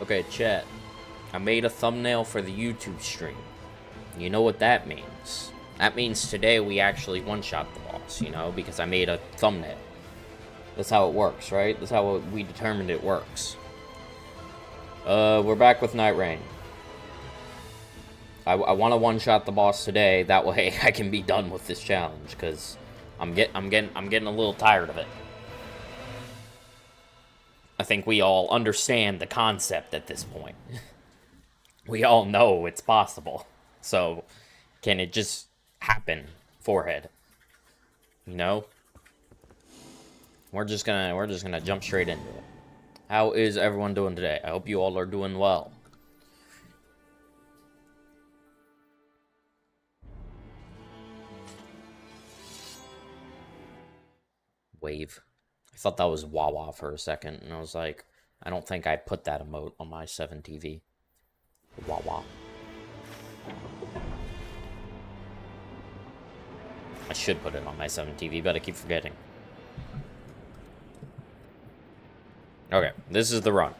Okay, chat. I made a thumbnail for the YouTube stream. You know what that means? That means today we actually one-shot the boss, you know, because I made a thumbnail. That's how it works, right? That's how we determined it works. We're back with Night Rain. I want to one-shot the boss today. That way I can be done with this challenge, because I'm getting a little tired of it. I think we all understand the concept at this point. We all know it's possible. So, can it just happen? Forehead. You know? We're just gonna jump straight into it. How is everyone doing today? I hope you all are doing well. Wave. I thought that was Wawa for a second, and I was like, I don't think I put that emote on my 7 TV. Wawa. I should put it on my 7 TV, but I keep forgetting. Okay, this is the run.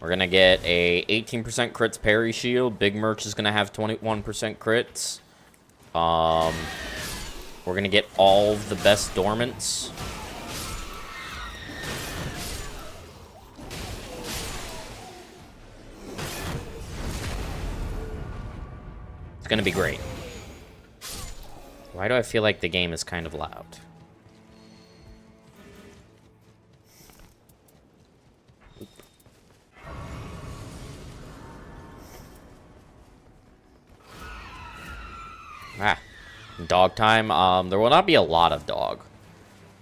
We're gonna get a 18% crits parry shield. Big Merch is gonna have 21% crits. We're gonna get all the best dormants. It's gonna be great. Why do I feel like the game is kind of loud? Ah, dog time. There will not be a lot of dog.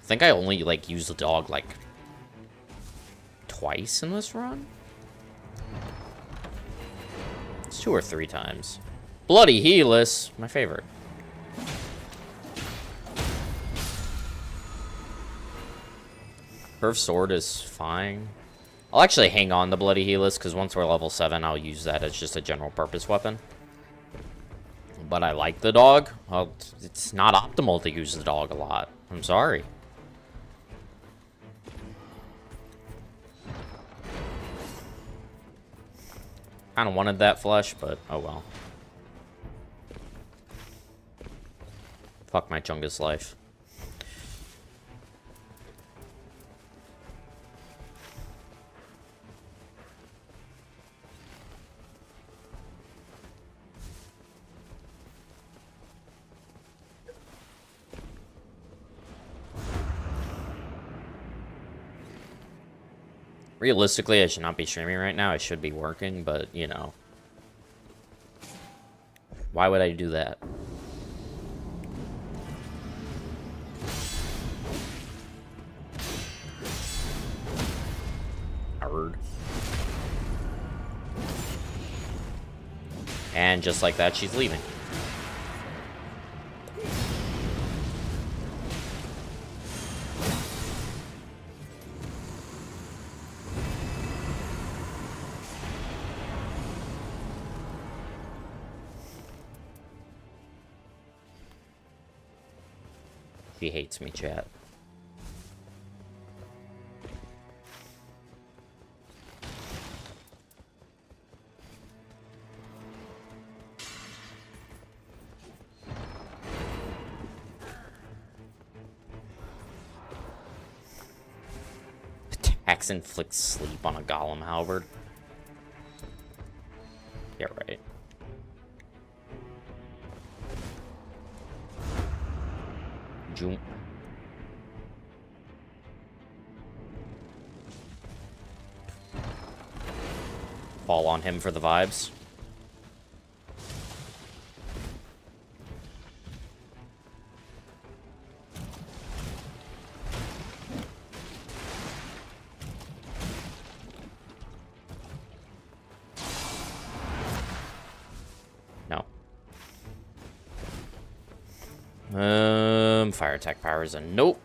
I think I only, like, used the dog, like, twice in this run? It's 2 or 3 times. Bloody Heeless, my favorite. Curved Sword is fine. I'll actually hang on to Bloody Heeless, because once we're level 7, I'll use that as just a general purpose weapon. But I like the dog. Well, it's not optimal to use the dog a lot. I'm sorry. Kind of wanted that flesh, but oh well. Fuck my Chungus life. Realistically, I should not be streaming right now. I should be working, but, you know. Why would I do that? Hard. And just like that, she's leaving. She hates me, chat. Attacks inflict sleep on a Golem Halberd. Yeah, right. Jump. Fall on him for the vibes. No. Fire attack power is a nope.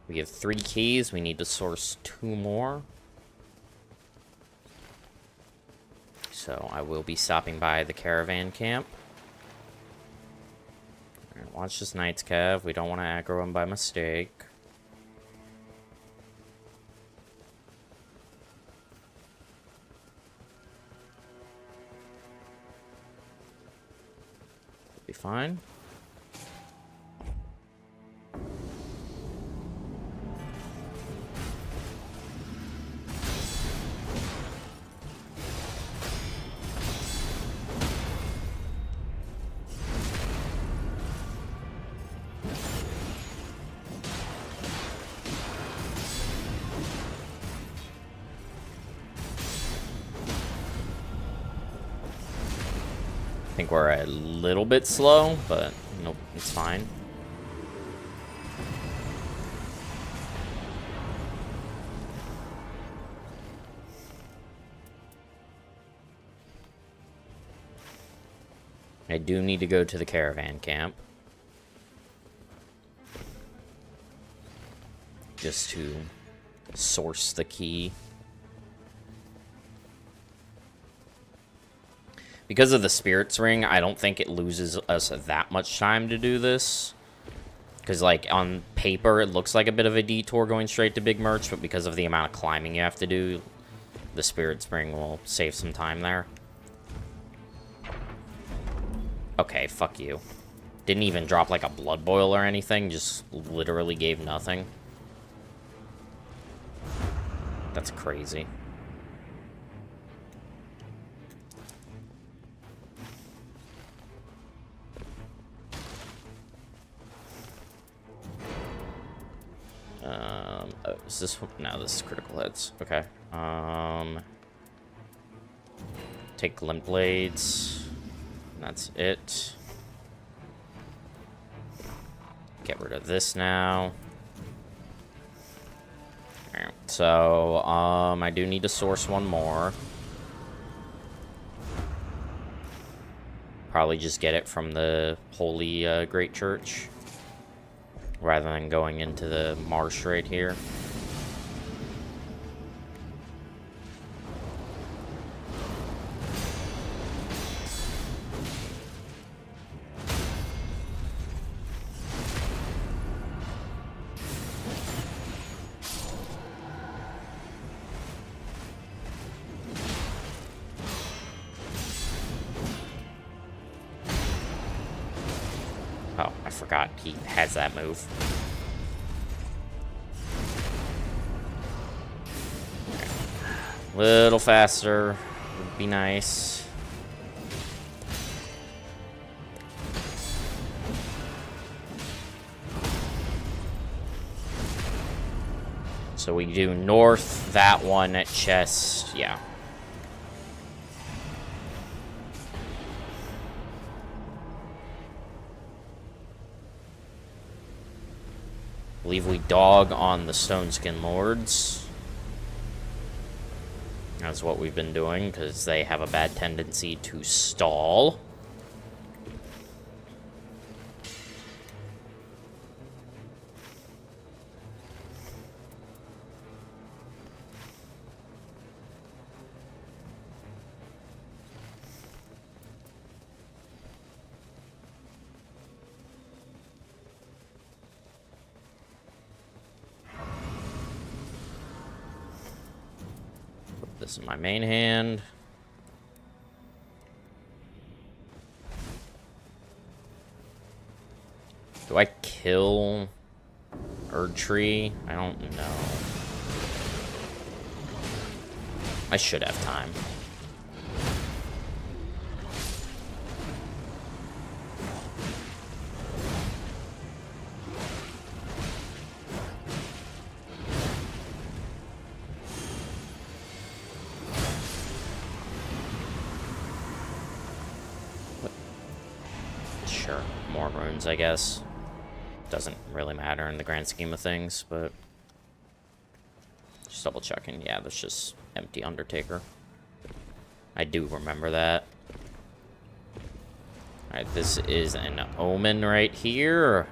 We have 3 keys. We need to source 2 more. So I will be stopping by the caravan camp. Watch this Knight's Cav. We don't want to aggro him by mistake. Be fine. I think we're a little bit slow, but nope, it's fine. I do need to go to the caravan camp. Just to source the key. Because of the Spirit's Ring, I don't think it loses us that much time to do this. Because, like, on paper, it looks like a bit of a detour going straight to Big Merch, but because of the amount of climbing you have to do, the Spirit's Ring will save some time there. Okay, fuck you. Didn't even drop, like, a blood boil or anything, just literally gave nothing. That's crazy. Oh, is this one? No, this is critical hits. Okay. Take glint blades. That's it. Get rid of this now. Alright, so, I do need to source one more. Probably just get it from the Holy Great Church, rather than going into the marsh right here. Oh, I forgot he has that move. Little faster would be nice. So we do north, that one at chest, yeah. I believe we dog on the Stoneskin Lords. That's what we've been doing, because they have a bad tendency to stall. This is my main hand. Do I kill Erdtree? I don't know. I should have time. Sure, more runes, I guess. Doesn't really matter in the grand scheme of things, but just double checking. Yeah, that's just empty Undertaker. I do remember that. Alright, this is an Omen right here.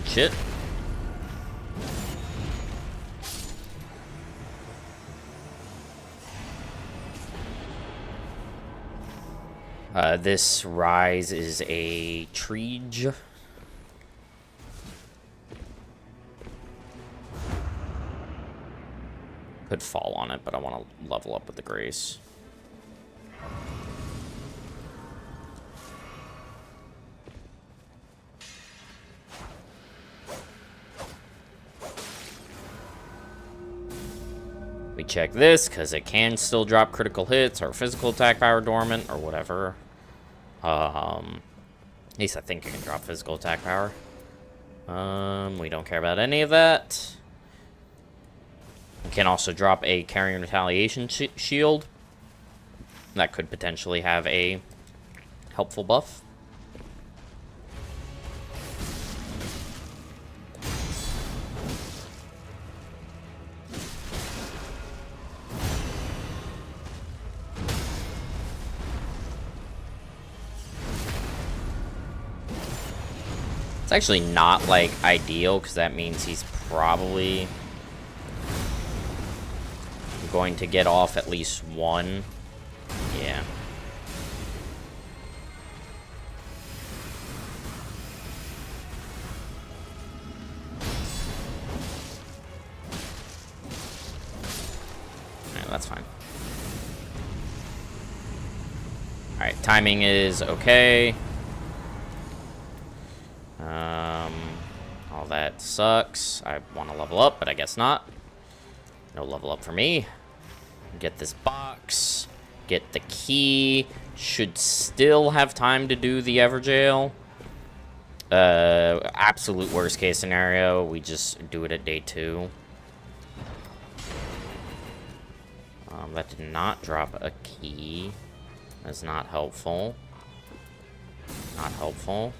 Good shit. This rise is a Treege. Could fall on it, but I want to level up with the Grace. We check this, because it can still drop critical hits, or physical attack power dormant, or whatever. At least I think it can drop physical attack power. We don't care about any of that. We can also drop a carrying retaliation shield. That could potentially have a helpful buff. It's actually not, like, ideal, because that means he's probably going to get off at least one. Yeah. Alright, that's fine. Alright, timing is okay. All that sucks. I want to level up, but I guess not. No level up for me. Get this box. Get the key. Should still have time to do the Everjail. Absolute worst case scenario, we just do it at day 2. That did not drop a key. That's not helpful. Not helpful.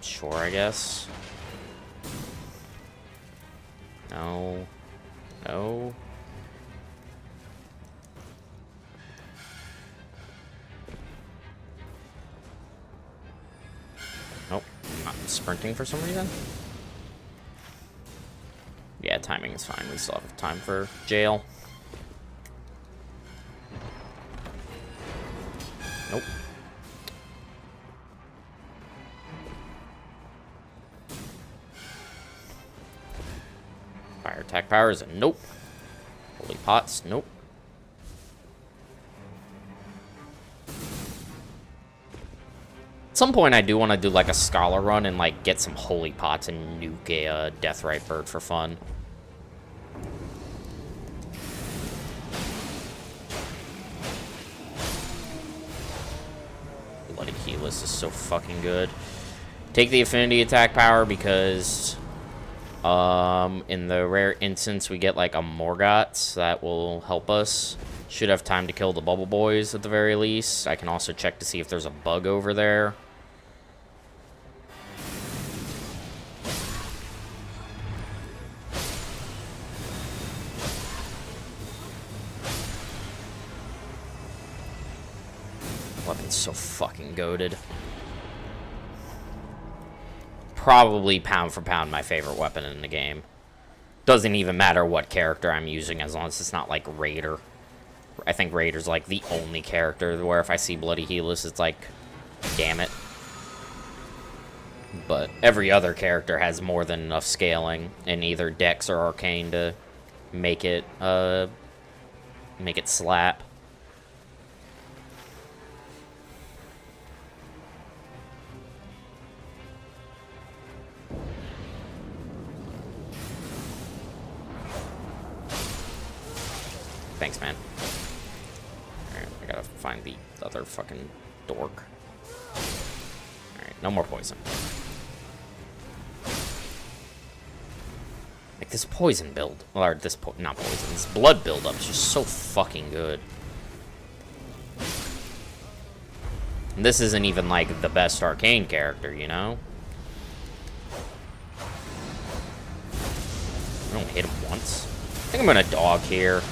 Sure, I guess. No. No. Nope. I'm not sprinting for some reason. Yeah, timing is fine. We still have time for jail. Nope. Fire attack power is a nope. Holy pots, nope. At some point, I do want to do like a scholar run and like get some holy pots and nuke a Deathrite bird for fun. Bloody Keyless is so fucking good. Take the affinity attack power because in the rare instance we get like a Morgott, that will help us. Should have time to kill the bubble boys at the very least. I can also check to see if there's a bug over there. Weapon's so fucking goated. Probably pound for pound my favorite weapon in the game. Doesn't even matter what character I'm using as long as it's not like Raider. I think Raider's like the only character where if I see Bloody Helis, it's like, damn it. But every other character has more than enough scaling in either Dex or Arcane to make it slap. Thanks, man. Alright, I gotta find the other fucking dork. Alright, no more poison. Like, this poison build, or this, not poison, this blood build-up is just so fucking good. And this isn't even, like, the best Arcane character, you know? I don't hit him once. I think I'm gonna dog here.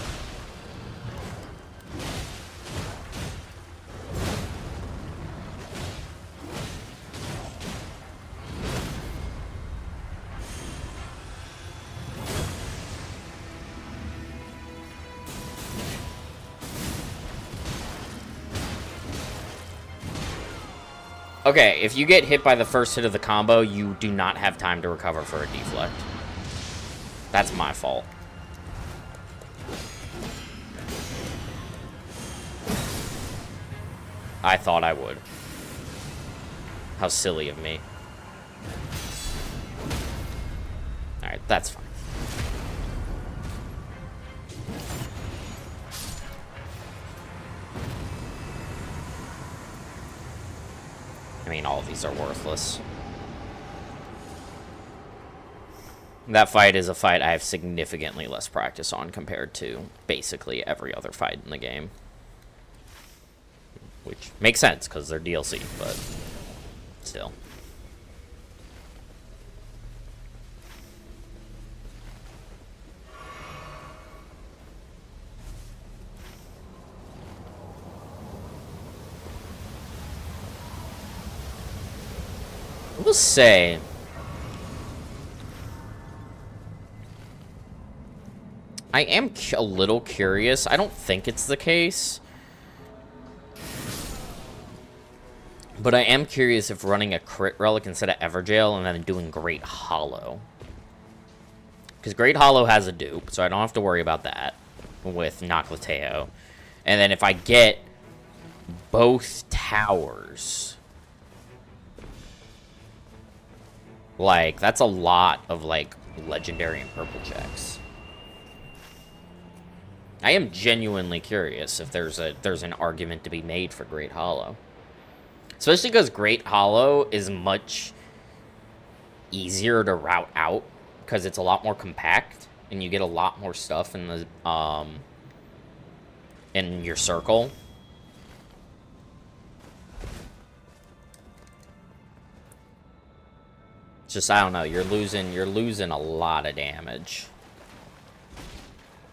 Okay, if you get hit by the first hit of the combo, you do not have time to recover for a deflect. That's my fault. I thought I would. How silly of me. Alright, that's fine. I mean, all of these are worthless. That fight is a fight I have significantly less practice on compared to basically every other fight in the game. Which makes sense, because they're DLC, but still. I will say, I am a little curious. I don't think it's the case, but I am curious if running a crit relic instead of Everjail and then doing Great Hollow. Because Great Hollow has a dupe, so I don't have to worry about that with Noclateo. And then if I get both towers, like, that's a lot of, like, legendary and purple checks. I am genuinely curious if there's an argument to be made for Great Hollow. Especially because Great Hollow is much easier to route out, because it's a lot more compact, and you get a lot more stuff in the, in your circle. It's just, I don't know, you're losing a lot of damage.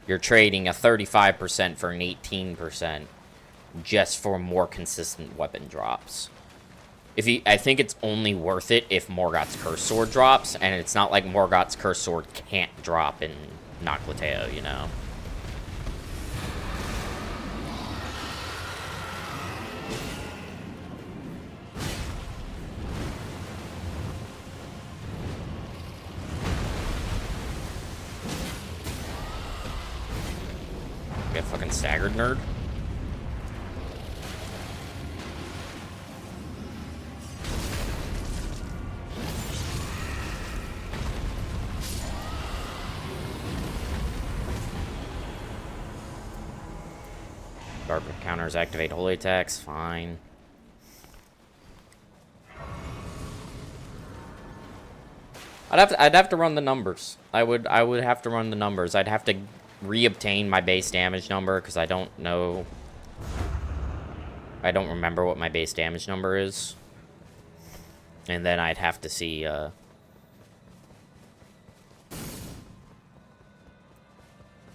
You're trading a 35% for an 18% just for more consistent weapon drops. I think it's only worth it if Morgoth's Curse Sword drops, and it's not like Morgoth's Curse Sword can't drop in Noclateo, you know? Get fucking staggered, nerd. Guard counters activate holy attacks, fine. I'd have to run the numbers. I would have to run the numbers. I'd have to reobtain my base damage number, because I don't know. I don't remember what my base damage number is. And then I'd have to see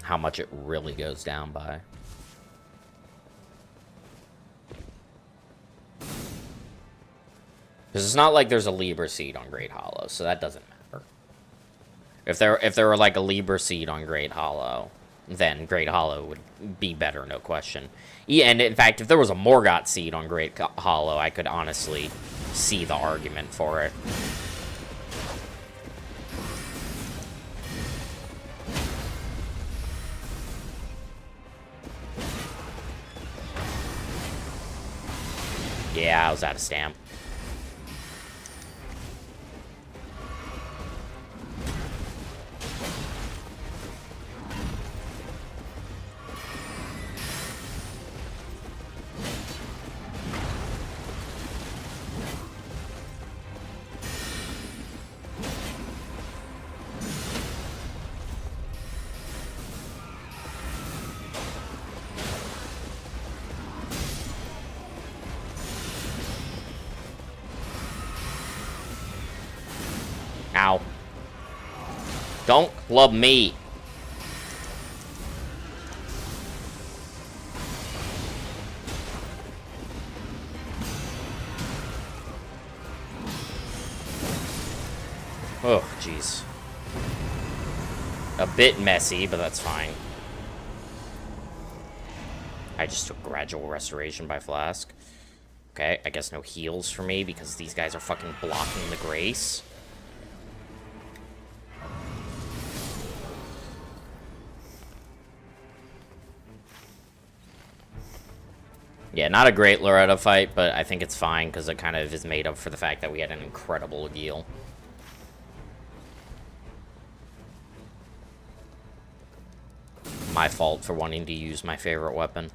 how much it really goes down by. Because it's not like there's a Libra seed on Great Hollow, so that doesn't matter. If there were like a Libra seed on Great Hollow, then Great Hollow would be better, no question. Yeah, and in fact, if there was a Morgoth seed on Great Hollow, I could honestly see the argument for it. Yeah, I was out of stamp. Ow. Don't club me. Oh, jeez. A bit messy, but that's fine. I just took gradual restoration by Flask. Okay, I guess no heals for me because these guys are fucking blocking the grace. Yeah, not a great Loretta fight, but I think it's fine because it kind of is made up for the fact that we had an incredible heal. My fault for wanting to use my favorite weapon.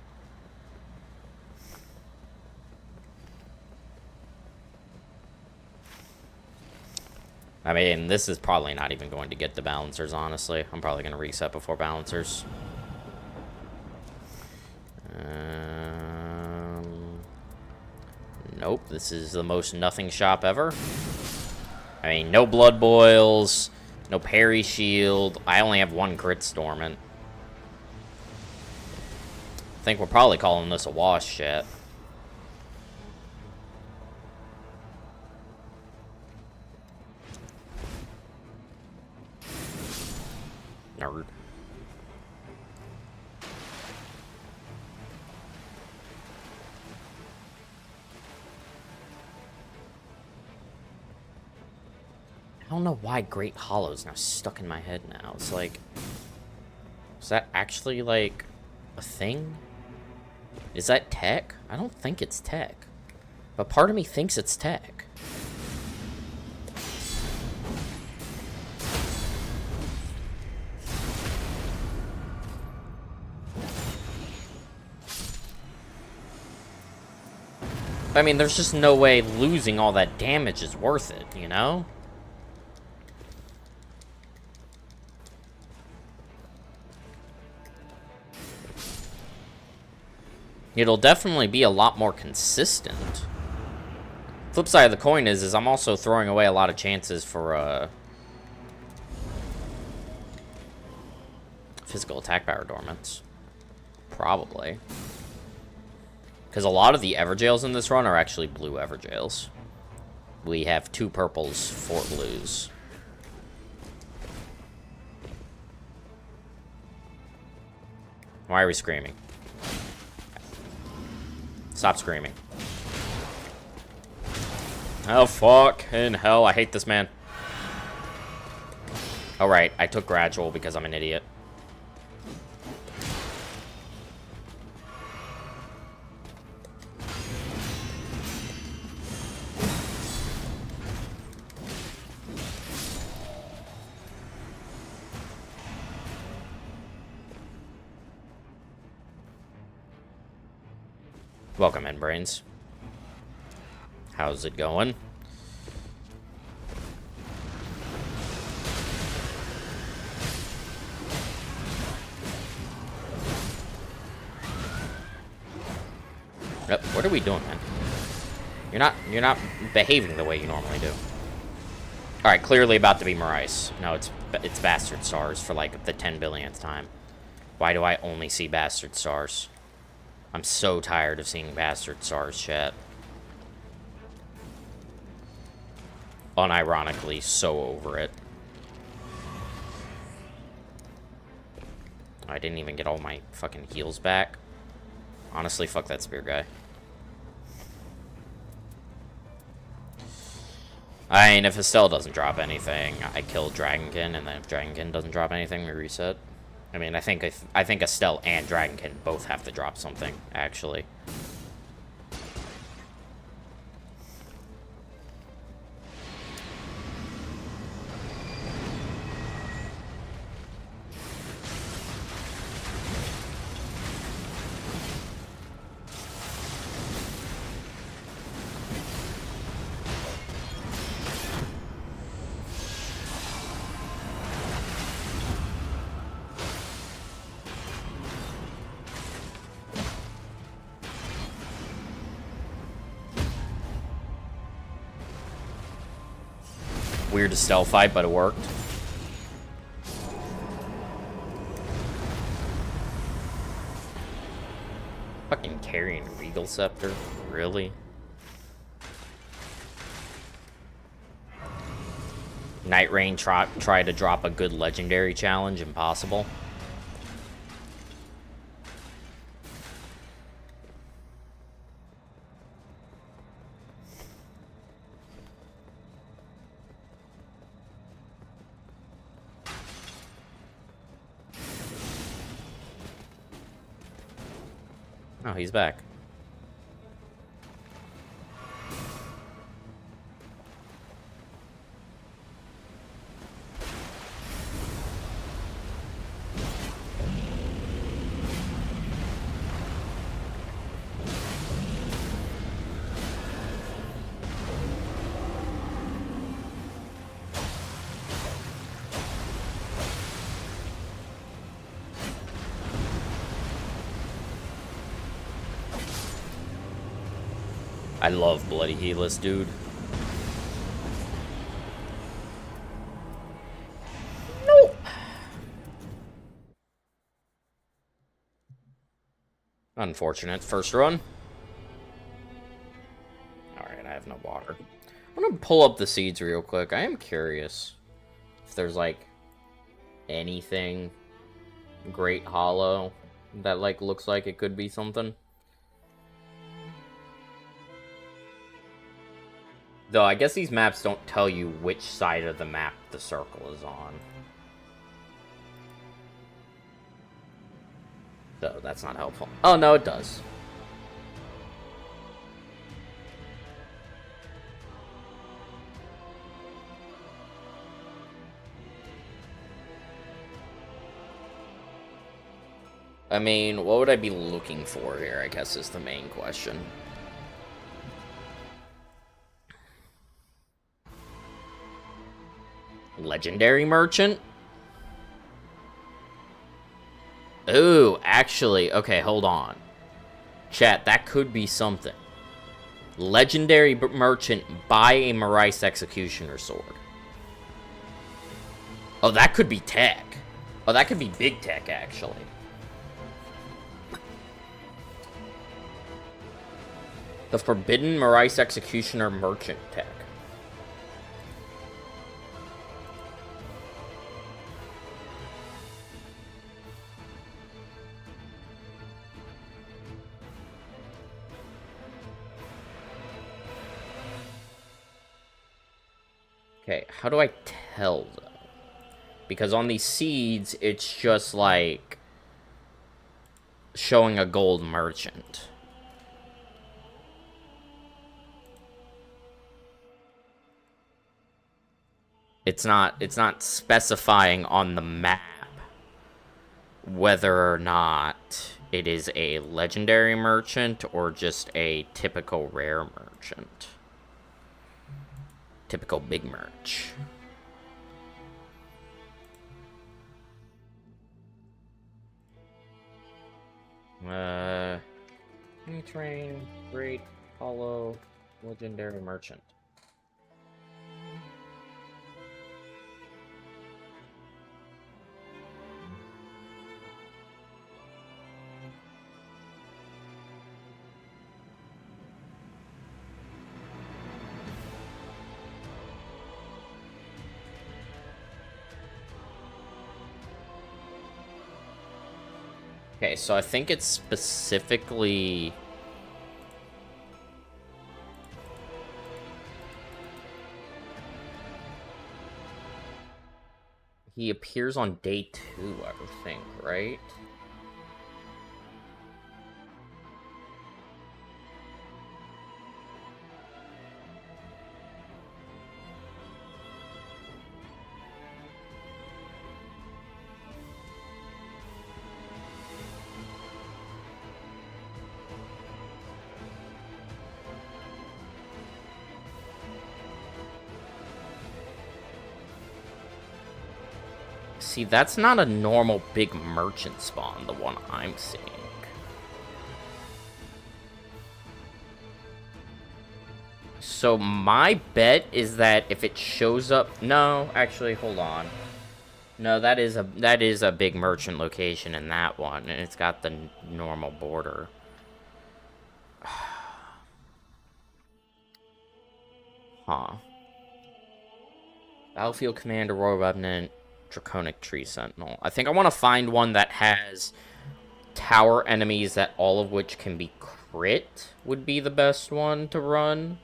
I mean, this is probably not even going to get the balancers, honestly. I'm probably going to reset before balancers. Nope, this is the most nothing shop ever. I mean, no blood boils, no parry shield. I only have one crit dormant. I think we're probably calling this a wash, shit. Nerd. I don't know why Great Hollow's now stuck in my head now. It's like, is that actually like a thing? Is that tech? I don't think it's tech, but part of me thinks it's tech. I mean, there's just no way losing all that damage is worth it, you know? It'll definitely be a lot more consistent. Flip side of the coin is I'm also throwing away a lot of chances for, physical attack power dormants. Probably. Because a lot of the Everjails in this run are actually blue Everjails. We have 2 purples, 4 blues. Why are we screaming? Stop screaming. Oh, fuck in hell. I hate this man. Oh, right. I took gradual because I'm an idiot. Welcome in, Brains. How's it going? Yep, what are we doing, man? You're not behaving the way you normally do. Alright, clearly about to be Marais. No, it's Bastard Stars for like the 10 billionth time. Why do I only see Bastard Stars? I'm so tired of seeing Bastard Stars, chat. Unironically, so over it. I didn't even get all my fucking heals back. Honestly, fuck that spear guy. I mean, if Estelle doesn't drop anything, I kill Dragonkin, and then if Dragonkin doesn't drop anything, we reset. I mean, I think Estelle and Dragonkin both have to drop something, actually. Weird Estelle fight, but it worked. Fucking carrying Regal Scepter? Really? Night Rain try to drop a good legendary challenge. Impossible. Oh, he's back. I love Bloody Healess, dude. Nope. Unfortunate. First run. Alright, I have no water. I'm gonna pull up the seeds real quick. I am curious if there's, like, anything Great Hollow that, like, looks like it could be something. Though, I guess these maps don't tell you which side of the map the circle is on. So, that's not helpful. Oh, no, it does. I mean, what would I be looking for here, I guess, is the main question. Legendary Merchant? Ooh, actually, okay, hold on. Chat, that could be something. Legendary Merchant, buy a Marais Executioner sword. Oh, that could be tech. Oh, that could be big tech, actually. The Forbidden Marais Executioner Merchant tech. Okay, how do I tell, though? Because on these seeds, it's just, like, showing a gold merchant. It's not specifying on the map whether or not it is a legendary merchant or just a typical rare merchant. Typical big merch. Train, Great Hollow, Legendary Merchant. Okay, so I think it's specifically... He appears on day 2, I would think, right? See, that's not a normal big merchant spawn, the one I'm seeing. So my bet is that if it shows up... No, actually, hold on. No, that is a big merchant location in that one, and it's got the normal border. Huh. Battlefield Commander, Royal Revenant, Draconic Tree Sentinel. I think I want to find one that has tower enemies that all of which can be crit would be the best one to run.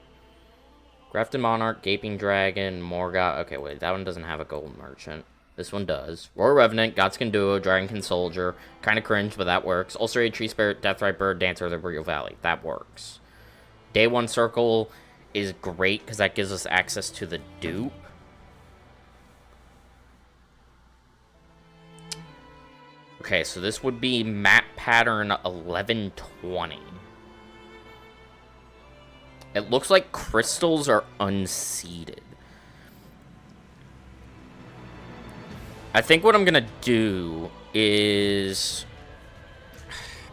Grafted Monarch, Gaping Dragon, Morgoth. Okay, wait, that one doesn't have a gold merchant. This one does. Royal Revenant, Godskin Duo, Dragonkin Soldier. Kind of cringe, but that works. Ulcerated Tree Spirit, Deathright Bird, Dancer of the Burial Valley. That works. Day 1 Circle is great because that gives us access to the dupe. Okay, so this would be map pattern 1120. It looks like crystals are unseeded. I think what I'm gonna do is...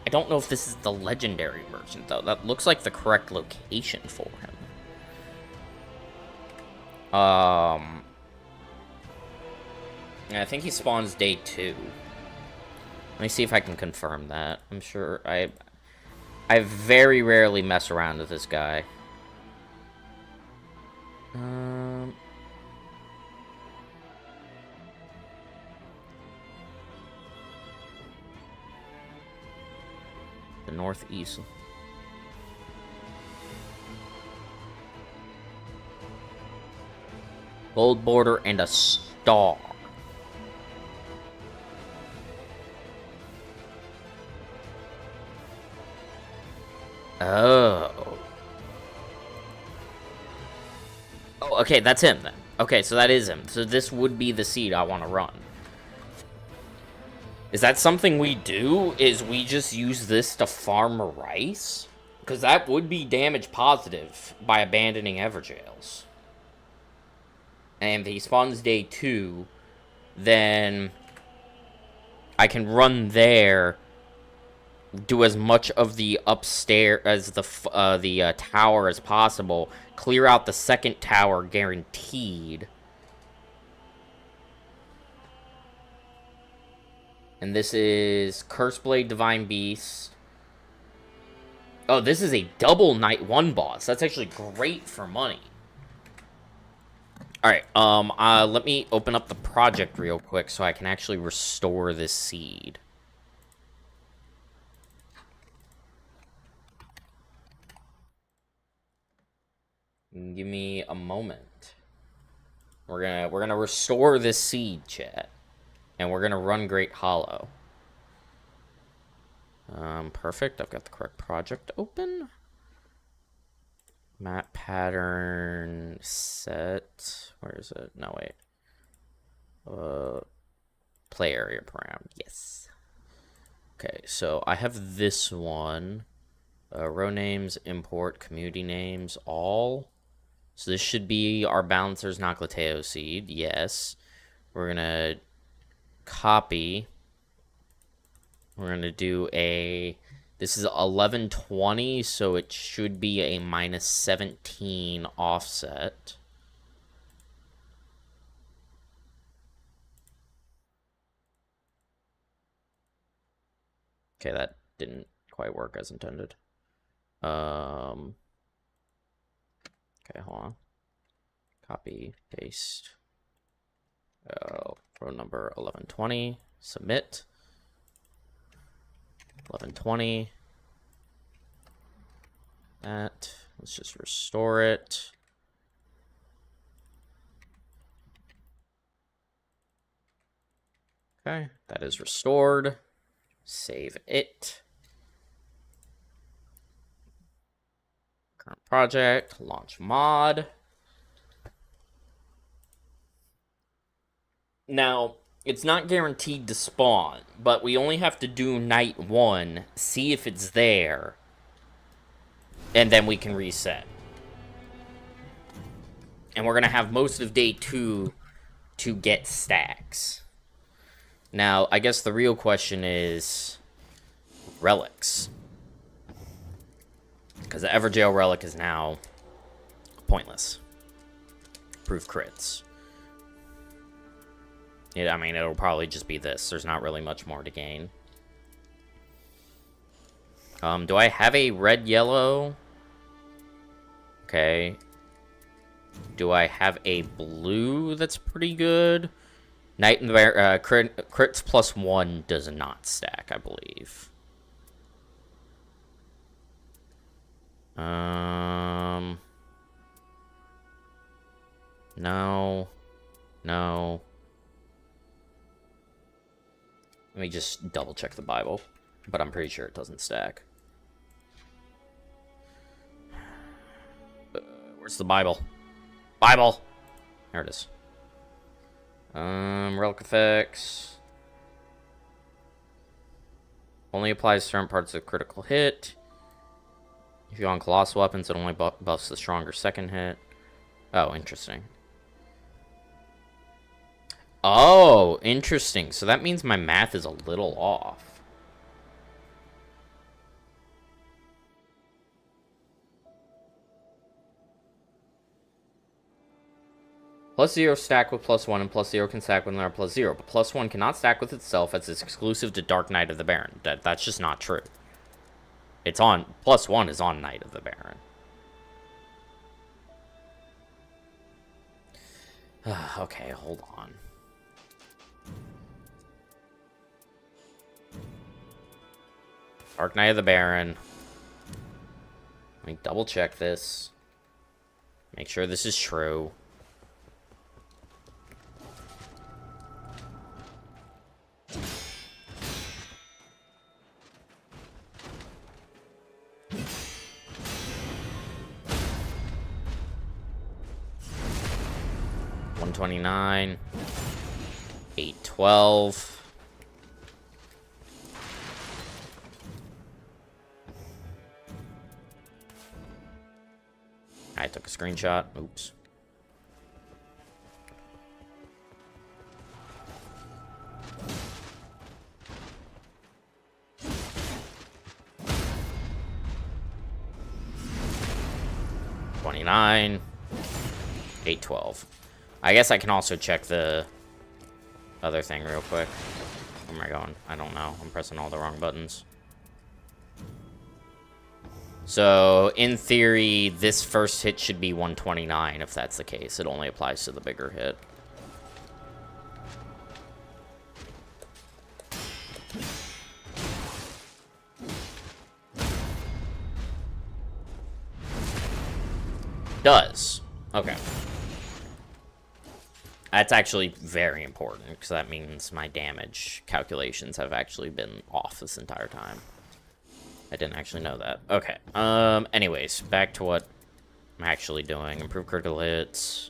I don't know if this is the legendary version, though. That looks like the correct location for him. I think he spawns day 2. Let me see if I can confirm that. I'm sure I very rarely mess around with this guy. The northeast. Gold border and a star. Oh. Oh, okay, that's him then. Okay, so that is him. So this would be the seed I want to run. Is that something we do? Is we just use this to farm rice? Because that would be damage positive by abandoning Everjails. And if he spawns day 2, then I can run there, do as much of the upstairs as the tower as possible, clear out the second tower guaranteed. And this is Curseblade, Divine Beast. Oh, this is a double Night 1 boss. That's actually great for money. Alright, let me open up the project real quick so I can actually restore this seed. Give me a moment. We're gonna restore this seed, chat. And we're gonna run Great Hollow. Perfect. I've got the correct project open. Map pattern set. Where is it? No, wait. Play area param. Yes. Okay, so I have this one. Row names, import, community names, all. So this should be our Balancer's Noclateo seed. Yes. We're gonna copy. We're gonna do a... This is 1120, so it should be a -17 offset. Okay, that didn't quite work as intended. Okay, hold on. Copy, paste. Row number 1120. Submit. 1120. That. Let's just restore it. Okay, that is restored. Save it. Current project. Launch mod. Now, it's not guaranteed to spawn, but we only have to do night 1, see if it's there, and then we can reset. And we're going to have most of day 2 to get stacks. Now, I guess the real question is relics. Because the Everjail relic is now pointless. Proof crits. I mean, it'll probably just be this. There's not really much more to gain. Do I have a red-yellow? Okay. Do I have a blue that's pretty good? Night in the crits +1 does not stack, I believe. No. No. me just double check the Bible, but I'm pretty sure it doesn't stack. Where's the Bible? Bible! There it is. Relic effects. Only applies certain parts of critical hit. If you're on colossal weapons, it only buffs the stronger second hit. Oh, interesting. Oh, interesting. So that means my math is a little off. +0 stack with +1, and +0 can stack with another +0. But +1 cannot stack with itself as it's exclusive to Dark Knight of the Baron. That's just not true. It's on... +1 is on Knight of the Baron. Okay, hold on. Dark Knight of the Baron. Let me double check this. Make sure this is true. $129, $812. I took a screenshot. Oops. $29, $812. I guess I can also check the other thing real quick. Where am I going? I don't know. I'm pressing all the wrong buttons. So, in theory, this first hit should be 129 if that's the case. It only applies to the bigger hit. Does. Okay. That's actually very important, because that means my damage calculations have actually been off this entire time. I didn't actually know that. Okay. Anyways, back to what I'm actually doing. Improve critical hits.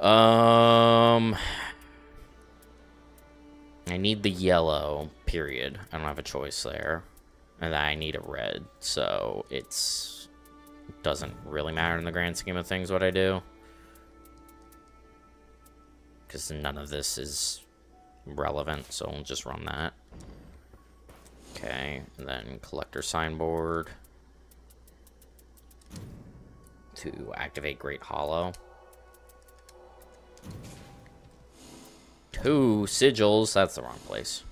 I need the yellow, period. I don't have a choice there. And I need a red, so it doesn't really matter in the grand scheme of things what I do. Because none of this is relevant, so we'll just run that. Okay, and then collector signboard to activate Great Hollow. 2 sigils, that's the wrong place.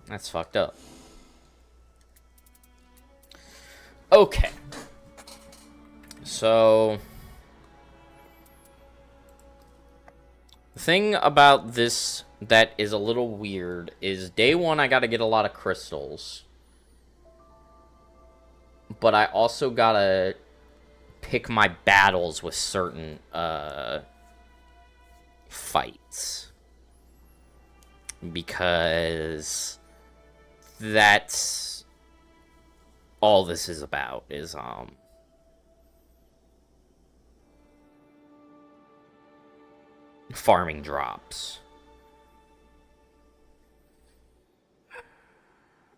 That's fucked up. Okay. So... the thing about this that is a little weird is day 1 I gotta get a lot of crystals. But I also gotta pick my battles with certain fights. Because that's all this is about, is farming drops.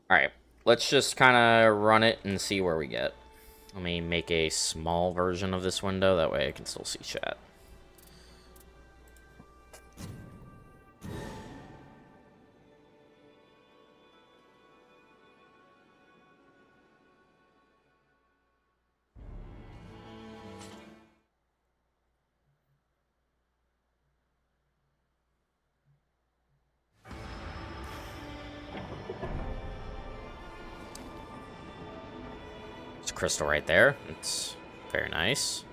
Alright, let's just kind of run it and see where we get. Let me make a small version of this window, that way I can still see chat. Crystal right there. It's very nice.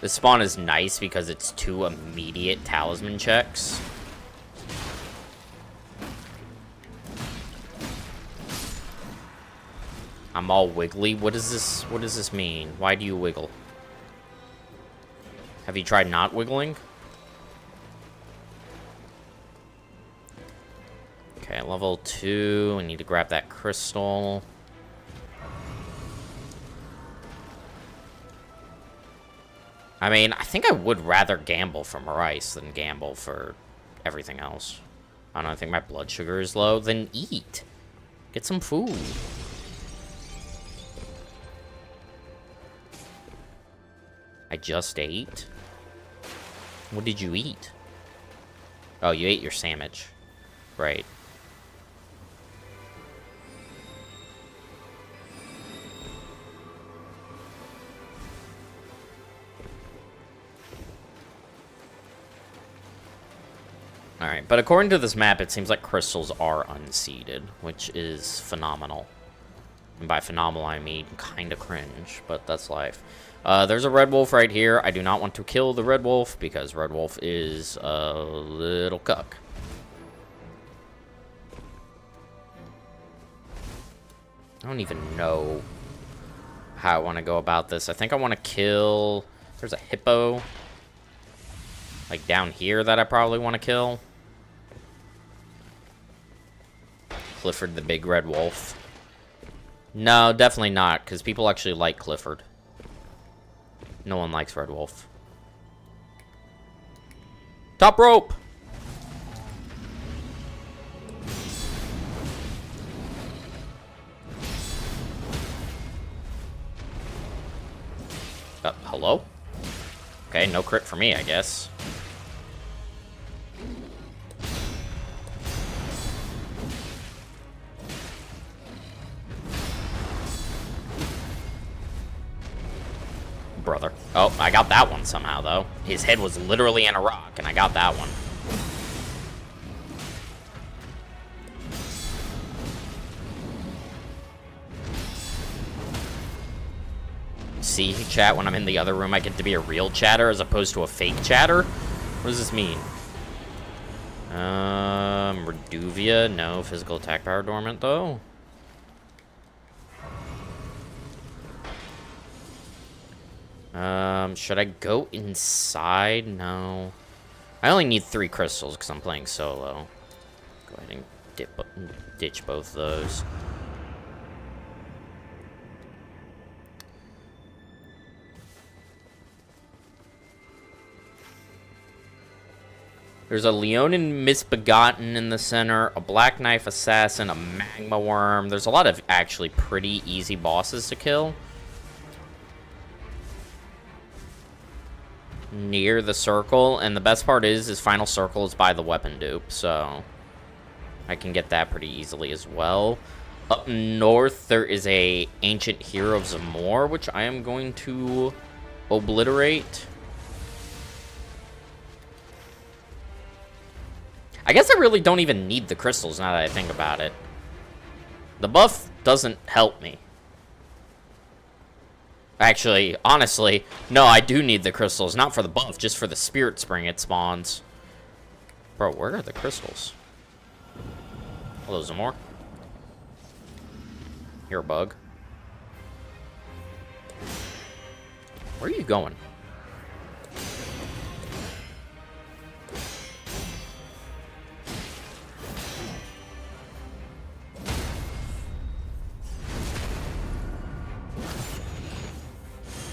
This spawn is nice because it's 2 immediate talisman checks. I'm all wiggly. What does this mean? Why do you wiggle? Have you tried not wiggling? Okay, level 2. I need to grab that crystal. I mean, I think I would rather gamble for Maurice than gamble for everything else. I don't know, I think my blood sugar is low. Then eat. Get some food. I just ate? What did you eat? Oh, you ate your sandwich. Right. Alright, but according to this map, it seems like crystals are unseeded, which is phenomenal. And by phenomenal, I mean kinda cringe, but that's life. There's a red wolf right here. I do not want to kill the red wolf, because red wolf is a little cuck. I don't even know how I want to go about this. I think I want to kill... There's a hippo. Like down here that I probably want to kill. Clifford the big red wolf. No, definitely not, because people actually like Clifford. No one likes red wolf. Top rope! Hello? Okay, no crit for me, I guess. Brother. Oh, I got that one somehow, though. His head was literally in a rock, and I got that one. See, chat, when I'm in the other room, I get to be a real chatter as opposed to a fake chatter? What does this mean? Reduvia, no. Physical attack power dormant, though. Should I go inside? No. I only need 3 crystals because I'm playing solo. Go ahead and ditch both those. There's a Leonin Misbegotten in the center, a Black Knife Assassin, a Magma Worm. There's a lot of actually pretty easy bosses to kill. Near the circle, and the best part is final circle is by the weapon dupe, so I can get that pretty easily as well. Up north, there is a Ancient Hero of Zamor, which I am going to obliterate. I guess I really don't even need the crystals now that I think about it. The buff doesn't help me. Actually, honestly, no, I do need the crystals. Not for the buff, just for the spirit spring it spawns. Bro, where are the crystals? Hello, Zamor. You're a bug. Where are you going?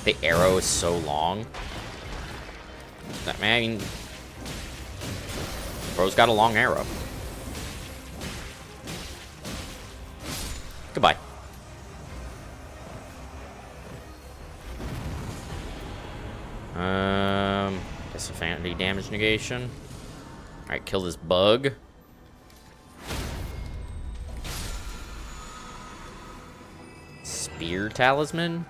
The arrow is so long. That man, bro's got a long arrow. Goodbye. Guess a fantasy damage negation. Alright, kill this bug. Spear talisman.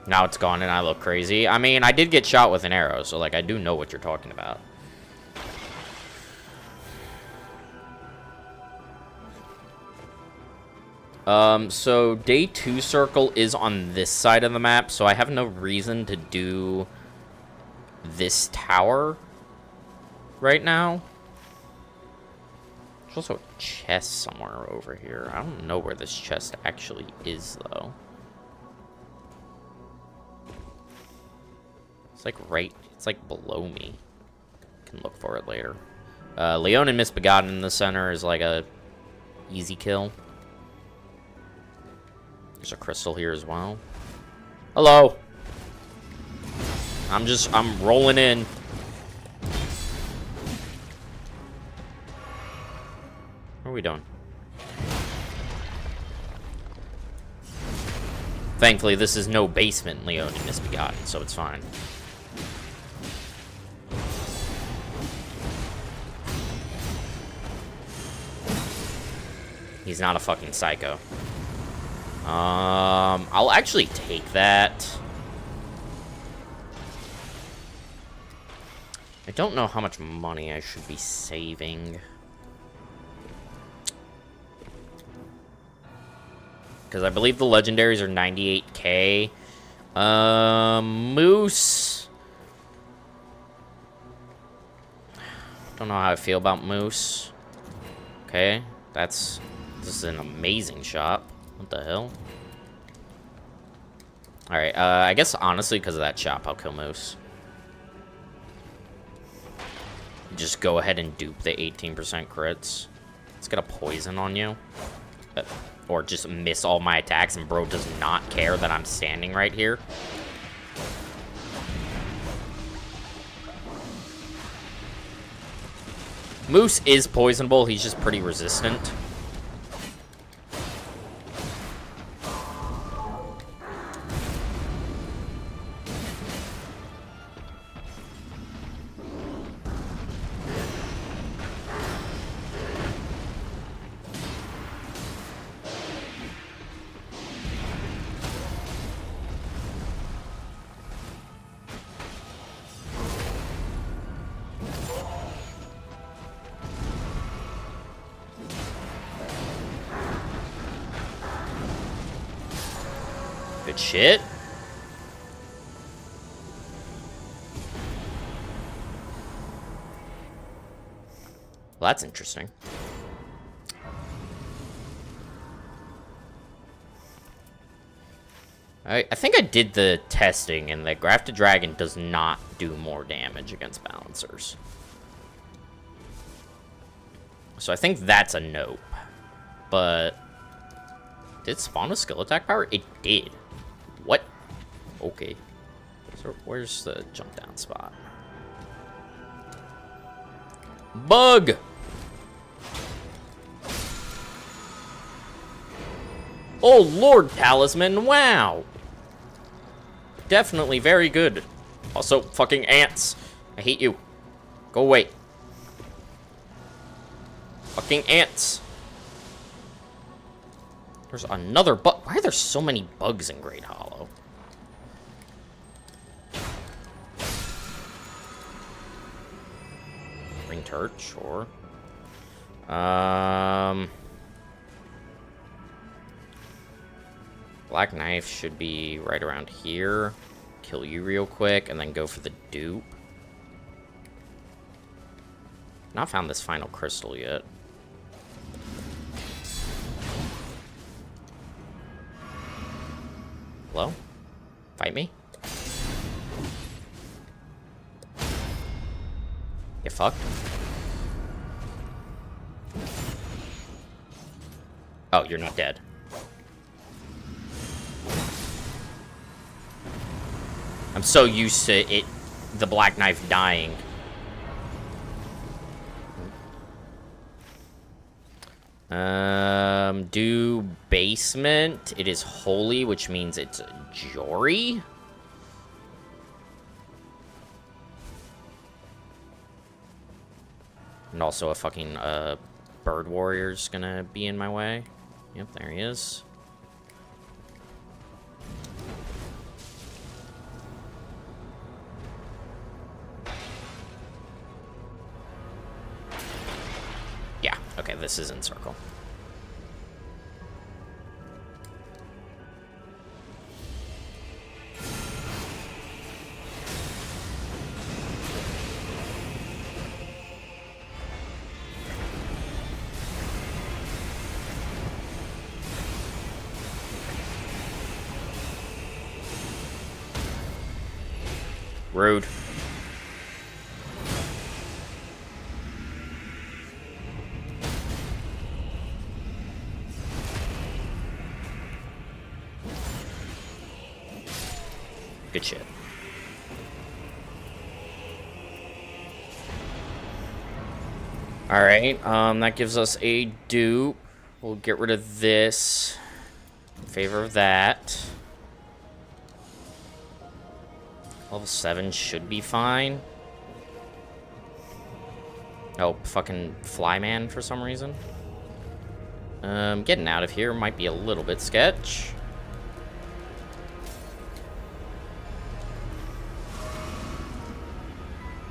Now it's gone and I look crazy. I mean, I did get shot with an arrow, so, like, I do know what you're talking about. So day 2 circle is on this side of the map, so I have no reason to do this tower right now. There's also a chest somewhere over here. I don't know where this chest actually is, though. It's like it's like below me. Can look for it later. Leon and Misbegotten in the center is like a easy kill. There's a crystal here as well. Hello. I'm rolling in. What are we doing? Thankfully, this is no basement, Leon and Misbegotten, so it's fine. He's not a fucking psycho. I'll actually take that. I don't know how much money I should be saving. Because I believe the legendaries are 98k. Moose. Don't know how I feel about Moose. Okay, this is an amazing shop. What the hell? Alright, I guess honestly, because of that shop, I'll kill Moose. Just go ahead and dupe the 18% crits. Let's get a poison on you. Or just miss all my attacks, and bro does not care that I'm standing right here. Moose is poisonable, he's just pretty resistant. Good shit. Well, that's interesting. I think I did the testing, and the Grafted Dragon does not do more damage against Balancers. So I think that's a nope. But did it spawn with skill attack power? It did. What? Okay. So where's the jump down spot? Bug! Oh, Lord Talisman, wow! Definitely very good. Also, fucking ants. I hate you. Go away. Fucking ants. There's another bug. Why are there so many bugs in Great Hollow? Ring turret, sure. Black Knife should be right around here. Kill you real quick, and then go for the dupe. Not found this final crystal yet. Hello? Fight me? You fucked? Oh, you're not dead. I'm so used to the Black Knife dying. Do basement. It is holy, which means it's Jory. And also a fucking bird warrior's gonna be in my way. Yep, there he is. Yeah, okay, this is in circle. Rude. Good shit. Alright, that gives us a dupe. We'll get rid of this in favor of that. Level 7 should be fine. Oh, fucking Flyman for some reason. Getting out of here might be a little bit sketch.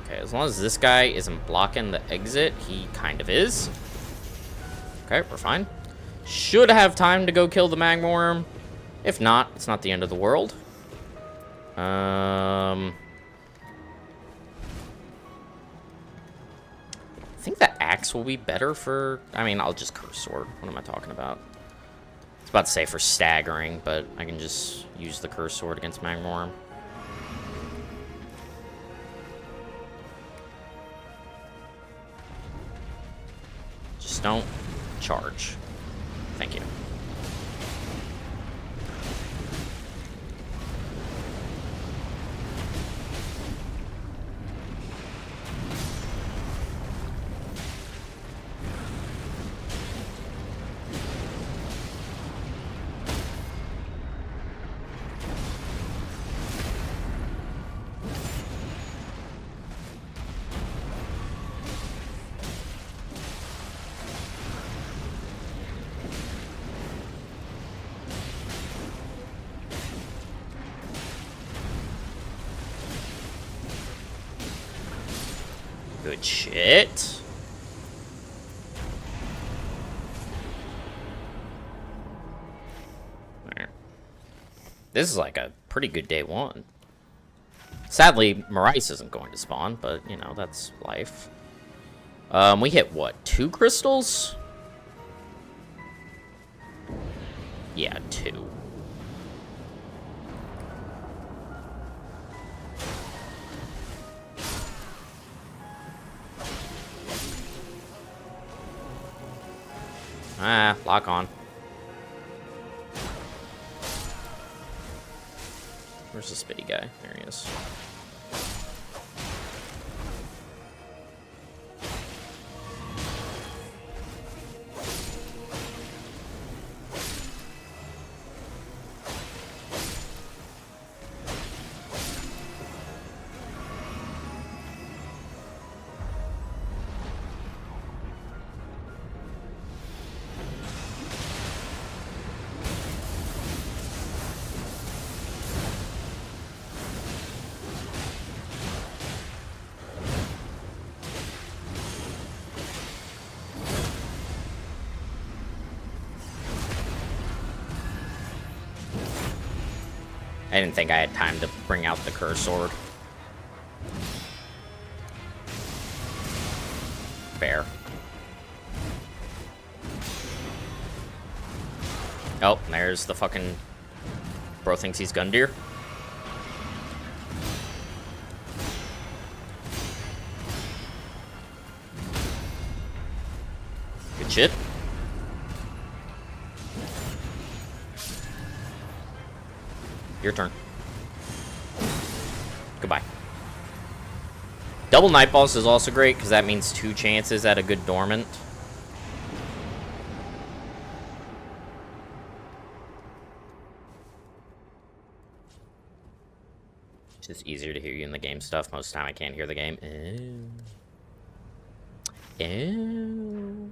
Okay, as long as this guy isn't blocking the exit, he kind of is. Okay, we're fine. Should have time to go kill the Magworm. If not, it's not the end of the world. I think the axe will be better for... I mean, I'll just curse sword. What am I talking about? I was about to say for staggering, but I can just use the curse sword against Magworm. Just don't charge. Thank you. Good shit. Right. This is like a pretty good day one. Sadly, Maurice isn't going to spawn, but, you know, that's life. We hit, what, 2 crystals? Yeah, 2. Ah, lock on. Where's the spitty guy? There he is. I didn't think I had time to bring out the curse sword. Fair. Oh, there's the fucking... Bro thinks he's Gundyr. Good shit. Your turn. Goodbye. Double Night Boss is also great, because that means 2 chances at a good Dormant. It's just easier to hear you in the game stuff. Most of the time I can't hear the game. Ew.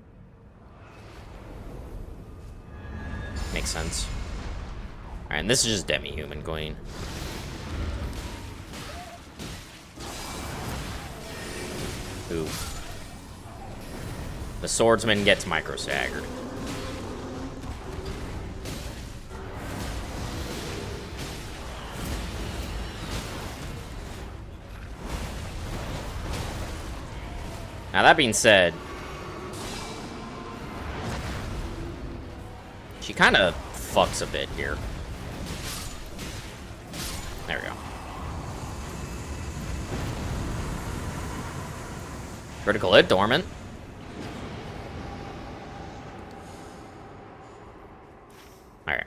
Makes sense. Alright, and this is just Demi-Human Queen. Ooh. The swordsman gets micro-staggered. Now, that being said, she kind of fucks a bit here. There we go. Critical hit, dormant. Alright.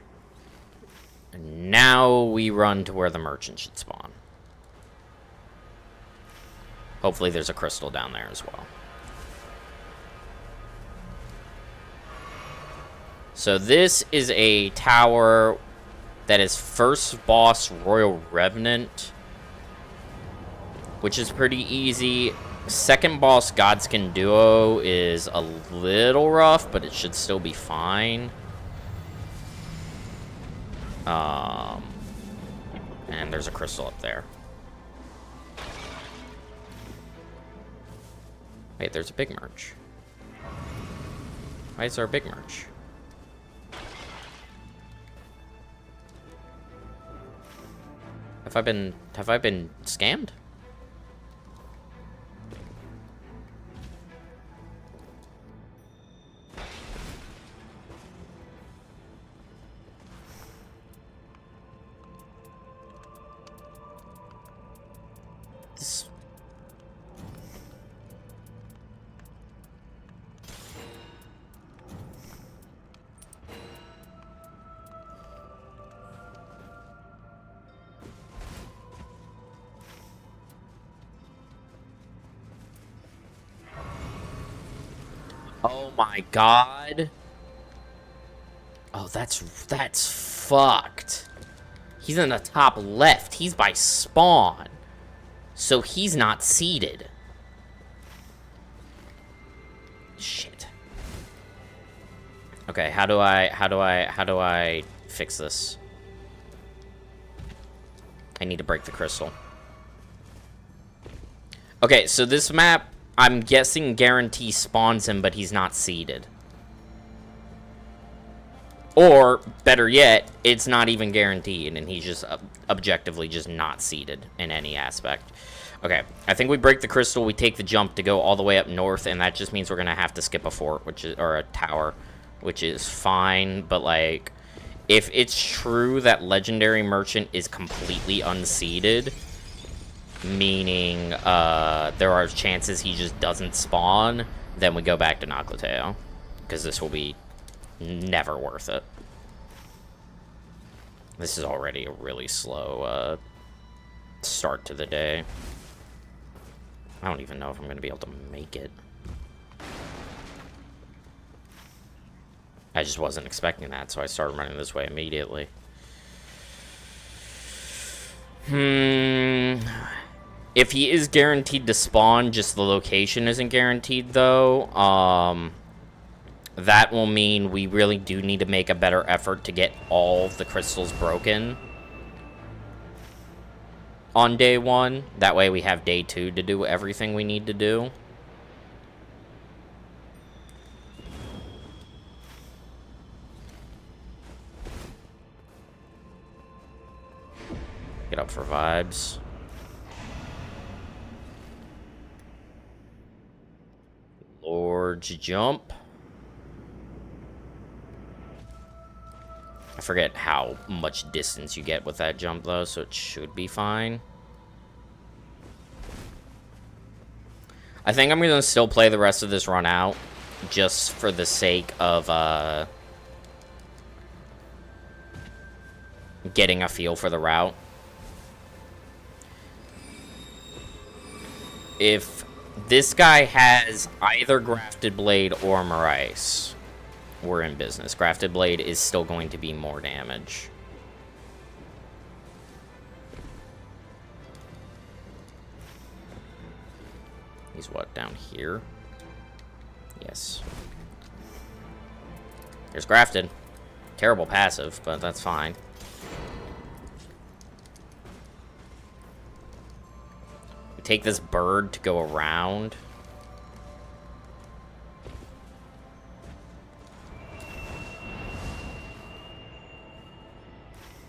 And now we run to where the merchant should spawn. Hopefully there's a crystal down there as well. So this is a tower that is first boss Royal Revenant, which is pretty easy. Second boss Godskin Duo is a little rough, but it should still be fine. And there's a crystal up there. Wait, there's a big merch. Why is there a big merch? Have I been scammed? Oh my god. Oh, that's fucked. He's in the top left. He's by spawn. So he's not seated. Shit. Okay, how do I fix this? I need to break the crystal. Okay, so this map, I'm guessing guarantee spawns him, but he's not seeded. Or, better yet, it's not even guaranteed, and he's just objectively just not seeded in any aspect. Okay, I think we break the crystal, we take the jump to go all the way up north, and that just means we're gonna have to skip a fort, or a tower, which is fine, but, like, if it's true that Legendary Merchant is completely unseeded, meaning there are chances he just doesn't spawn, then we go back to Noclateo, because this will be never worth it. This is already a really slow start to the day. I don't even know if I'm going to be able to make it. I just wasn't expecting that, so I started running this way immediately. If he is guaranteed to spawn, just the location isn't guaranteed, though. That will mean we really do need to make a better effort to get all of the crystals broken on day 1. That way we have day 2 to do everything we need to do. Get up for vibes. Lord's jump. I forget how much distance you get with that jump, though, so it should be fine. I think I'm going to still play the rest of this run out, just for the sake of getting a feel for the route. If this guy has either Grafted Blade or Marais, we're in business. Grafted Blade is still going to be more damage. He's what, down here? Yes. Here's Grafted. Terrible passive, but that's fine. We take this bird to go around.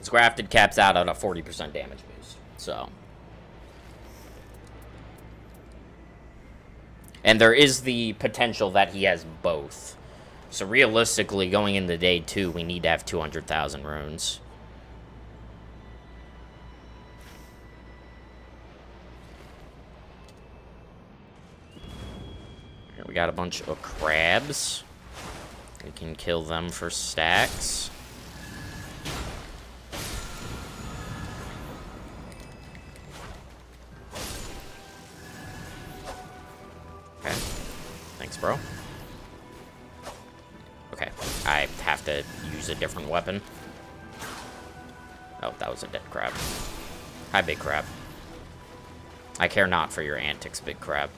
This Grafted caps out at a 40% damage boost, so. And there is the potential that he has both. So realistically, going into day 2, we need to have 200,000 runes. got a bunch of crabs. We can kill them for stacks. Okay. Thanks, bro. Okay. I have to use a different weapon. Oh, that was a dead crab. Hi, big crab. I care not for your antics, big crab.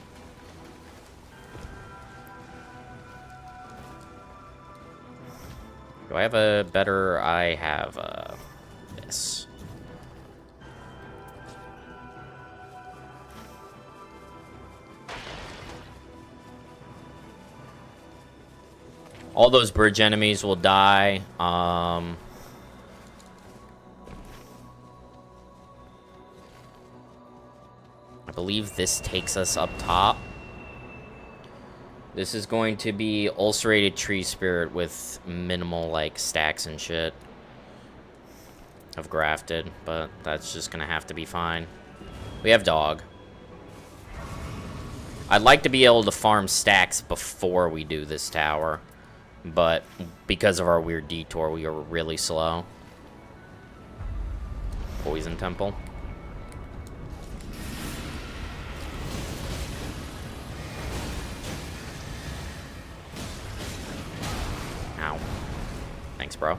Do I have a better... I have, this. All those bridge enemies will die. I believe this takes us up top. This is going to be ulcerated tree spirit with minimal, like, stacks and shit of grafted, but that's just gonna have to be fine. We have dog. I'd like to be able to farm stacks before we do this tower, but because of our weird detour, we are really slow. Poison temple. Ow. Thanks, bro.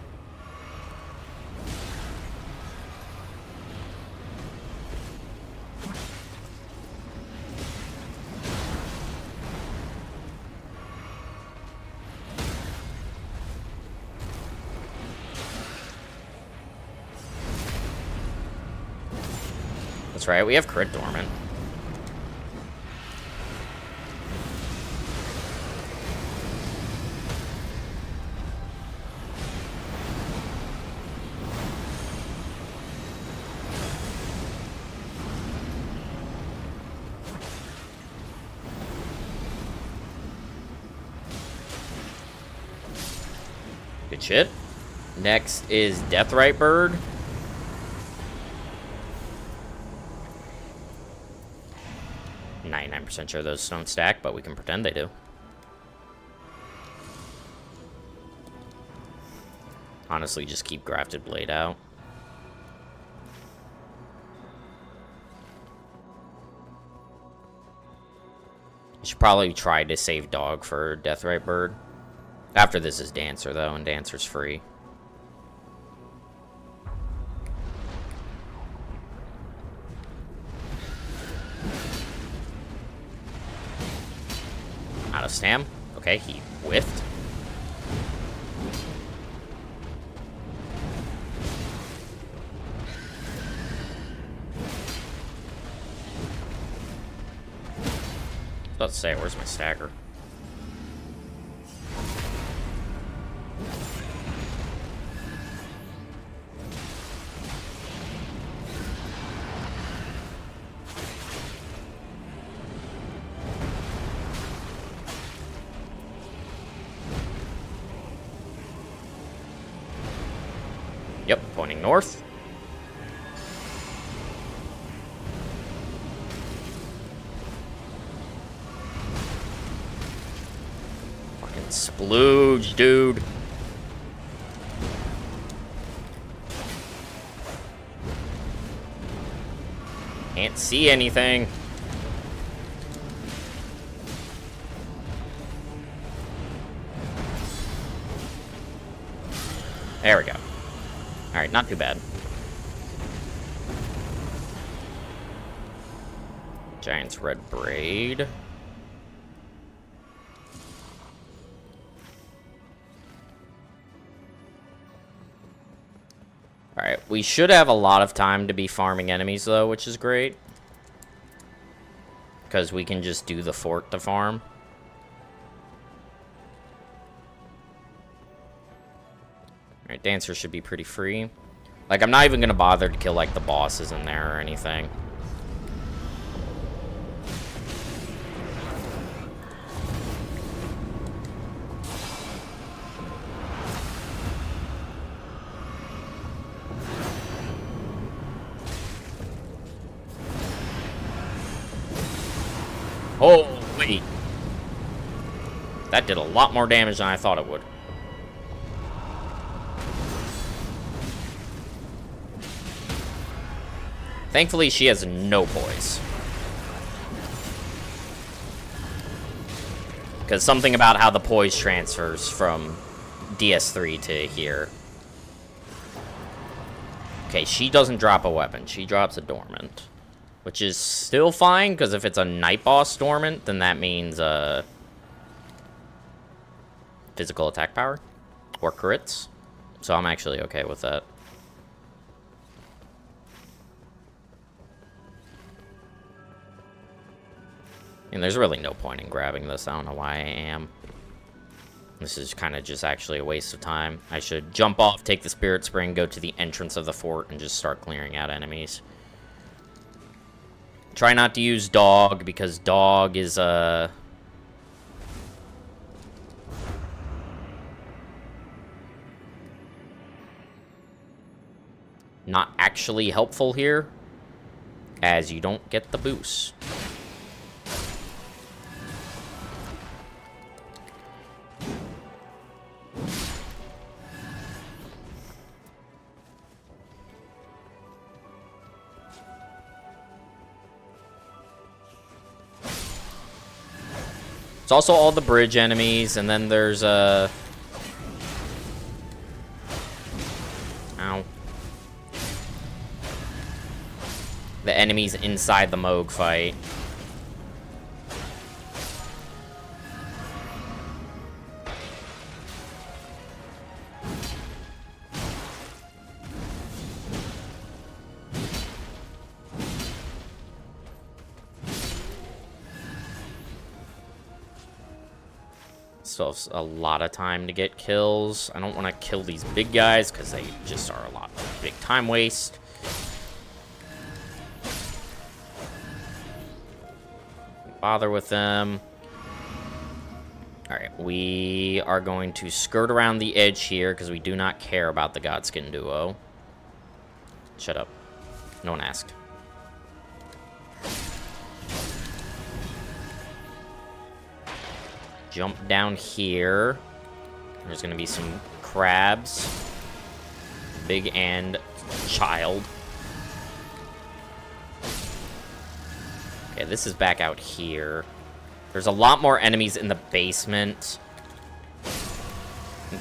That's right, we have crit dormant. Good shit. Next is Deathrite Bird. .99% sure those don't stack, but we can pretend they do. Honestly, just keep Grafted Blade out. You should probably try to save dog for Deathrite Bird. After this is Dancer, though, and Dancer's free. Out of stam. Okay, he whiffed. I was about to say, where's my stagger? Yep, pointing north. Fucking splooge, dude. Can't see anything. There we go. Alright, not too bad. Giant's Red Braid. Alright, we should have a lot of time to be farming enemies, though, which is great. Because we can just do the fort to farm. Alright, Dancer should be pretty free. Like, I'm not even gonna bother to kill, like, the bosses in there or anything. Oh, wait. That did a lot more damage than I thought it would. Thankfully, she has no poise. Because something about how the poise transfers from DS3 to here. Okay, she doesn't drop a weapon. She drops a dormant. Which is still fine, because if it's a night boss dormant, then that means physical attack power. Or crits. So I'm actually okay with that. And there's really no point in grabbing this. I don't know why I am. This is kind of just actually a waste of time. I should jump off, take the Spirit Spring, go to the entrance of the fort, and just start clearing out enemies. Try not to use Dog, because Dog is, not actually helpful here, as you don't get the boost. It's also all the bridge enemies, and then there's ow. The enemies inside the Moog fight. Still have a lot of time to get kills. I don't want to kill these big guys because they just are a big time waste. Bother with them. Alright, we are going to skirt around the edge here because we do not care about the Godskin duo. Shut up. No one asked. Jump down here. There's gonna be some crabs. Big and child. Okay, this is back out here. There's a lot more enemies in the basement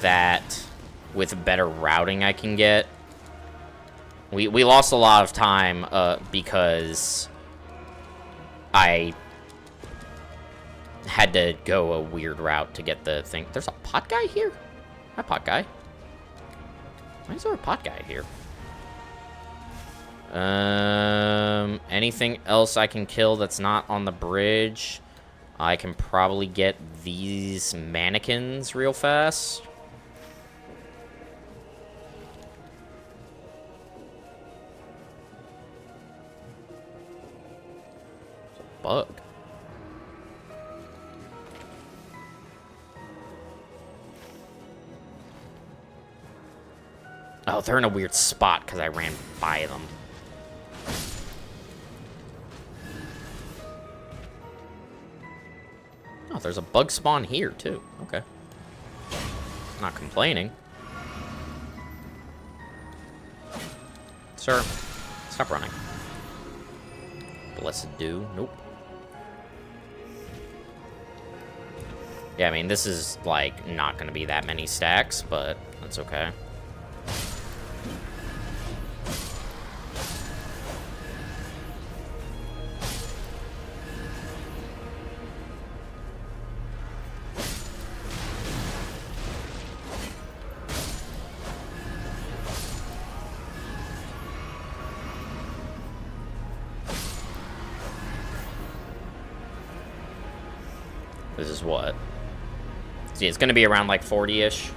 that, with better routing, I can get. We lost a lot of time because I had to go a weird route to get the thing. There's a pot guy here? Hi, pot guy. Why is there a pot guy here? Anything else I can kill that's not on the bridge? I can probably get these mannequins real fast. It's a bug. Oh, they're in a weird spot because I ran by them. Oh, there's a bug spawn here, too. Okay. Not complaining. Sir, stop running. Blessed Dew. Nope. Yeah, I mean, this is, like, not going to be that many stacks, but that's okay. This is what? See, it's going to be around like 40-ish.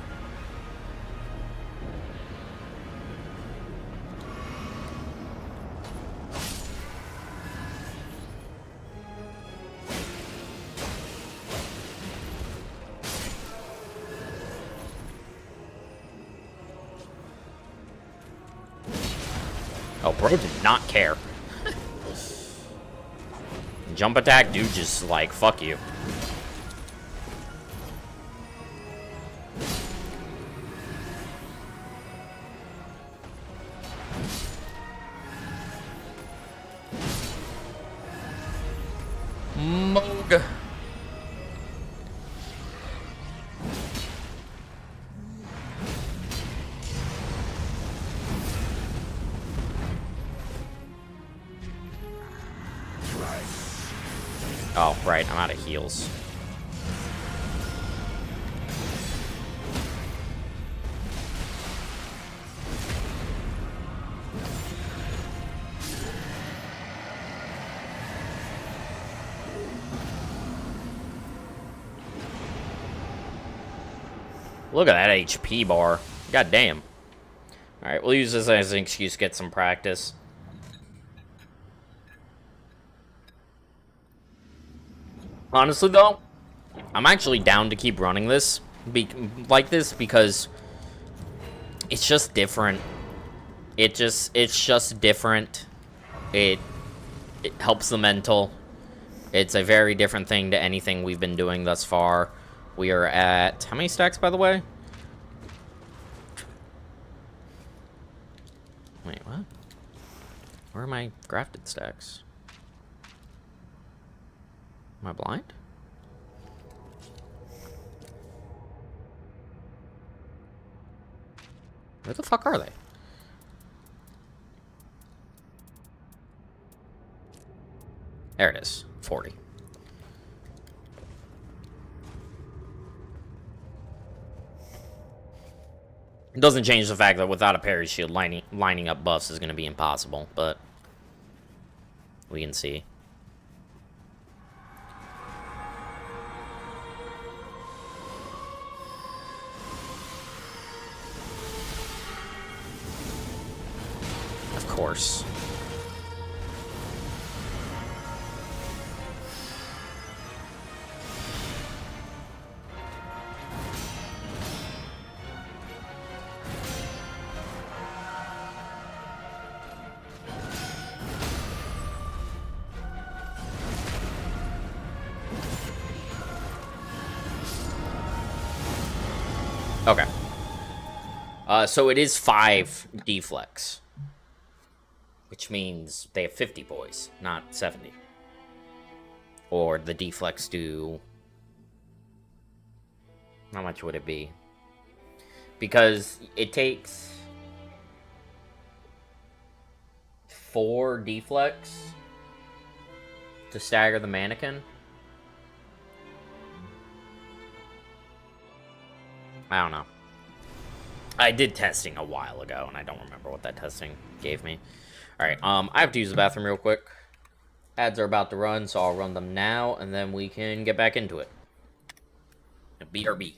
Oh, bro did not care. Jump attack, dude, just like, fuck you. Oh, right, I'm out of heals. Look at that HP bar. God damn. Alright, we'll use this as an excuse to get some practice. Honestly, though, I'm actually down to keep running this like this because it's just different. It's just different. It helps the mental. It's a very different thing to anything we've been doing thus far. We are at how many stacks, by the way? Wait, what? Where are my grafted stacks? Am I blind? Where the fuck are they? There it is. 40. It doesn't change the fact that without a parry shield, lining up buffs is going to be impossible, but we can see. Of course. Okay. So it is 5 deflex. Which means they have 50 boys, not 70. Or the deflex do... How much would it be? Because it takes 4 deflex to stagger the mannequin. I don't know. I did testing a while ago, and I don't remember what that testing gave me. Alright, I have to use the bathroom real quick. Ads are about to run, so I'll run them now, and then we can get back into it. BRB.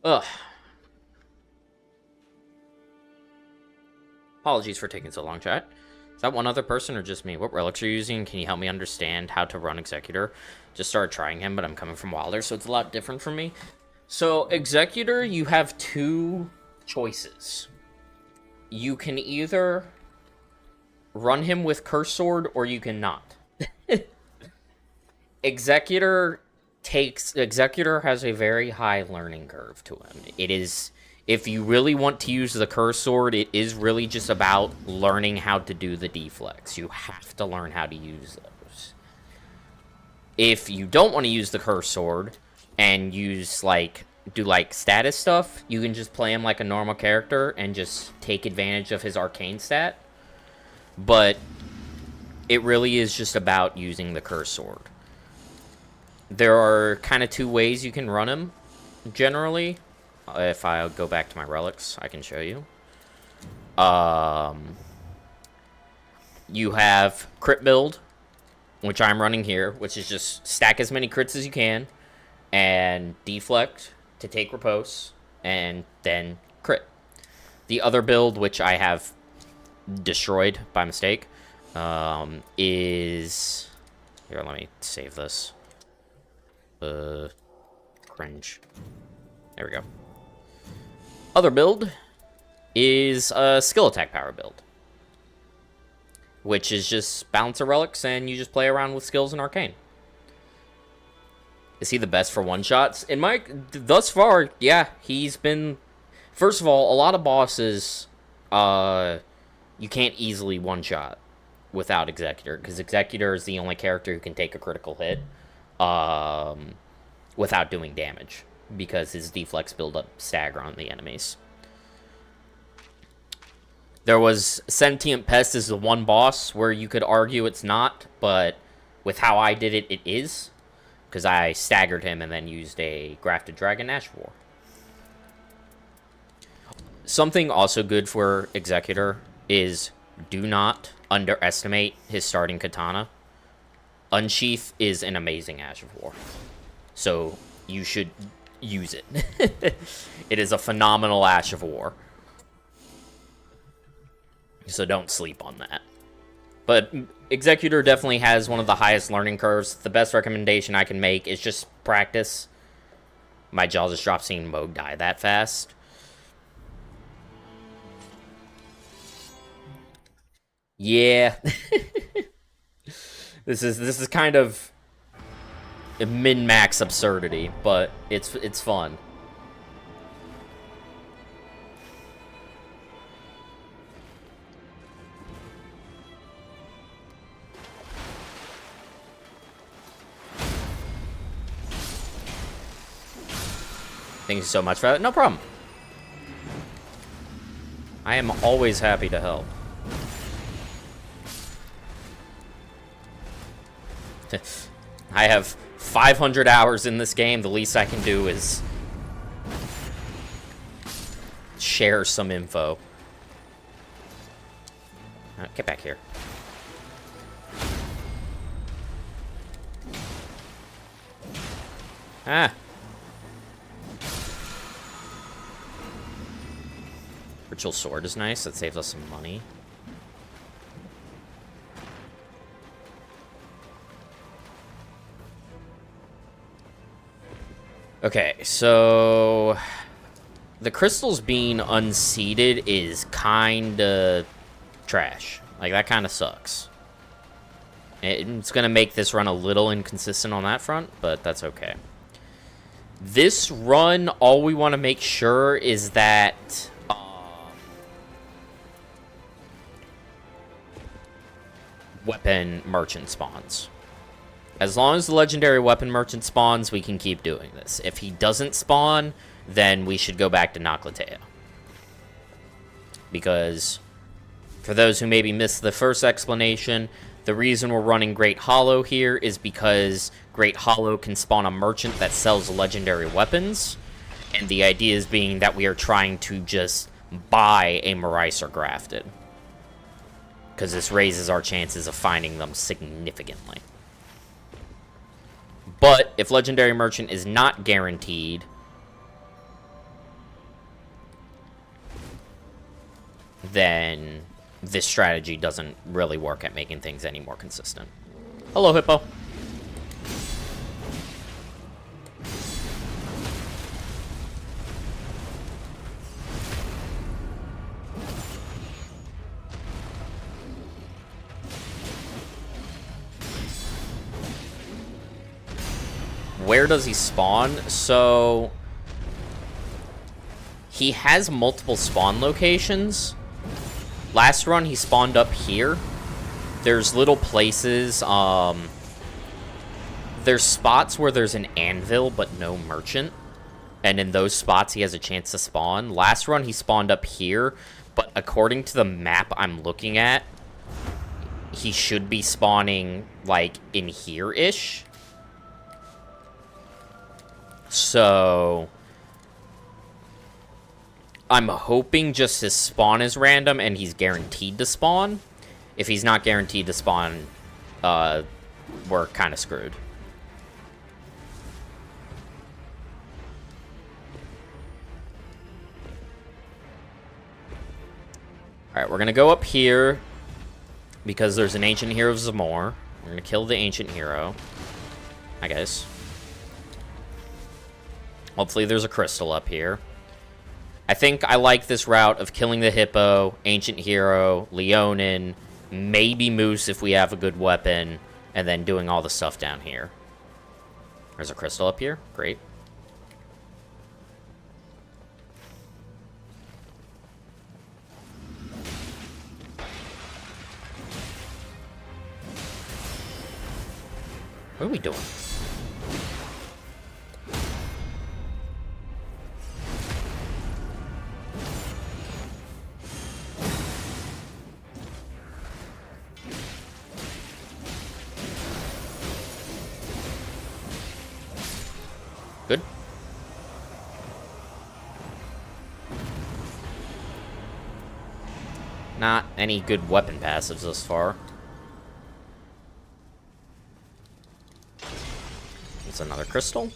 Ugh. Apologies for taking so long, chat. Is that one other person or just me? What relics are you using? Can you help me understand how to run Executor? Just started trying him, but I'm coming from Wilder, so it's a lot different for me. So, Executor, you have two choices. You can either run him with Curse Sword, or you cannot. Executor has a very high learning curve to him. It is, if you really want to use the Curse Sword, it is really just about learning how to do the deflex. You have to learn how to use those. If you don't want to use the Curse Sword and use do status stuff, you can just play him like a normal character and just take advantage of his arcane stat. But it really is just about using the Curse Sword. There are kind of two ways you can run him, generally. If I go back to my relics, I can show you. You have crit build, which I'm running here, which is just stack as many crits as you can, and deflect to take repose, and then crit. The other build, which I have destroyed by mistake, is... Here, let me save this. Cringe. There we go. Other build is a skill attack power build, which is just balance of relics and you just play around with skills and arcane. Is he the best for one-shots? In my... Thus far, yeah, he's been... First of all, a lot of bosses, you can't easily one-shot without Executor, because Executor is the only character who can take a critical hit without doing damage, because his deflex build up stagger on the enemies. There was Sentient Pest is the one boss where you could argue it's not, but with how I did it, it is, because I staggered him and then used a Grafted Dragon Ash of War. Something also good for Executor is do not underestimate his starting katana. Unsheath is an amazing Ash of War, so you should use it. It is a phenomenal Ash of War, so don't sleep on that. But Executor definitely has one of the highest learning curves. The best recommendation I can make is just practice. My jaw just dropped seeing Moog die that fast. Yeah. This is kind of a min-max absurdity, but it's fun. Thank you so much for that. No problem. I am always happy to help. I have 500 hours in this game. The least I can do is share some info. Get back here. Ah. Ritual Sword is nice. That saves us some money. Okay, so the crystals being unseated is kinda trash. Like, that kinda sucks. It's gonna make this run a little inconsistent on that front, but that's okay. This run, all we want to make sure is that weapon merchant spawns. As long as the legendary weapon merchant spawns, we can keep doing this. If he doesn't spawn, then we should go back to Noclatea. Because, for those who maybe missed the first explanation, the reason we're running Great Hollow here is because Great Hollow can spawn a merchant that sells legendary weapons. And the idea is being that we are trying to just buy a Moricer Grafted, because this raises our chances of finding them significantly. But if Legendary Merchant is not guaranteed, then this strategy doesn't really work at making things any more consistent. Hello, Hippo. Where does he spawn? So he has multiple spawn locations. Last run he spawned up here. There's little places, there's spots where there's an anvil but no merchant, and in those spots he has a chance to spawn. Last run he spawned up here, but according to the map I'm looking at, he should be spawning like in here-ish. So I'm hoping just his spawn is random and he's guaranteed to spawn. If he's not guaranteed to spawn, we're kind of screwed. Alright, we're going to go up here because there's an Ancient Hero of Zamor. We're going to kill the Ancient Hero, I guess. Hopefully there's a crystal up here. I think I like this route of killing the Hippo, Ancient Hero, Leonin, maybe Moose if we have a good weapon, and then doing all the stuff down here. There's a crystal up here. Great. What are we doing? Good. Not any good weapon passives thus far. It's another crystal.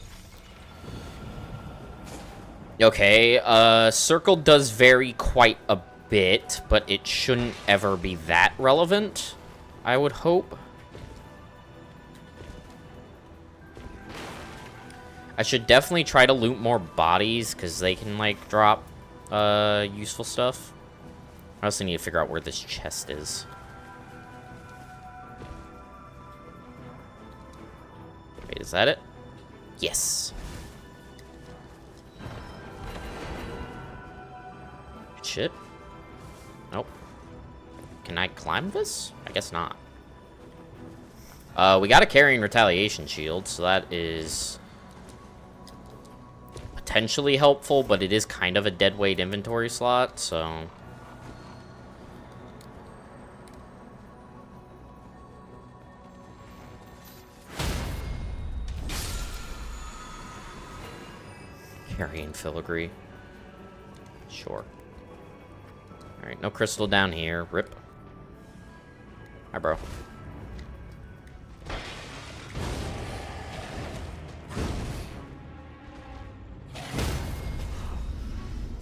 Okay, circle does vary quite a bit, but it shouldn't ever be that relevant, I would hope. I should definitely try to loot more bodies, because they can, like, drop useful stuff. I also need to figure out where this chest is. Wait, is that it? Yes. Shit. Nope. Can I climb this? I guess not. We got a carrying retaliation shield, so that is potentially helpful, but it is kind of a dead weight inventory slot, so... Carrying filigree. Sure. Alright, no crystal down here. Rip. Hi, bro.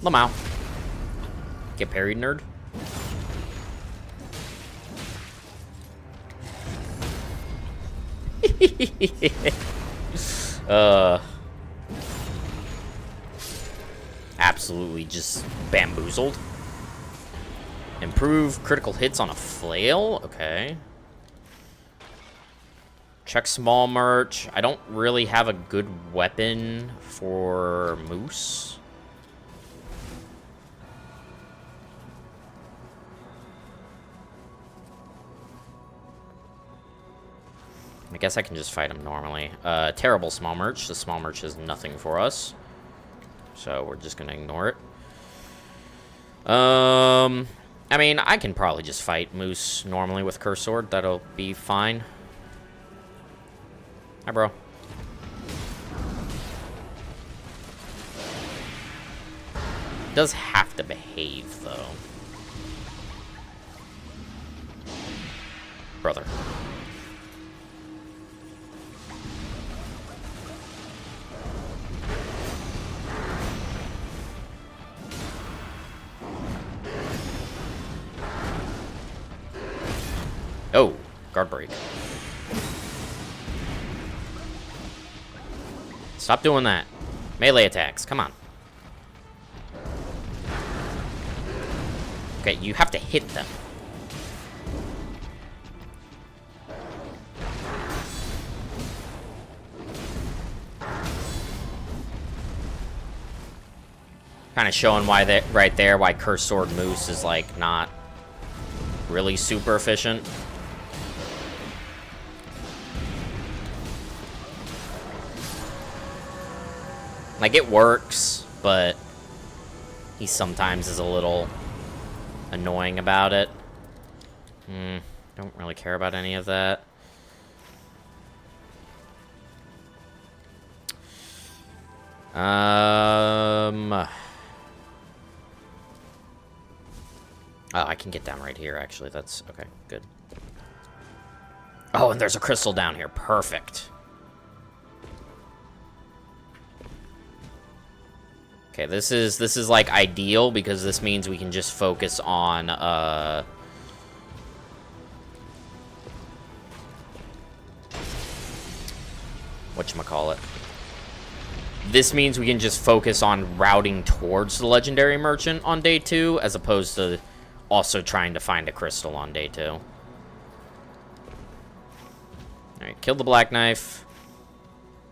Lamau. Get parried, nerd. Absolutely just bamboozled. Improve critical hits on a flail? Okay. Check small merch. I don't really have a good weapon for Moose. I guess I can just fight him normally. Terrible small merch. The small merch is nothing for us. So we're just gonna ignore it. I mean, I can probably just fight Moose normally with Curse Sword. That'll be fine. Hi, bro. Does have to behave, though. Brother. Guard break. Stop doing that. Melee attacks. Come on. Okay, you have to hit them. Kind of showing why that right there, why Cursed Sword Moose is like not really super efficient. Like, it works, but he sometimes is a little annoying about it. Don't really care about any of that. Oh, I can get down right here, actually. That's okay, good. Oh, and there's a crystal down here. Perfect. Okay, this is like ideal because this means we can just focus on whatchamacallit. This means we can just focus on routing towards the legendary merchant on day 2 as opposed to also trying to find a crystal on day 2. Alright, kill the black knife.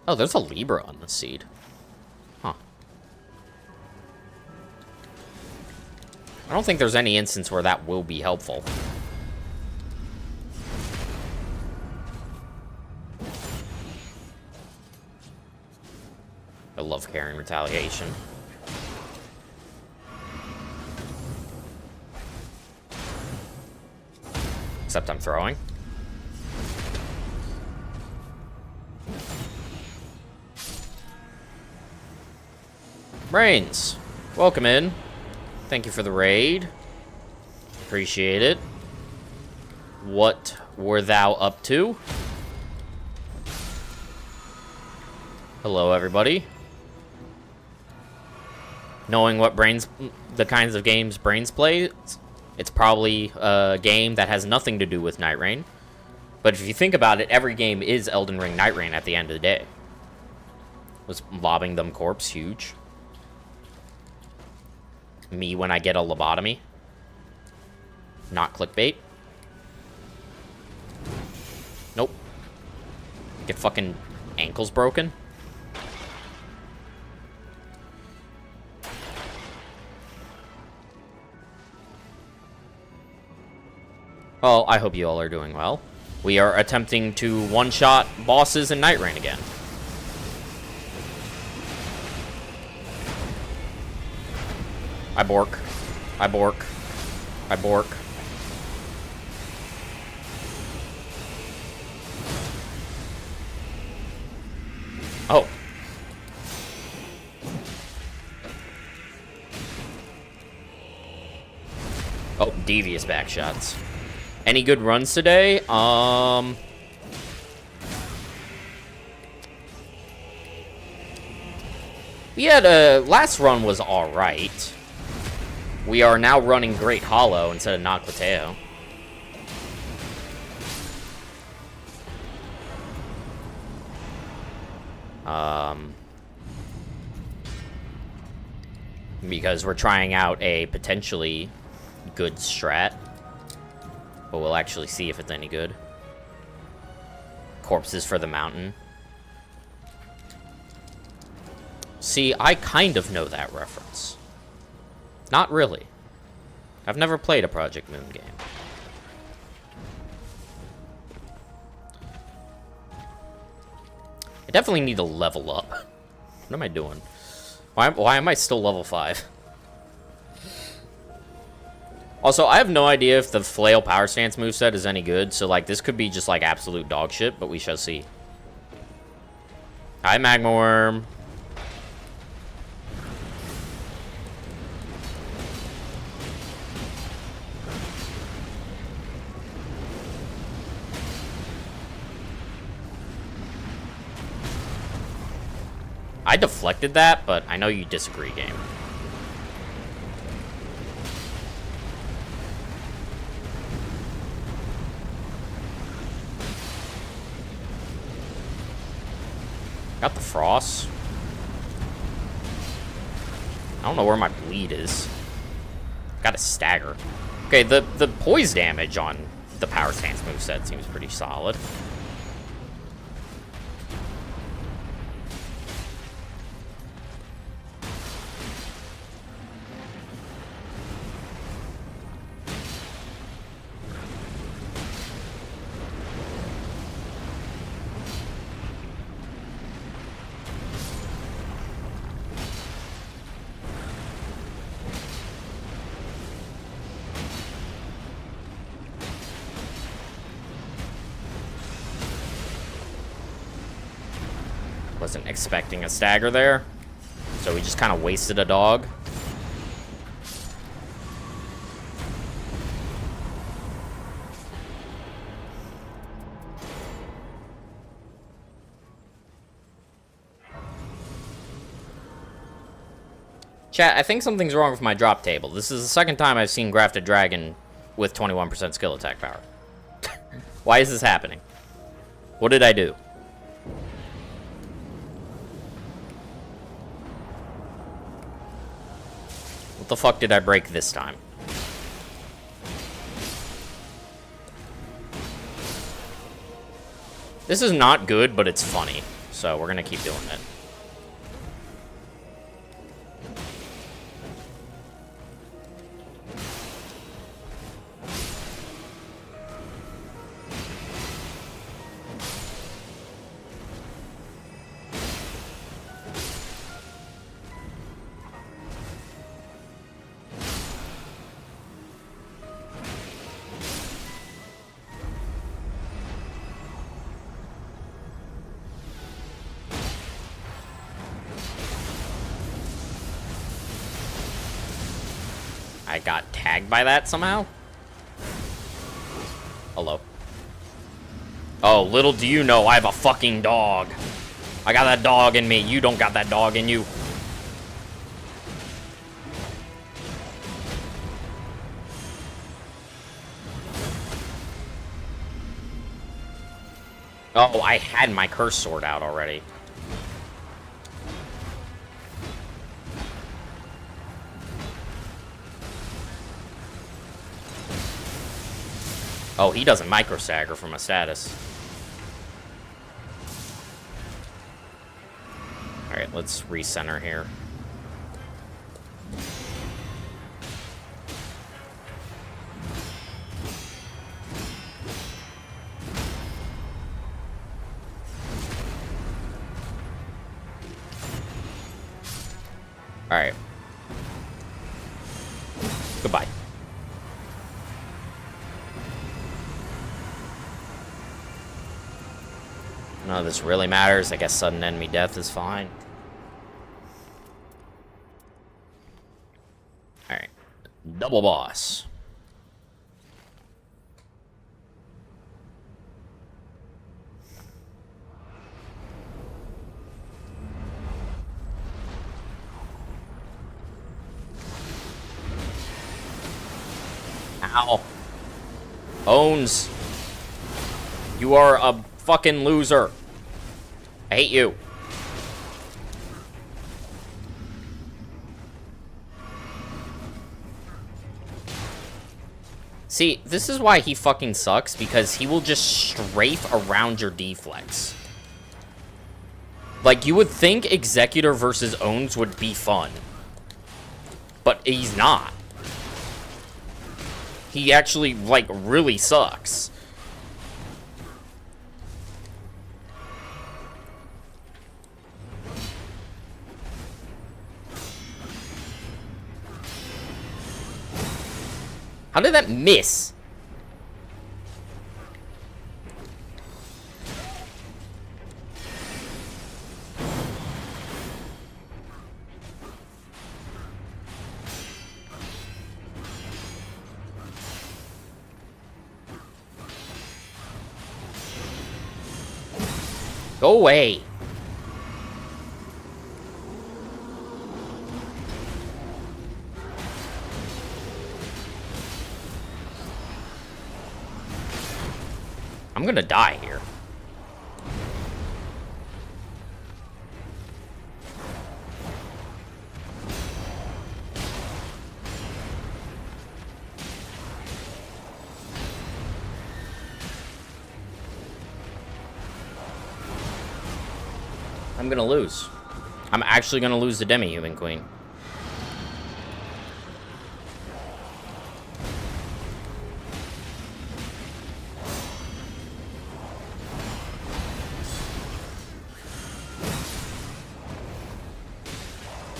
Oh, there's a Libra on the seed. Huh. I don't think there's any instance where that will be helpful. I love carrying retaliation. Except I'm throwing. Brains, welcome in. Thank you for the raid. Appreciate it. What were thou up to? Hello, everybody. Knowing what the kinds of games Brains plays, it's probably a game that has nothing to do with Night Rain. But if you think about it, every game is Elden Ring Night Rain at the end of the day. Was lobbing them corpse huge? Me when I get a lobotomy? Not clickbait? Nope. Get fucking ankles broken? Well, I hope you all are doing well. We are attempting to one-shot bosses in Night Rain again. I bork. I bork. I bork. Oh. Oh, devious back shots. Any good runs today? We had last run was alright. We are now running Great Hollow instead of Noclateo. Because we're trying out a potentially good strat. But we'll actually see if it's any good. Corpses for the mountain. See, I kind of know that reference. Not really. I've never played a Project Moon game. I definitely need to level up. What am I doing? Why am I still level 5? Also, I have no idea if the Flail Power Stance moveset is any good, so, like, this could be just, like, absolute dog shit, but we shall see. Hi, Magma Worm. I deflected that, but I know you disagree, game. Got the frost. I don't know where my bleed is. Got a stagger. Okay, the poise damage on the power stance moveset seems pretty solid. Wasn't expecting a stagger there, so we just kind of wasted a dog. Chat, I think something's wrong with my drop table. This is the second time I've seen Grafted Dragon with 21% skill attack power. Why is this happening? What did I do? What the fuck did I break this time? This is not good, but it's funny. So we're gonna keep doing it. I got tagged by that somehow? Hello. Oh, little do you know, I have a fucking dog. I got that dog in me. You don't got that dog in you. Oh, I had my curse sword out already. Oh, he doesn't micro stagger from a status. Alright, let's recenter here. Alright. Goodbye. None of this really matters. I guess sudden enemy death is fine. Alright. Double boss. Ow. Owns. You are a fucking loser. I hate you. See, this is why he fucking sucks, because he will just strafe around your deflex. Like, you would think Executor versus Owns would be fun. But he's not. He actually, like, really sucks. How did that miss? Go away. I'm gonna die here. I'm gonna lose. I'm actually gonna lose the Demi-Human Queen.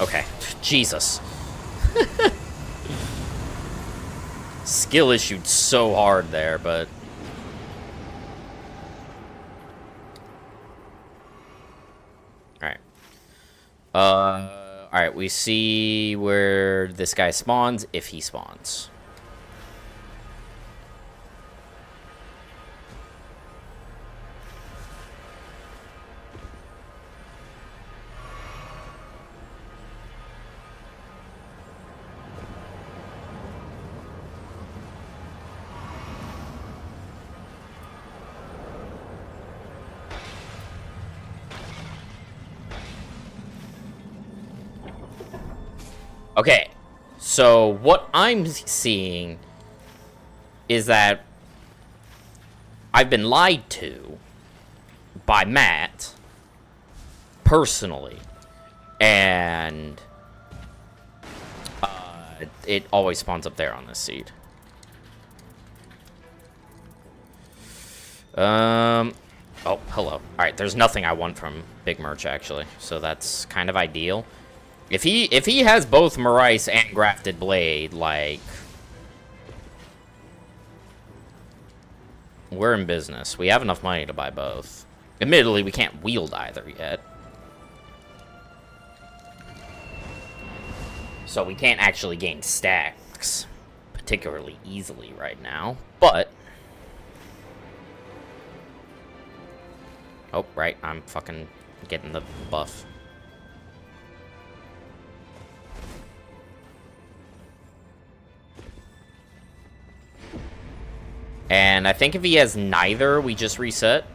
Okay. Jesus. Skill issued so hard there, but... Alright. Alright, we see where this guy spawns, if he spawns. Okay, so what I'm seeing is that I've been lied to by Matt, personally, and it always spawns up there on this seed. Oh, hello. Alright, there's nothing I want from Big Merch, actually, so that's kind of ideal. If he has both Maurice and Grafted Blade, like... We're in business. We have enough money to buy both. Admittedly, we can't wield either yet. So we can't actually gain stacks particularly easily right now, but... Oh, right, I'm fucking getting the buff. And I think if he has neither, we just reset.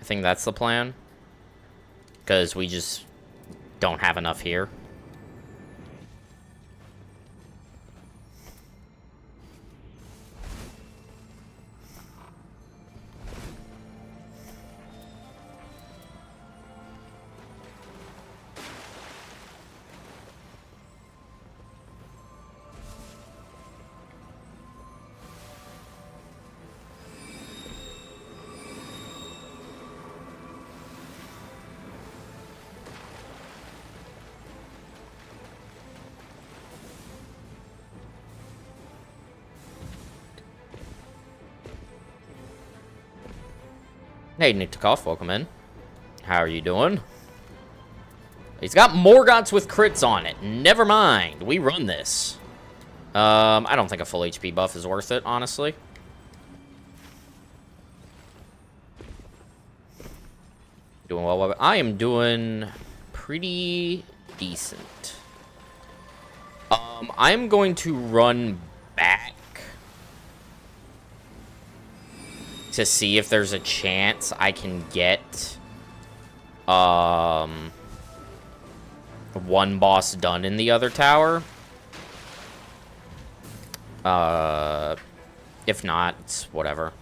I think that's the plan. Because we just don't have enough here. Hey, Niktikov, welcome in. How are you doing? He's got Morgoths with crits on it. Never mind. We run this. I don't think a full HP buff is worth it, honestly. Doing well. I am doing pretty decent. I am going to run back to see if there's a chance I can get one boss done in the other tower. If not, it's whatever.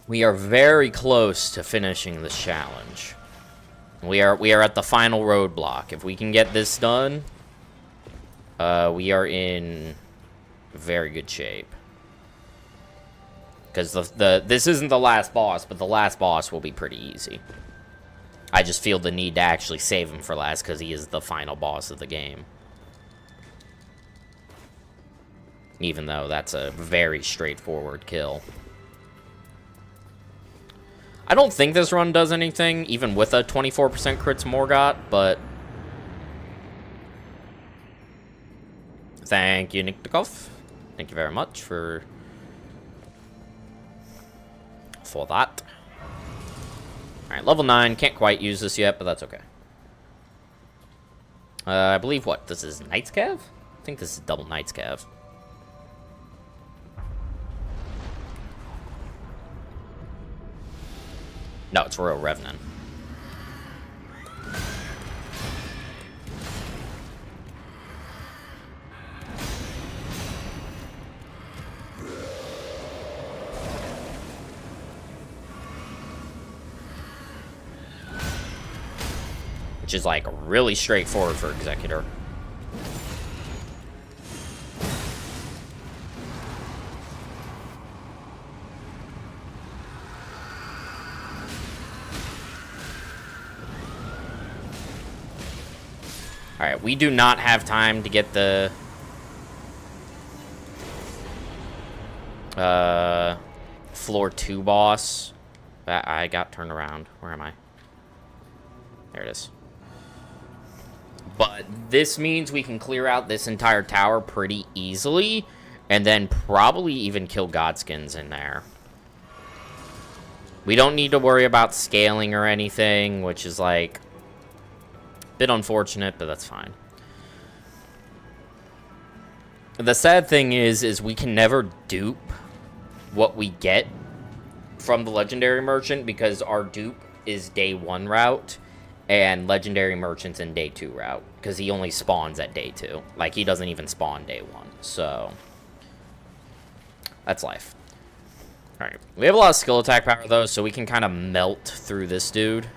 We are very close to finishing this challenge. We are at the final roadblock. If we can get this done, we are in very good shape. Because this isn't the last boss, but the last boss will be pretty easy. I just feel the need to actually save him for last because he is the final boss of the game. Even though that's a very straightforward kill. I don't think this run does anything, even with a 24% crits Morgoth, but... Thank you, Niktikov. Thank you very much for that. Alright, level 9. Can't quite use this yet, but that's okay. I believe, what? This is Knight's Cav? I think this is double Knight's Cav. No, it's Royal Revenant. Which is, like, really straightforward for Executor. Alright, we do not have time to get the... floor 2 boss. I got turned around. Where am I? There it is. But this means we can clear out this entire tower pretty easily, and then probably even kill Godskins in there. We don't need to worry about scaling or anything, which is, like, a bit unfortunate, but that's fine. The sad thing is we can never dupe what we get from the Legendary Merchant, because our dupe is day 1 route, and Legendary Merchant's in day 2 route, because he only spawns at day 2. Like, he doesn't even spawn day 1, so that's life. Alright, we have a lot of skill attack power, though, so we can kind of melt through this dude.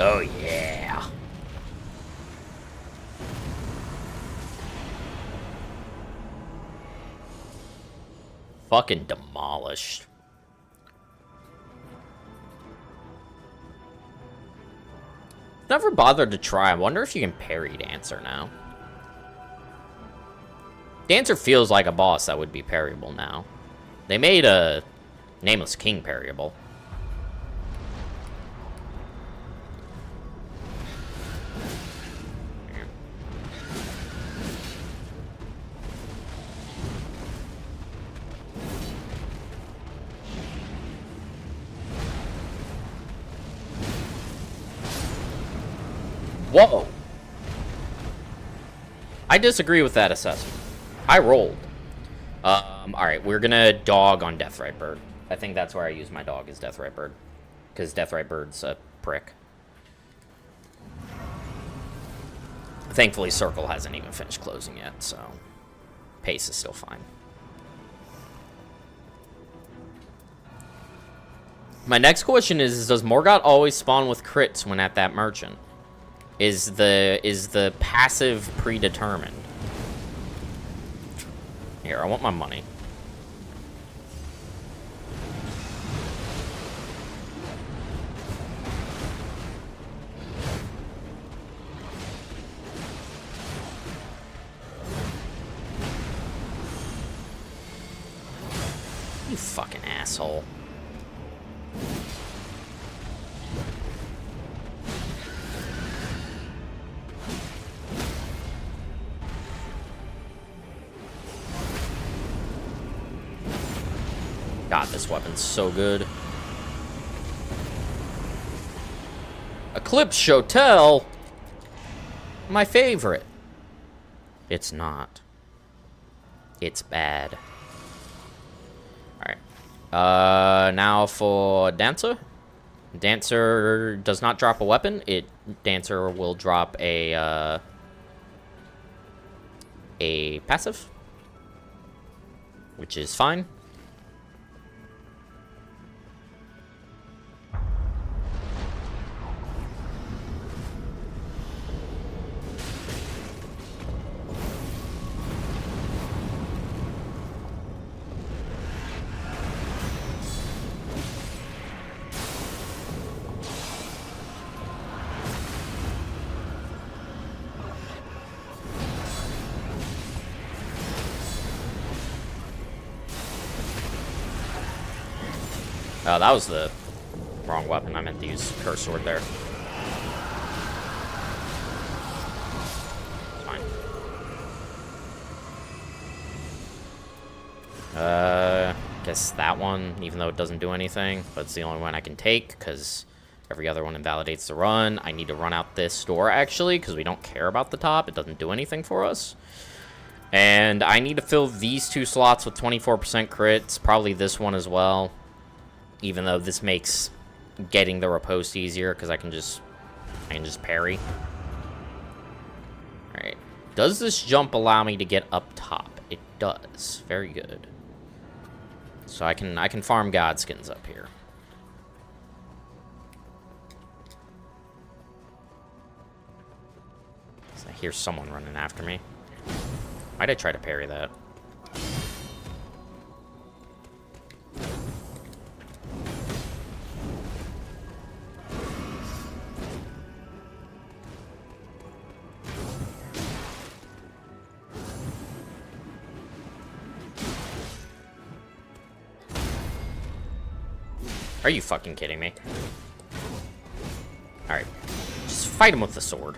Oh, yeah. Fucking demolished. Never bothered to try. I wonder if you can parry Dancer now. Dancer feels like a boss that would be parryable now. They made a Nameless King parryable. Whoa! I disagree with that assessment. I rolled. Alright, we're gonna dog on Deathrite Bird. I think that's where I use my dog, is Deathrite Bird. Because Deathrite Bird's a prick. Thankfully, Circle hasn't even finished closing yet, so pace is still fine. My next question is does Morgott always spawn with crits when at that merchant? Is the passive predetermined? Here, I want my money. You fucking asshole. God, this weapon's so good. Eclipse Shotel? My favorite. It's not. It's bad. Alright. Now for Dancer. Dancer does not drop a weapon. Dancer will drop a passive. Which is fine. Oh, that was the wrong weapon. I meant to use Curse Sword there. Guess that one, even though it doesn't do anything, but it's the only one I can take, because every other one invalidates the run. I need to run out this door, actually, because we don't care about the top. It doesn't do anything for us. And I need to fill these 2 slots with 24% crits, probably this one as well, even though this makes getting the riposte easier, because I can just parry. Alright. Does this jump allow me to get up top? It does. Very good. So I can farm Godskins up here. So I hear someone running after me. Why'd I try to parry that? Are you fucking kidding me? Alright. Just fight him with the sword.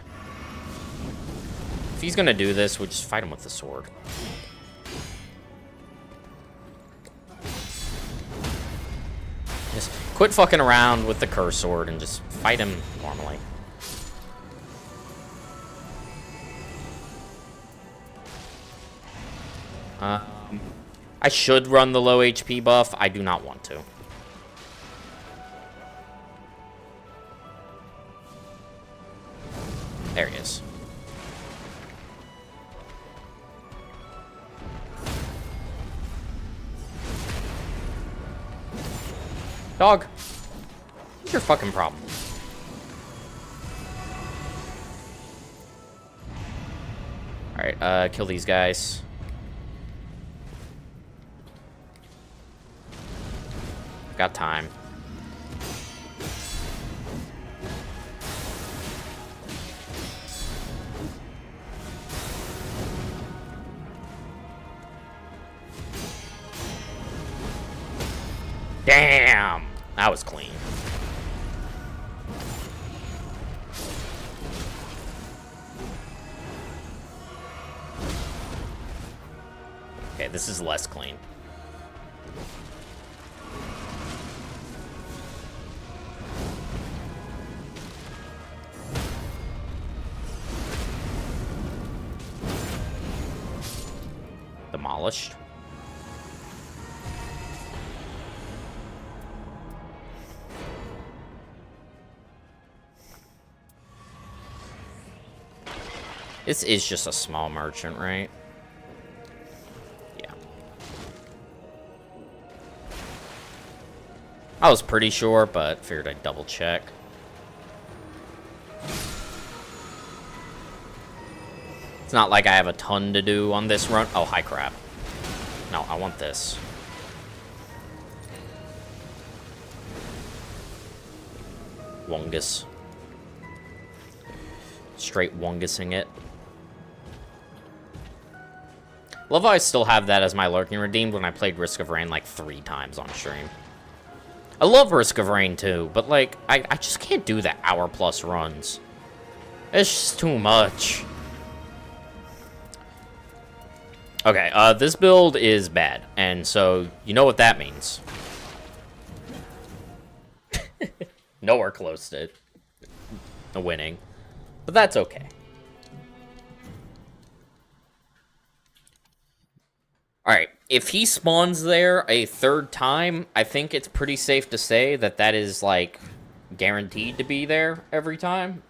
If he's gonna do this, we'll just fight him with the sword. Just quit fucking around with the curse sword and just fight him normally. I should run the low HP buff. I do not want to. There he is. Dog. What's your fucking problem? Alright, kill these guys. Got time. Damn! That was clean. Okay, this is less clean. Demolished. This is just a small merchant, right? Yeah. I was pretty sure, but figured I'd double check. It's not like I have a ton to do on this run. Oh, hi crap. No, I want this. Wungus. Straight wungusing it. Love how I still have that as my lurking redeemed when I played Risk of Rain like 3 times on stream. I love Risk of Rain too, but like, I just can't do the hour-plus runs. It's just too much. Okay, this build is bad, and so you know what that means. Nowhere close to winning, but that's okay. Alright, if he spawns there a 3rd time, I think it's pretty safe to say that that is, like, guaranteed to be there every time.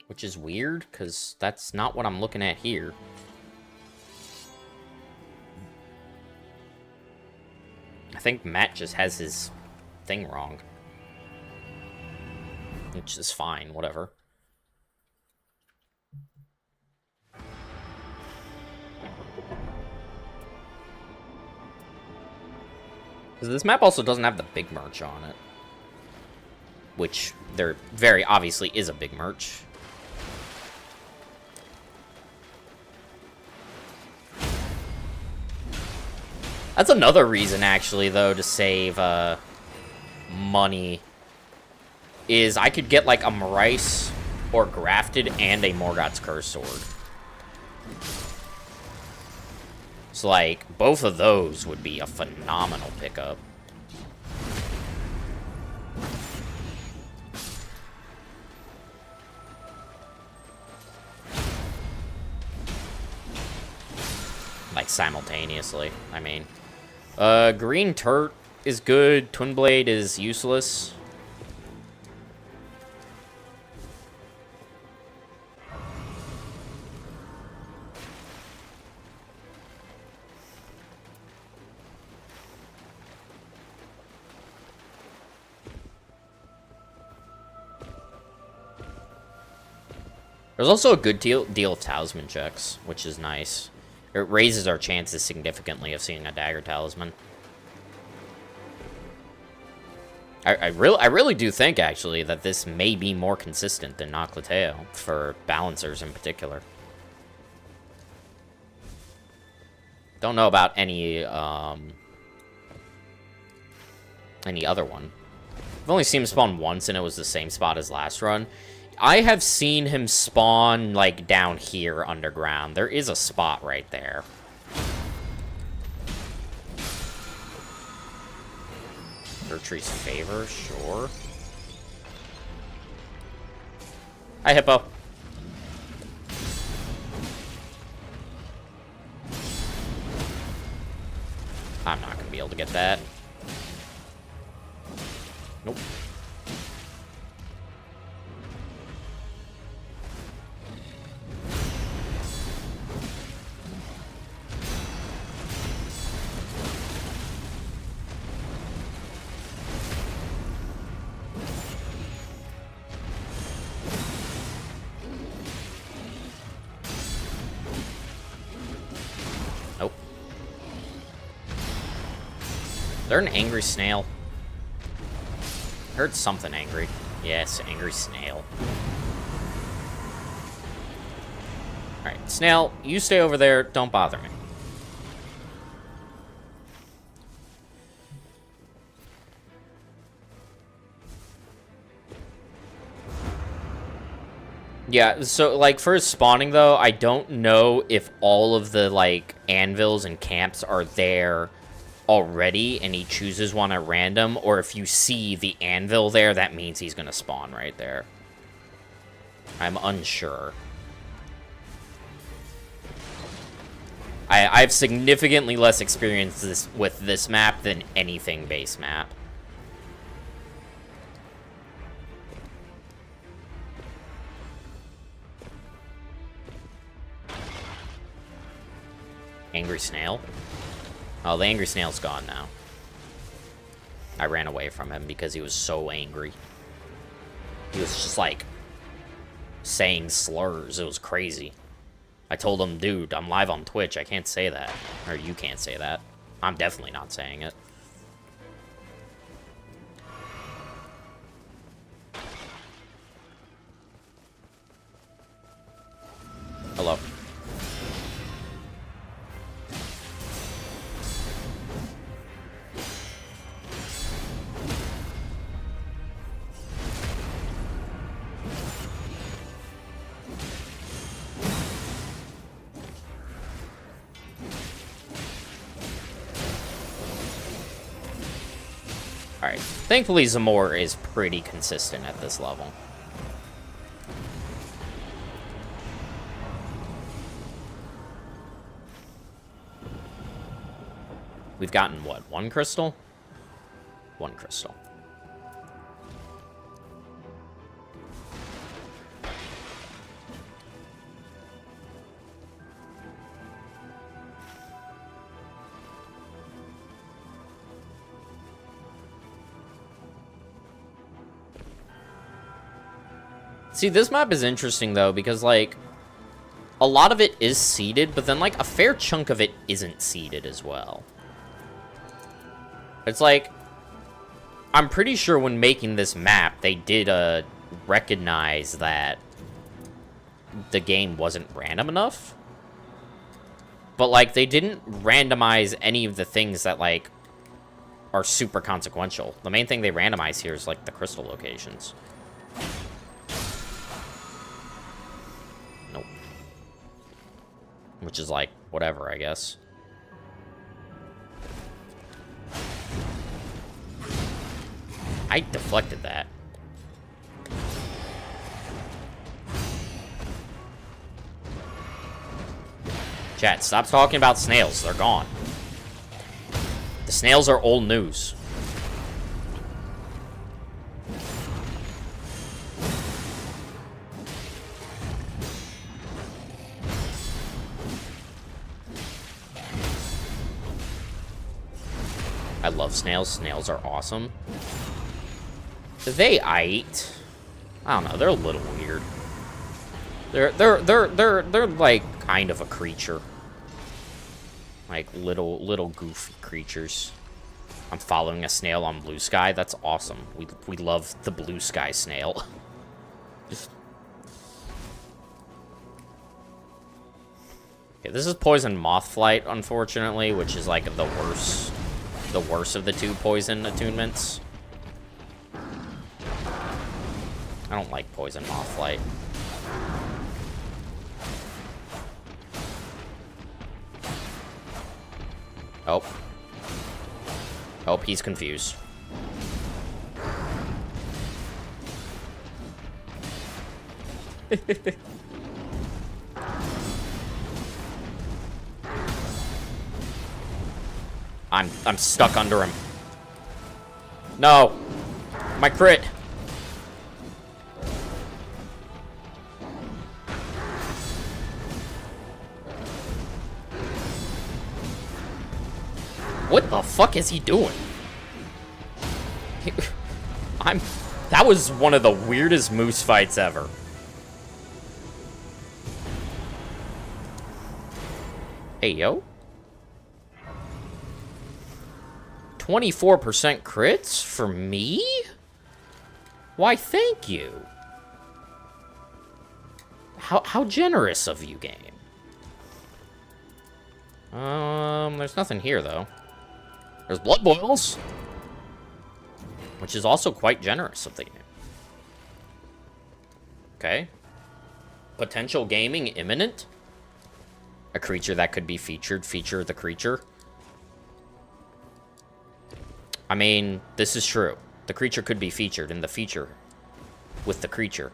Which is weird, because that's not what I'm looking at here. I think Matt just has his thing wrong. Which is fine, whatever. Because this map also doesn't have the big merch on it. Which, there very obviously is a big merch. That's another reason, actually, though, to save money. Is I could get, like, a Marais or Grafted and a Morgoth's Curse Sword. So, like, both of those would be a phenomenal pickup. Like, simultaneously, I mean. Green Turt is good. Twin Blade is useless. There's also a good deal of talisman checks, which is nice. It raises our chances significantly of seeing a dagger talisman. I really do think, actually, that this may be more consistent than Noclateo, for balancers in particular. Don't know about any other one. I've only seen him spawn once, and it was the same spot as last run. I have seen him spawn, like, down here underground. There is a spot right there. Gertrude's favor, sure. Hi, Hippo. I'm not gonna be able to get that. Nope. Nope. Is there an angry snail? Heard something angry. Yes, angry snail. Alright, snail, you stay over there. Don't bother me. Yeah, so, like, for spawning, though, I don't know if all of the, like, anvils and camps are there already, and he chooses one at random, or if you see the anvil there, that means he's gonna spawn right there. I'm unsure. I have significantly less experience with this map than anything base map. Angry snail? Oh, the angry snail's gone now. I ran away from him because he was so angry. He was just, like, saying slurs. It was crazy. I told him, dude, I'm live on Twitch. I can't say that. Or you can't say that. I'm definitely not saying it. Hello. Alright, thankfully Zamor is pretty consistent at this level. We've gotten, what, one crystal? One crystal. See, this map is interesting, though, because, like, a lot of it is seeded, but then, like, a fair chunk of it isn't seeded as well. It's like, I'm pretty sure when making this map, they did, recognize that the game wasn't random enough. But, like, they didn't randomize any of the things that, like, are super consequential. The main thing they randomize here is, like, the crystal locations. Which is, like, whatever, I guess. I deflected that. Chat, stop talking about snails. They're gone. The snails are old news. I love snails. Snails are awesome. They aight. I don't know. They're a little weird. They're like kind of a creature. Like little goofy creatures. I'm following a snail on blue sky. That's awesome. We love the blue sky snail. Okay, this is poison moth flight, unfortunately, which is like the worst of the two poison attunements. I don't like poison moth flight. Oh. Oh, he's confused. I'm stuck under him. No. My crit. What the fuck is he doing? That was one of the weirdest moose fights ever. Hey, yo. 24% crits for me? Why, thank you. How generous of you, game. There's nothing here, though. There's blood boils, which is also quite generous of the game. Okay. Potential gaming imminent. A creature that could be featured. Feature the creature. I mean, this is true. The creature could be featured in the feature with the creature.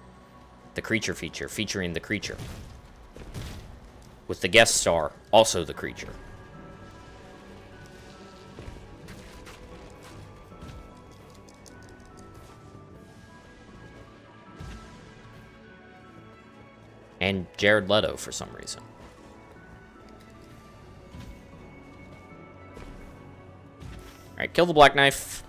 The creature feature featuring the creature. With the guest star, also the creature. And Jared Leto for some reason. Alright, kill the Black Knife.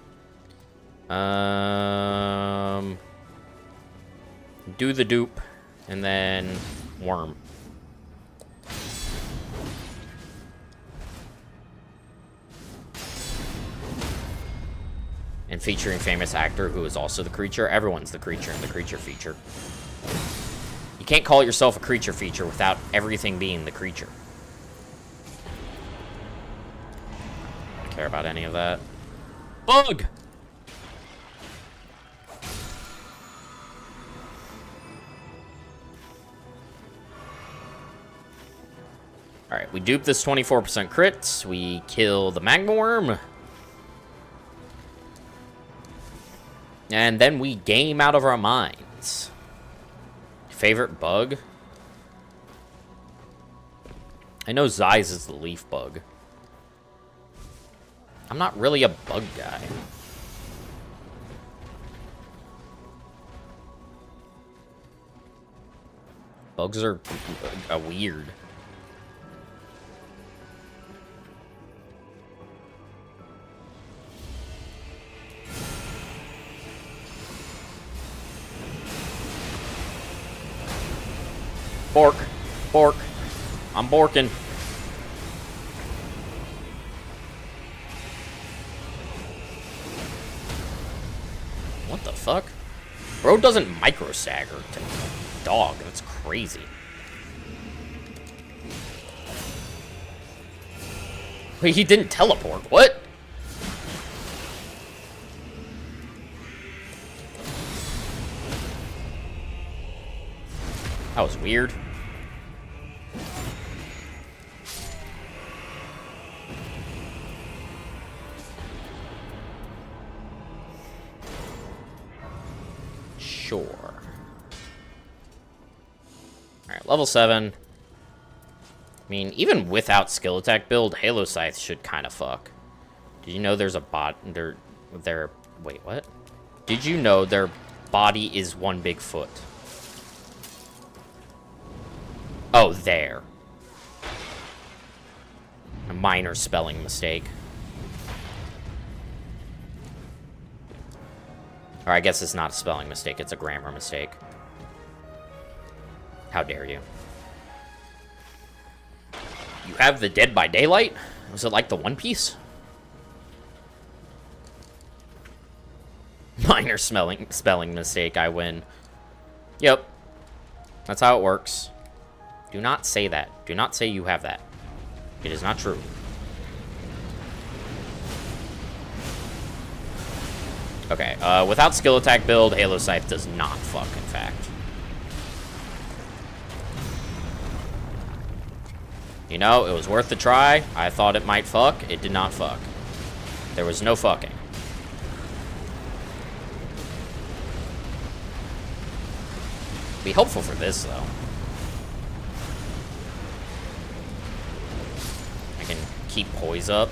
Do the dupe. And then worm. And featuring famous actor who is also the creature. Everyone's the creature in the creature feature. You can't call yourself a creature feature without everything being the creature. I don't care about any of that. Bug! Alright, we dupe this 24% crits. We kill the magma worm. And then we game out of our minds. Favorite bug? I know Zeiss is the leaf bug. I'm not really a bug guy. Bugs are weird. Bork. Bork. I'm borking. What the fuck? Bro doesn't micro stagger to dog. That's crazy. Wait, he didn't teleport. What? That was weird. Sure. Alright, level 7. I mean, even without skill attack build, Halo Scythe should kind of fuck. Did you know there's a bot... Wait, what? Did you know their body is one big foot? Oh, there. A minor spelling mistake. Or I guess it's not a spelling mistake, it's a grammar mistake. How dare you? You have the Dead by Daylight? Was it like the One Piece? Minor spelling mistake, I win. Yep. That's how it works. Do not say that. Do not say you have that. It is not true. Okay, without skill attack build, Halo Scythe does not fuck, in fact. You know, it was worth the try. I thought it might fuck. It did not fuck. There was no fucking. Be hopeful for this, though. I can keep poise up.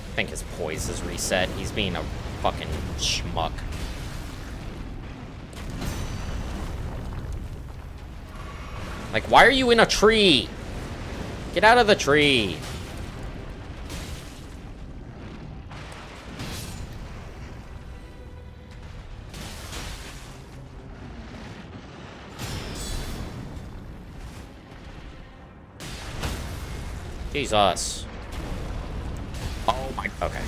I think his poise is reset. He's being a fucking schmuck. Like, why are you in a tree? Get out of the tree. Jesus. Oh my, okay.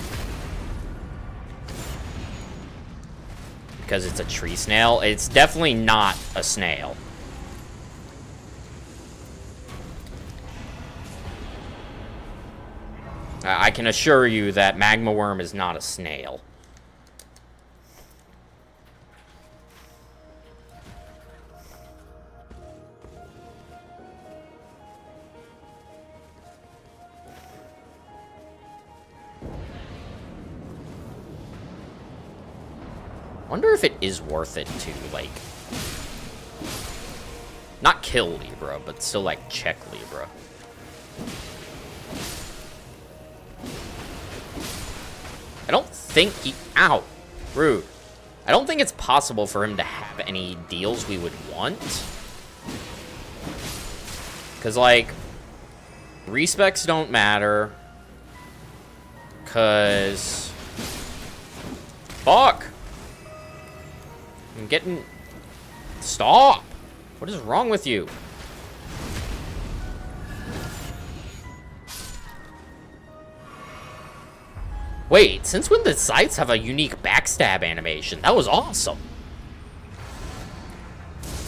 Because it's a tree snail? It's definitely not a snail. I can assure you that magma worm is not a snail. Wonder if it is worth it to, like, not kill Libra, but still, like, check Libra. I don't think he... Ow! Rude. I don't think it's possible for him to have any deals we would want. Because, like, respecs don't matter. Because... Fuck! I'm getting... Stop! What is wrong with you? Wait, since when did Scythes have a unique backstab animation? That was awesome.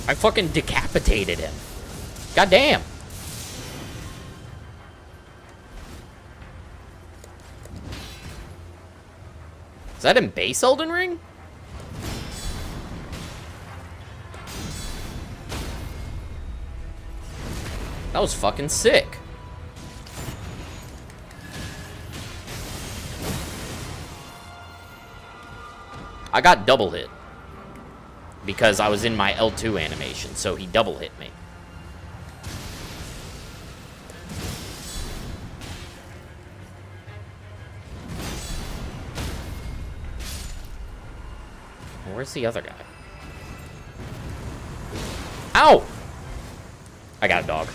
I fucking decapitated him. Goddamn. Is that in base Elden Ring? That was fucking sick. I got double hit. Because I was in my L2 animation, so he double hit me. Where's the other guy? Ow! I got a dog.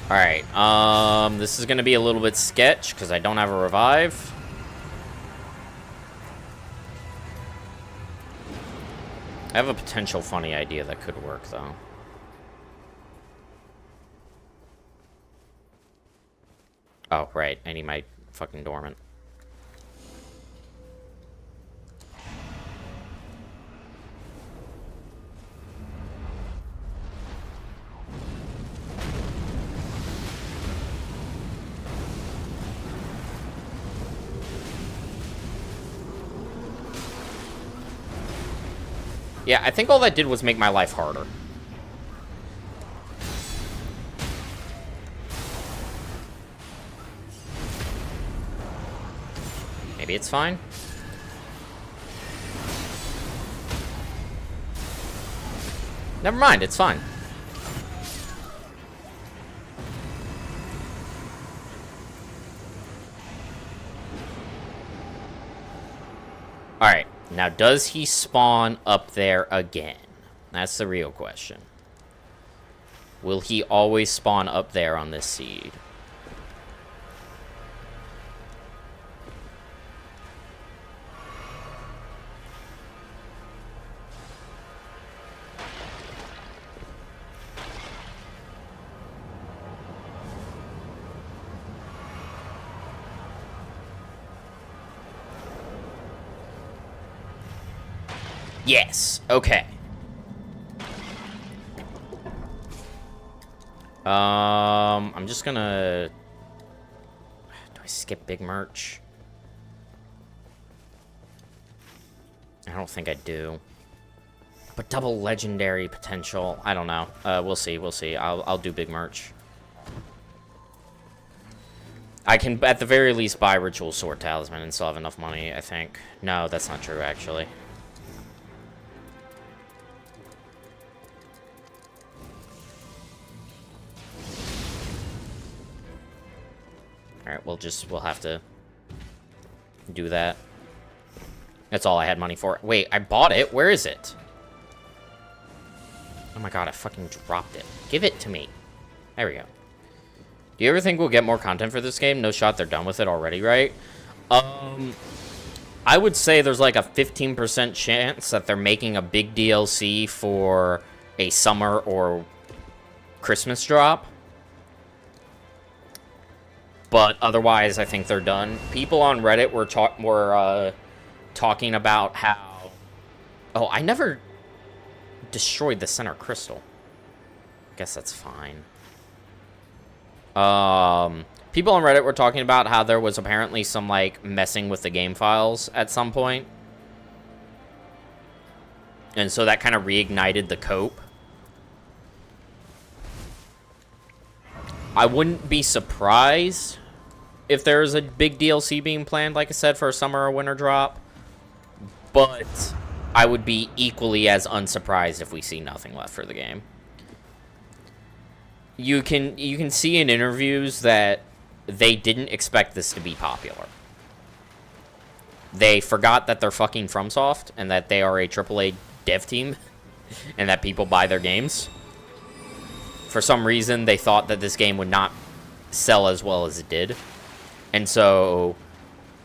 Alright, this is gonna be a little bit sketch, because I don't have a revive. I have a potential funny idea that could work, though. Oh, right, I need my fucking dormant. Yeah, I think all that did was make my life harder. Maybe it's fine. Never mind, it's fine. Alright, now does he spawn up there again? That's the real question. Will he always spawn up there on this seed? Yes, okay. I'm just gonna... Do I skip big merch? I don't think I do. But double legendary potential, I don't know. We'll see, we'll see. I'll do big merch. I can, at the very least, buy Ritual Sword Talisman and still have enough money, I think. No, that's not true, actually. Alright, we'll have to do that. That's all I had money for. Wait, I bought it? Where is it? Oh my god, I fucking dropped it. Give it to me. There we go. Do you ever think we'll get more content for this game? No shot they're done with it already, right? I would say there's like a 15% chance that they're making a big DLC for a summer or Christmas drop. But otherwise, I think they're done. People on Reddit were talking about how... Oh, I never destroyed the center crystal. Guess that's fine. People on Reddit were talking about how there was apparently some, like, messing with the game files at some point. And so that kind of reignited the cope. I wouldn't be surprised if there's a big DLC being planned, like I said, for a summer or winter drop. But I would be equally as unsurprised if we see nothing left for the game. You can see in interviews that they didn't expect this to be popular. They forgot that they're fucking FromSoft and that they are a AAA dev team and that people buy their games. For some reason, they thought that this game would not sell as well as it did. And so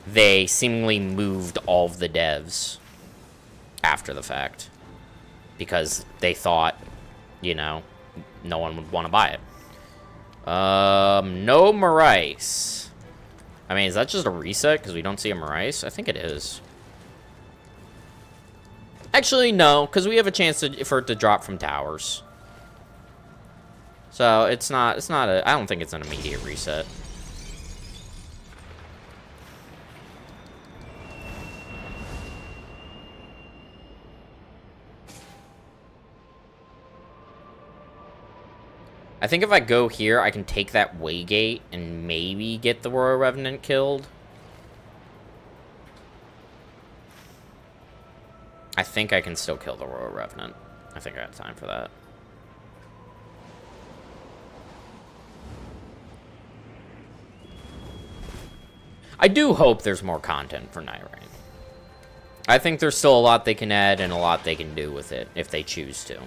they seemingly moved all of the devs after the fact because they thought, you know, no one would want to buy it. No Marais. I mean, is that just a reset because we don't see a Marais? I think it is. Actually, no, because we have a chance for it to drop from towers. So it's not a, I don't think it's an immediate reset. I think if I go here, I can take that Waygate and maybe get the Royal Revenant killed. I think I can still kill the Royal Revenant. I think I have time for that. I do hope there's more content for Night Rain. I think there's still a lot they can add and a lot they can do with it if they choose to.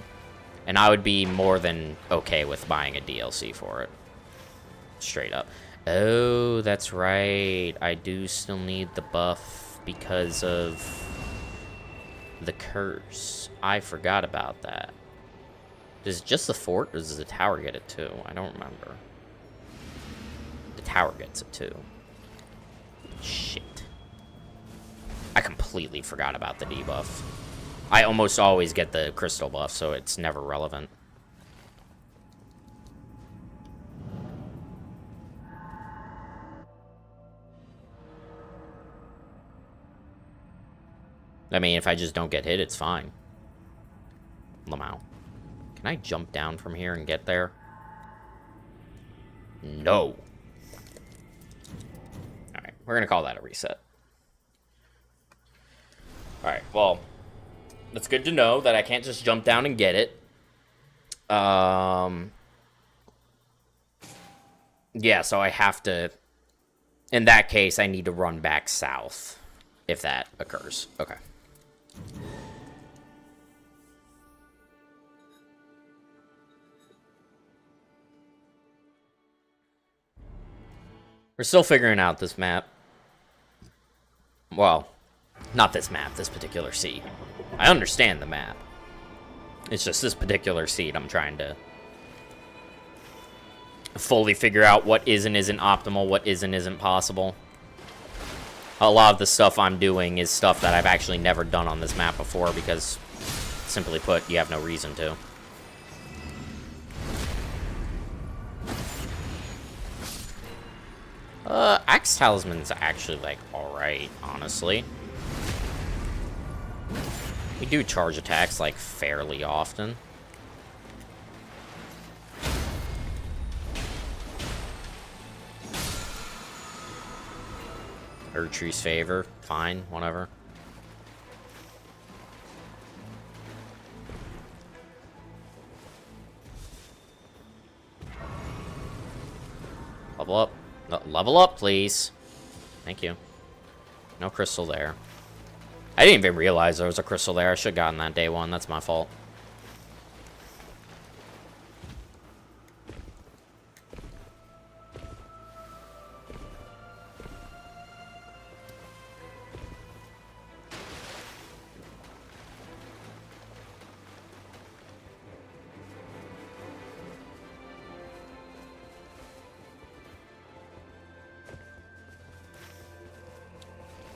And I would be more than okay with buying a DLC for it. Straight up. Oh, that's right. I do still need the buff because of the curse. I forgot about that. Is it just the fort or does the tower get it too? I don't remember. The tower gets it too. Shit. I completely forgot about the debuff. I almost always get the crystal buff, so it's never relevant. I mean, if I just don't get hit, it's fine. Lamau. Can I jump down from here and get there? No. Alright, we're gonna call that a reset. Alright, well, it's good to know that I can't just jump down and get it. Yeah, so I have to... In that case, I need to run back south, if that occurs. Okay. We're still figuring out this map. Well, not this map, this particular seed. I understand the map. It's just this particular seed I'm trying to fully figure out what is and isn't optimal, what is and isn't possible. A lot of the stuff I'm doing is stuff that I've actually never done on this map before because, simply put, you have no reason to. Axe Talisman's actually, like, alright, honestly. We do charge attacks, like, fairly often. Erdtree's favor, fine, whatever. Level up. Level up, please. Thank you. No crystal there. I didn't even realize there was a crystal there. I should have gotten that day one. That's my fault.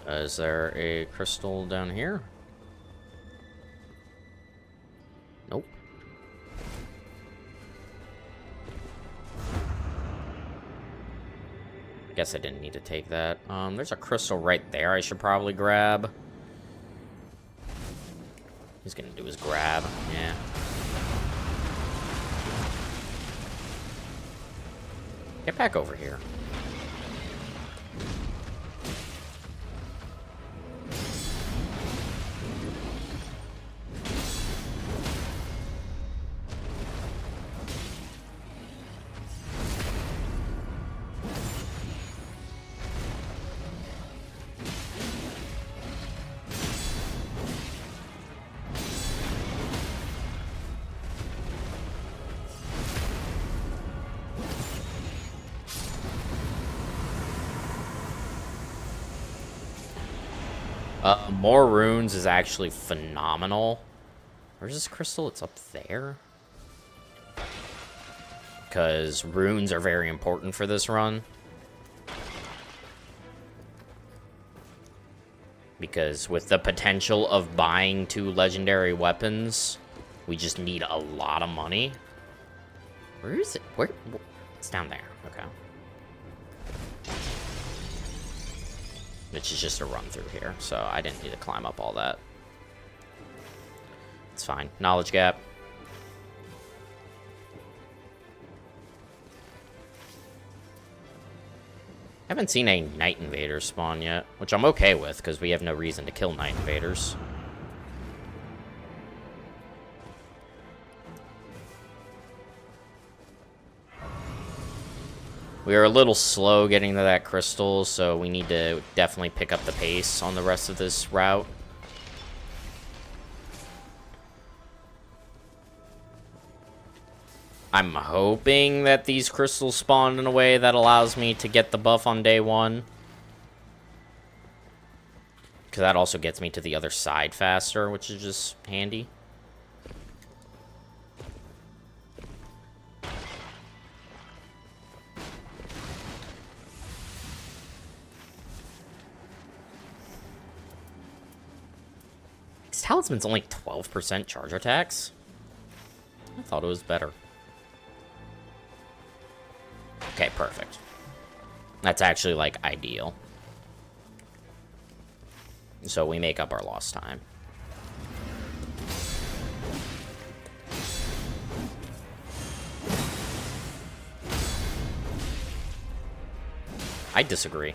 Is there a crystal down here? Nope. Guess I didn't need to take that. There's a crystal right there I should probably grab. He's gonna do his grab, yeah. Get back over here. More runes is actually phenomenal. Where's this crystal? It's up there. Because runes are very important for this run. Because with the potential of buying 2 legendary weapons, we just need a lot of money. Where is it? Where? It's down there. Okay. Which is just a run through here, so I didn't need to climb up all that. It's fine. Knowledge gap. Haven't seen a Night Invader spawn yet, which I'm okay with, because we have no reason to kill Night Invaders. We are a little slow getting to that crystal, so we need to definitely pick up the pace on the rest of this route. I'm hoping that these crystals spawn in a way that allows me to get the buff on day 1. Because that also gets me to the other side faster, which is just handy. Talisman's only 12% charge attacks? I thought it was better. Okay, perfect. That's actually, like, ideal. So we make up our lost time. I disagree.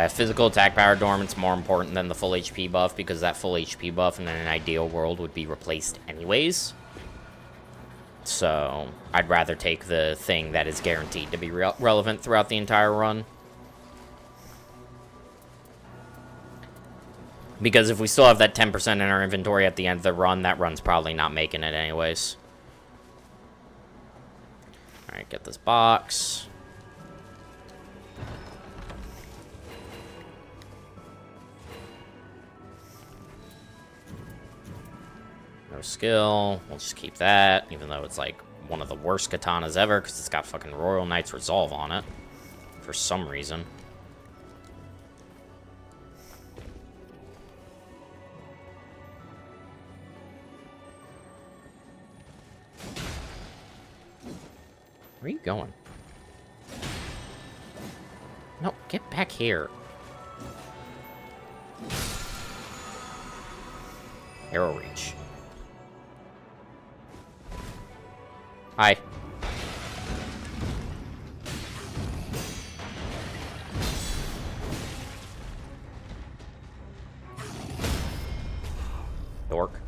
Physical attack power dormant's more important than the full HP buff, because that full HP buff in an ideal world would be replaced anyways. So, I'd rather take the thing that is guaranteed to be relevant throughout the entire run. Because if we still have that 10% in our inventory at the end of the run, that run's probably not making it anyways. Alright, get this box. No skill. We'll just keep that, even though it's like one of the worst katanas ever, because it's got fucking Royal Knight's Resolve on it. For some reason. Where are you going? No, get back here. Arrow reach. Hi. Dork.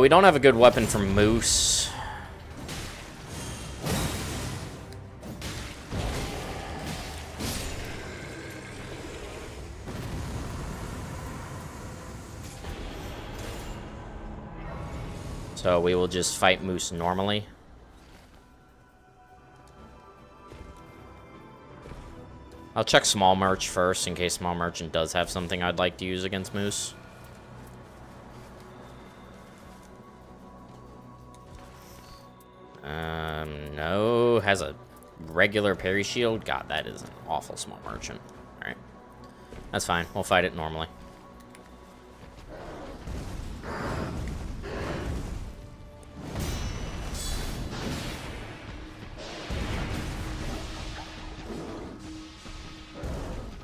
We don't have a good weapon for Moose. So we will just fight Moose normally. I'll check Small Merch first, in case Small Merchant does have something I'd like to use against Moose. No. Has a regular parry shield? God, that is an awful Small Merchant. Alright. That's fine. We'll fight it normally.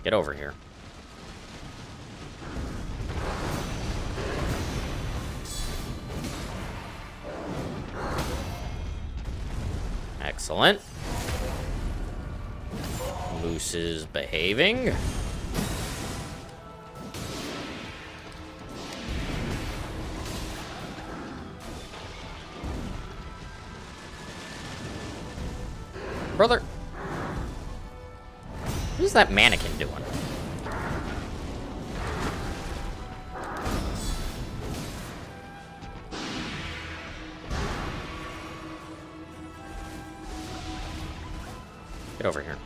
Get over here. Excellent. Moose is behaving. Brother. What is that mannequin doing? Get over here.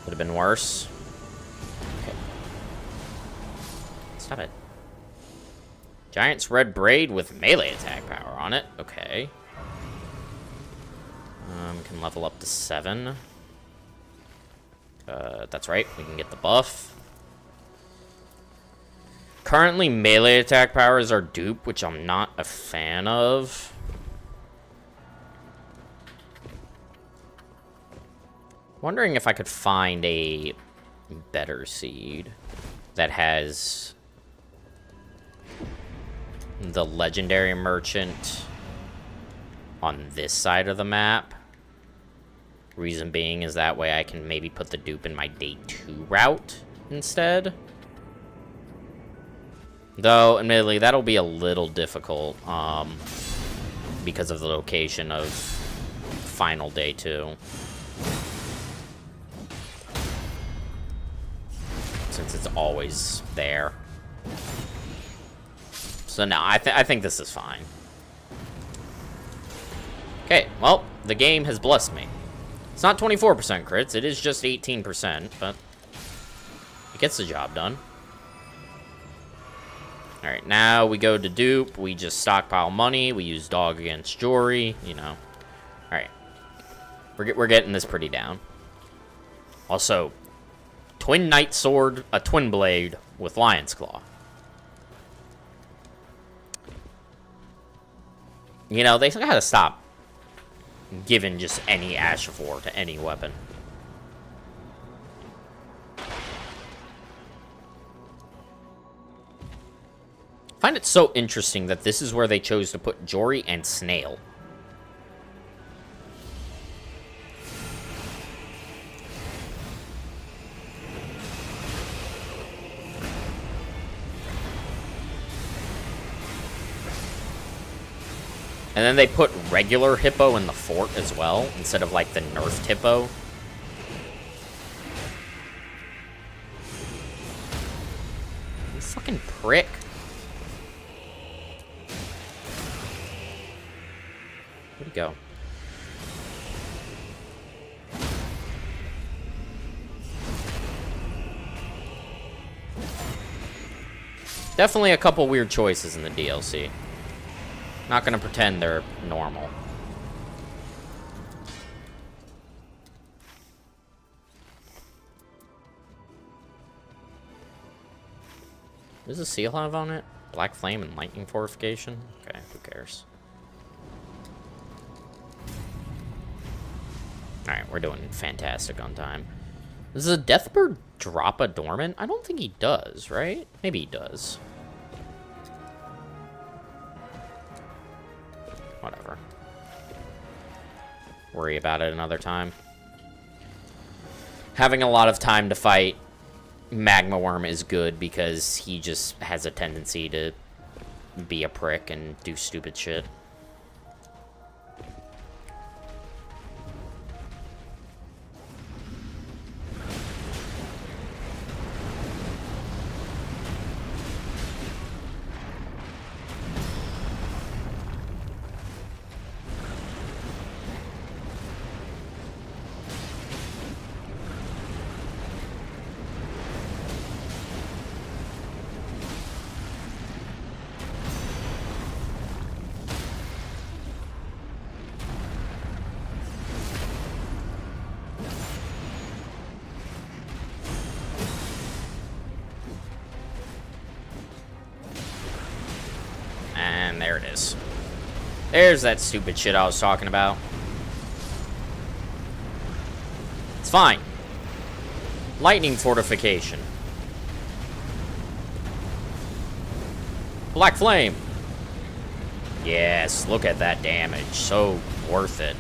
Could have been worse. Okay. Stop it. Giant's Red Braid with melee attack power on it. Okay. Can level up to 7. That's right. We can get the buff. Currently, melee attack power is our dupe, which I'm not a fan of. Wondering if I could find a better seed that has the legendary merchant on this side of the map. Reason being is that way I can maybe put the dupe in my day 2 route instead. Though, admittedly, that'll be a little difficult because of the location of final day 2. Since it's always there. So no, I think this is fine. Okay, well, the game has blessed me. It's not 24% crits, it is just 18%, but it gets the job done. Alright, now we go to dupe. We just stockpile money. We use dog against Jory, you know. Alright. We're getting this pretty down. Also, twin knight sword, a twin blade with lion's claw. You know, they gotta stop giving just any Ashifor to any weapon. I find it so interesting that this is where they chose to put Jory and Snail. And then they put regular Hippo in the fort as well, instead of, like, the nerfed Hippo. You fucking prick. Where'd he go? Definitely a couple weird choices in the DLC. Not gonna pretend they're normal. Does the seal have on it? Black Flame and Lightning Fortification? Okay, who cares? Alright, we're doing fantastic on time. Does the Deathbird drop a dormant? I don't think he does, right? Maybe he does. Whatever. Worry about it another time. Having a lot of time to fight Magma Worm is good because he just has a tendency to be a prick and do stupid shit. And there it is. There's that stupid shit I was talking about. It's fine. Lightning Fortification. Black Flame. Yes, look at that damage. So worth it.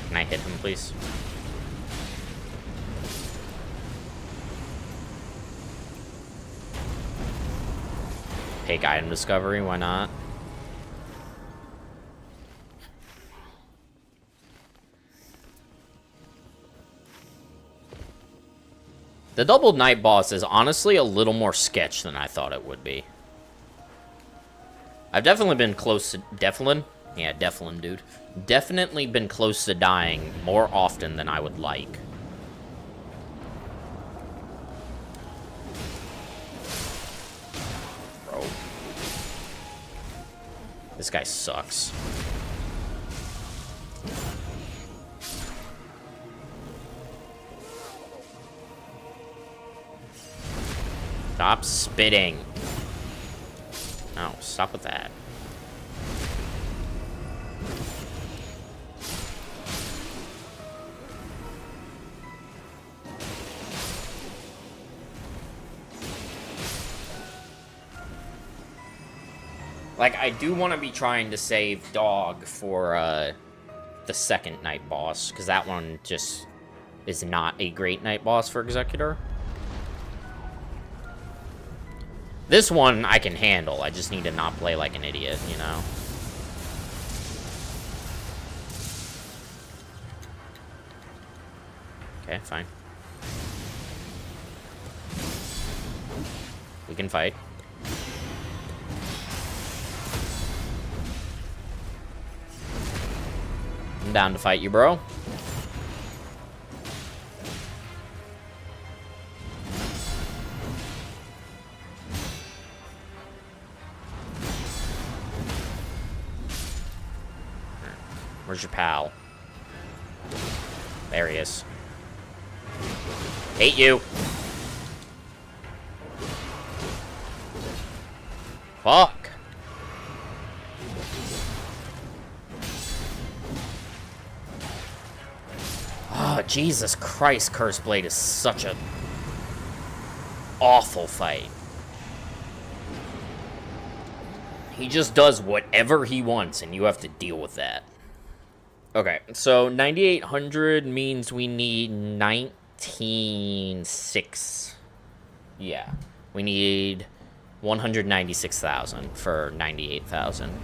Can I hit him, please? Take item discovery, why not? The double night boss is honestly a little more sketch than I thought it would be. I've definitely been close to Deflin. Yeah, Deflin, dude. Definitely been close to dying more often than I would like. Bro. This guy sucks. Stop spitting. No, stop with that. Like, I do want to be trying to save Dog for the second night boss, because that one just is not a great night boss for Executor. This one I can handle. I just need to not play like an idiot, you know? Okay, fine. We can fight. I'm down to fight you, bro. Where's your pal? There he is. Hate you. Fuck. Oh, Jesus Christ, Curse Blade is such a awful fight. He just does whatever he wants, and you have to deal with that. Okay, so 9,800 means we need 19,600. Yeah, we need 196,000 for 98,000.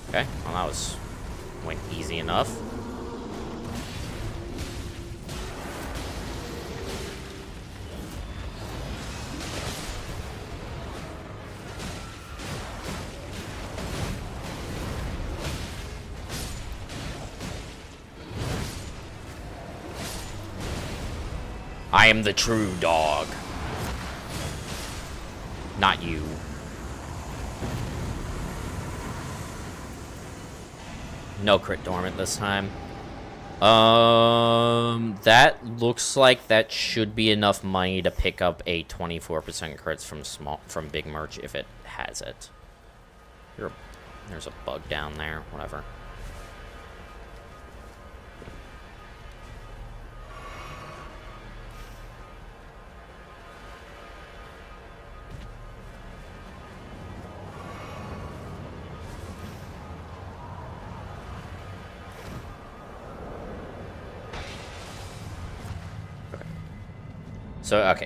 Okay, well that went easy enough. I am the true dog. Not you. No crit dormant this time. That looks like that should be enough money to pick up a 24% crits from Big Merch if it has it. There's a bug down there, whatever.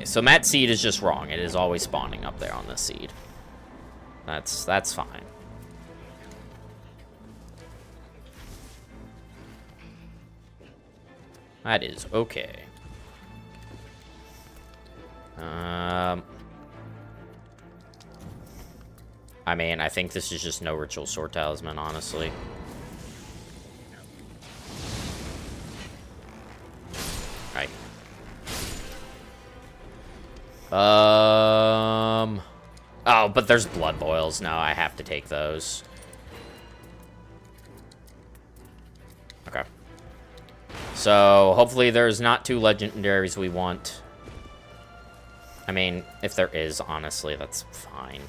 So Matt's seed is just wrong. It is always spawning up there on this seed. That's fine. That is okay. I mean, I think this is just no Ritual Sword Talisman, honestly. Right. Oh, but there's blood boils. No, I have to take those. Okay. So, hopefully there's not two legendaries we want. I mean, if there is, honestly, that's fine.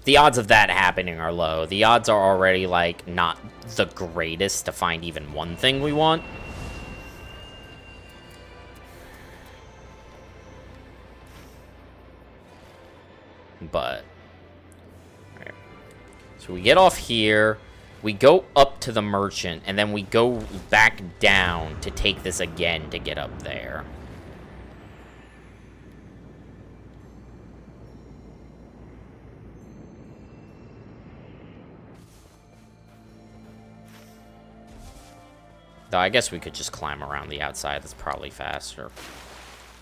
The odds of that happening are low. The odds are already, like, not the greatest to find even one thing we want. But, alright. So we get off here, we go up to the merchant, and then we go back down to take this again to get up there. Though I guess we could just climb around the outside, that's probably faster.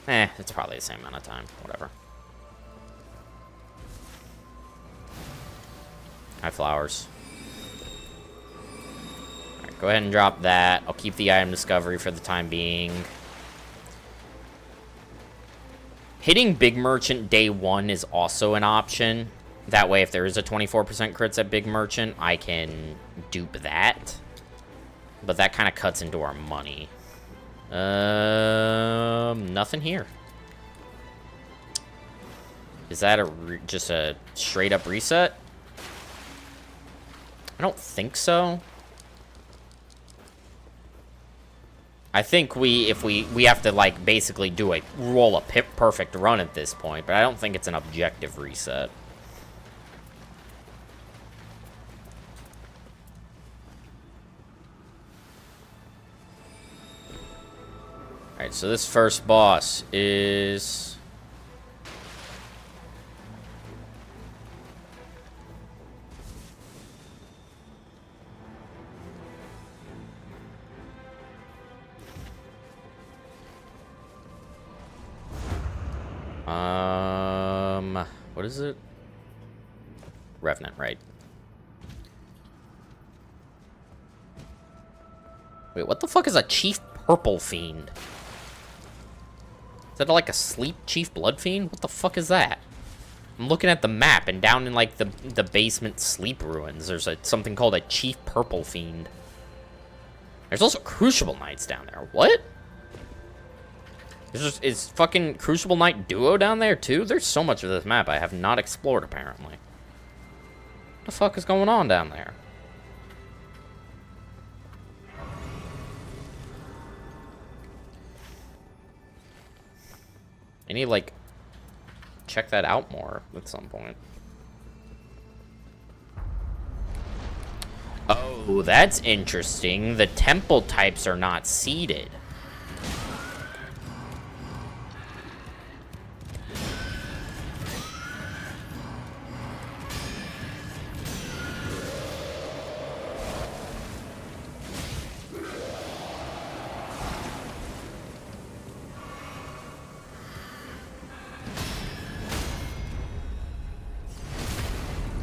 It's probably the same amount of time, whatever. Hi, flowers. Alright, go ahead and drop that. I'll keep the item discovery for the time being. Hitting Big Merchant day 1 is also an option. That way, if there is a 24% crits at Big Merchant, I can dupe that. But that kind of cuts into our money. Nothing here. Is that just a straight up reset? I don't think so. I think if we have to, like, basically roll a perfect run at this point, but I don't think it's an objective reset. Alright, so this first boss is... what is it? Revenant, right? Wait, what the fuck is a Chief Purple Fiend? Is that like a sleep Chief Blood Fiend? What the fuck is that? I'm looking at the map, and down in, like, the basement sleep ruins, there's something called a Chief Purple Fiend. There's also Crucible Knights down there. What? Is fucking Crucible Knight Duo down there, too? There's so much of this map I have not explored, apparently. What the fuck is going on down there? I need, like, check that out more at some point. Oh, that's interesting. The temple types are not seeded.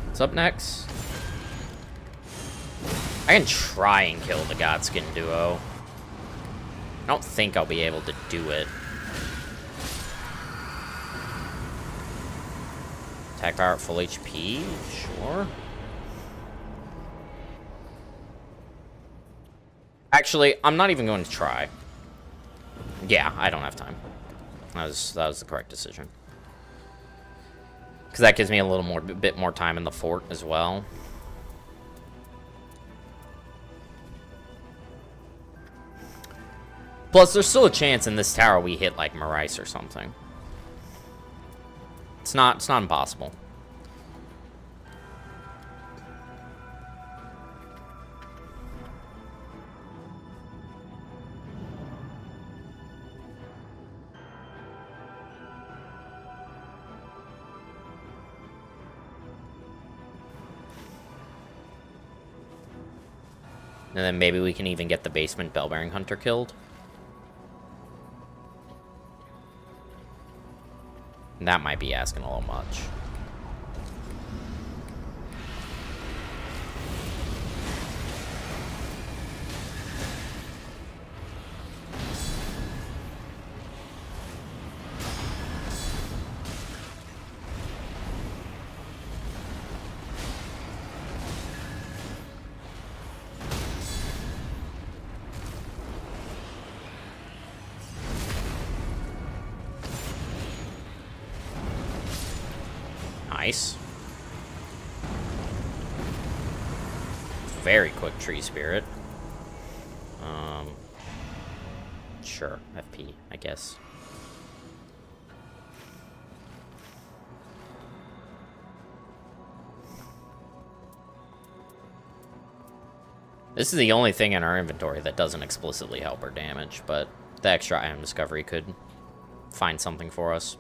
What's up next? I can try and kill the Godskin duo. I don't think I'll be able to do it. Attack power at full HP? Sure. Actually, I'm not even going to try. Yeah, I don't have time. That was the correct decision. Because that gives me a bit more time in the fort as well. Plus, there's still a chance in this tower we hit, like, Marais or something. It's not impossible. And then maybe we can even get the basement Bellbearing Hunter killed. That might be asking a little much. Nice. Very quick tree spirit. Sure, FP, I guess. This is the only thing in our inventory that doesn't explicitly help our damage, but the extra item discovery could find something for us.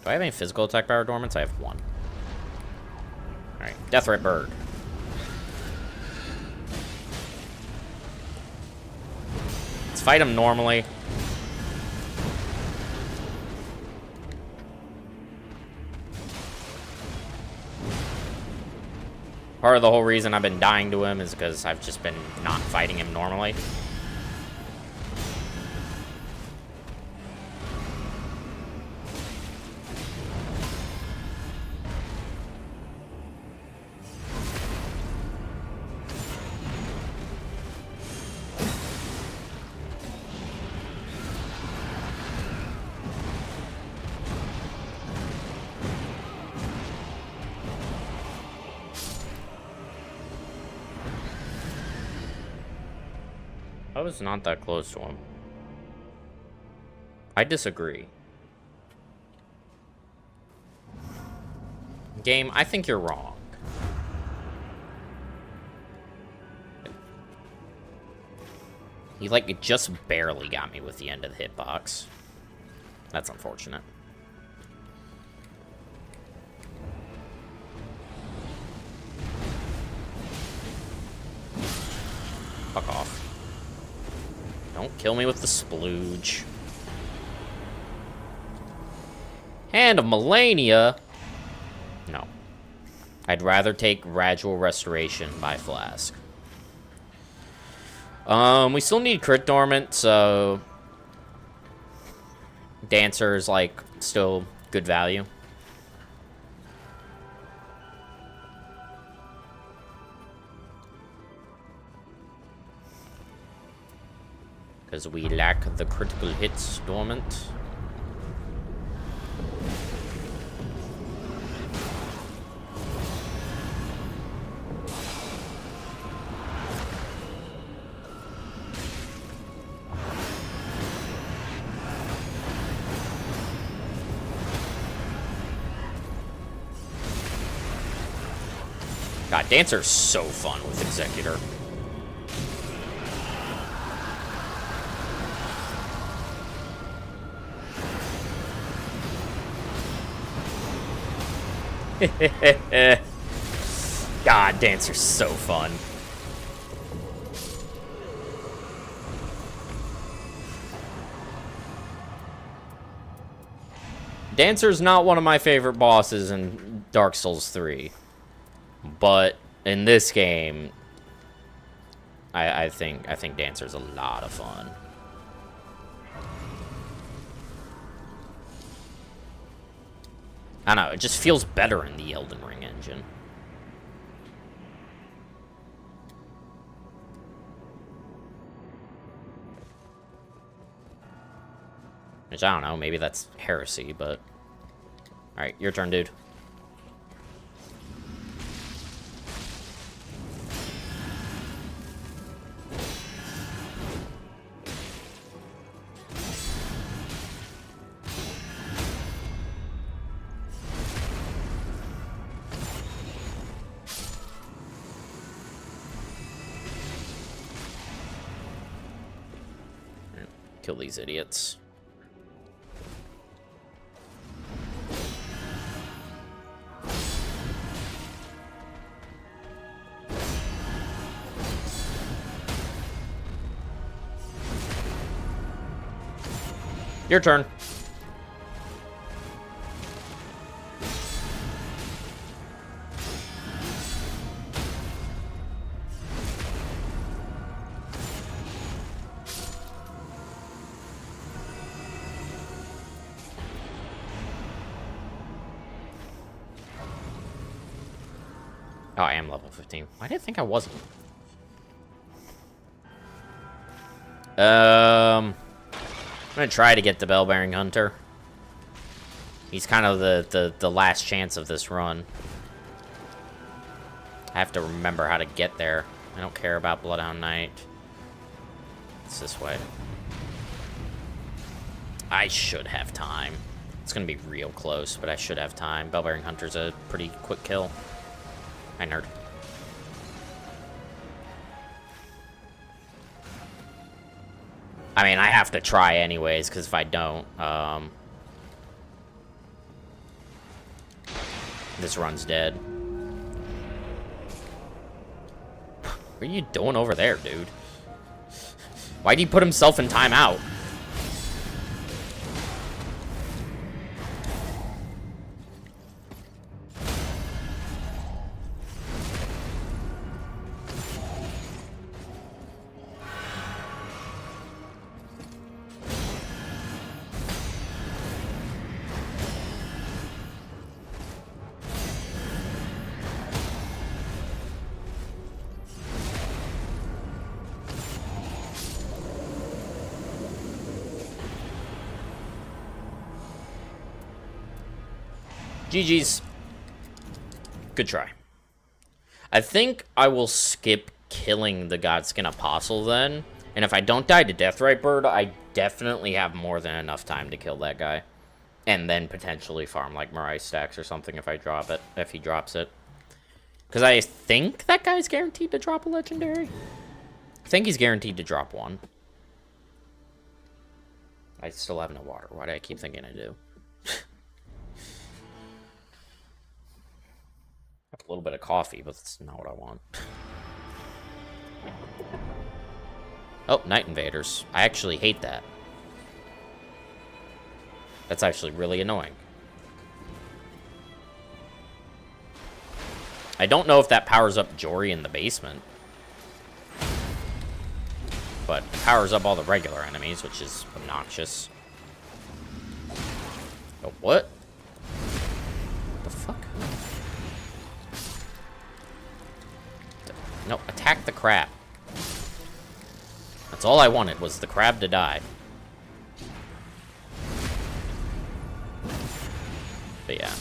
Do I have any physical attack power dormants? I have one. Alright, Deathrite Bird. Let's fight him normally. Part of the whole reason I've been dying to him is because I've just been not fighting him normally. I was not that close to him. I disagree. Game, I think you're wrong. He, like, just barely got me with the end of the hitbox. That's unfortunate. Fuck off. Don't kill me with the splooge. Hand of Melania. No. I'd rather take Gradual Restoration by Flask. We still need Crit Dormant, so... Dancer is, like, still good value. Because we lack the critical hits Dormant. God, Dancer's so fun with Executor. God, Dancer's so fun. Dancer's not one of my favorite bosses in Dark Souls 3. But in this game, I think Dancer's a lot of fun. I don't know, it just feels better in the Elden Ring engine. Which, I don't know, maybe that's heresy, but... Alright, your turn, dude. Kill these idiots. Your turn. Oh, I am level 15. Why did I think I wasn't? I'm gonna try to get the Bell-Bearing Hunter. He's kind of the last chance of this run. I have to remember how to get there. I don't care about Bloodhound Knight. It's this way. I should have time. It's gonna be real close, but I should have time. Bell-Bearing Hunter's a pretty quick kill. Hi, nerd. I mean, I have to try anyways, because if I don't, this run's dead. What are you doing over there, dude? Why'd he put himself in timeout? GG's. Good try. I think I will skip killing the Godskin Apostle then. And if I don't die to Deathrite Bird, I definitely have more than enough time to kill that guy. And then potentially farm like Mirai Stacks or something if I drop it. If he drops it. Because I think that guy's guaranteed to drop a legendary. I think he's guaranteed to drop one. I still have no water. Why do I keep thinking I do? A little bit of coffee, but that's not what I want. Oh, Night Invaders. I actually hate that. That's actually really annoying. I don't know if that powers up Jory in the basement. But it powers up all the regular enemies, which is obnoxious. Oh, what? The fuck? No, attack the crab. That's all I wanted, was the crab to die. But yeah.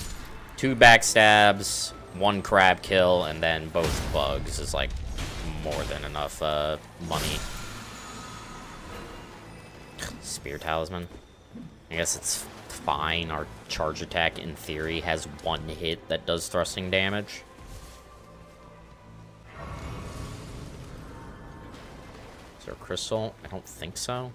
2 backstabs, 1 crab kill, and then both bugs is like more than enough money. Spear talisman. I guess it's fine. Our charge attack, in theory, has 1 hit that does thrusting damage. Is there a crystal? I don't think so.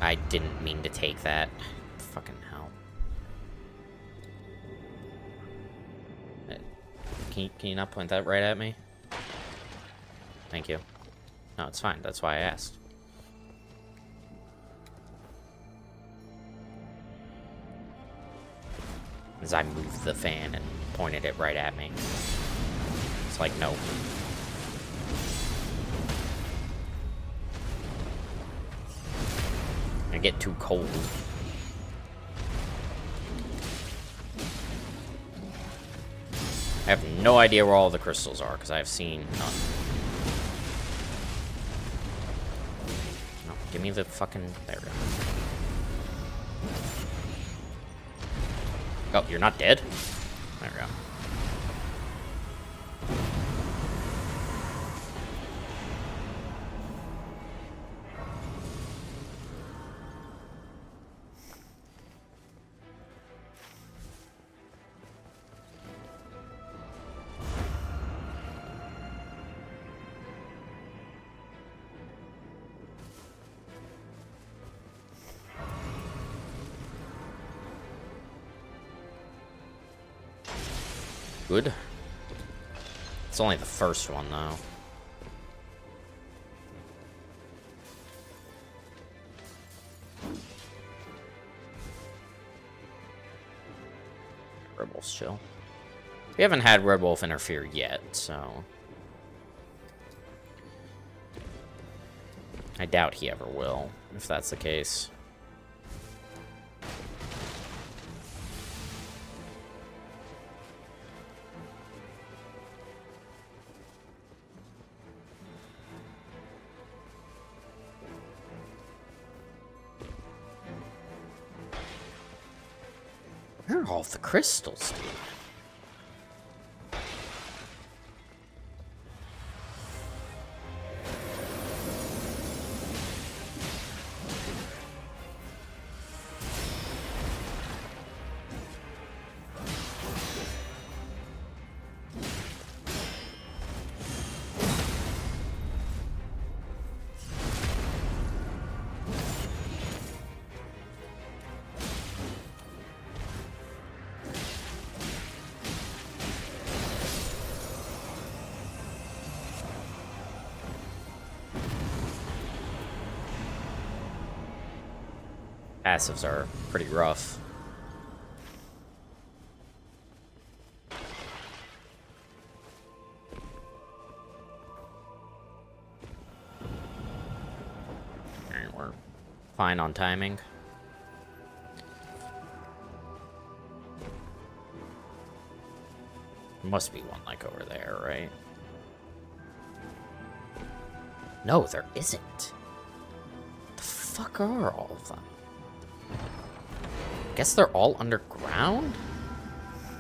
I didn't mean to take that. Fucking hell. Can you not point that right at me? Thank you. No, it's fine. That's why I asked. As I moved the fan and pointed it right at me. It's like, no. I get too cold. I have no idea where all the crystals are, because I've seen none. No, give me the fucking... There we go. Oh, you're not dead? There we go. Good. It's only the first one, though. Red Wolf's chill. We haven't had Red Wolf interfere yet, so... I doubt he ever will, if that's the case. Where are all the crystals, dude? Passives are pretty rough. Alright, we're fine on timing. There must be one like over there, right? No, there isn't. The fuck are all of them? Guess they're all underground?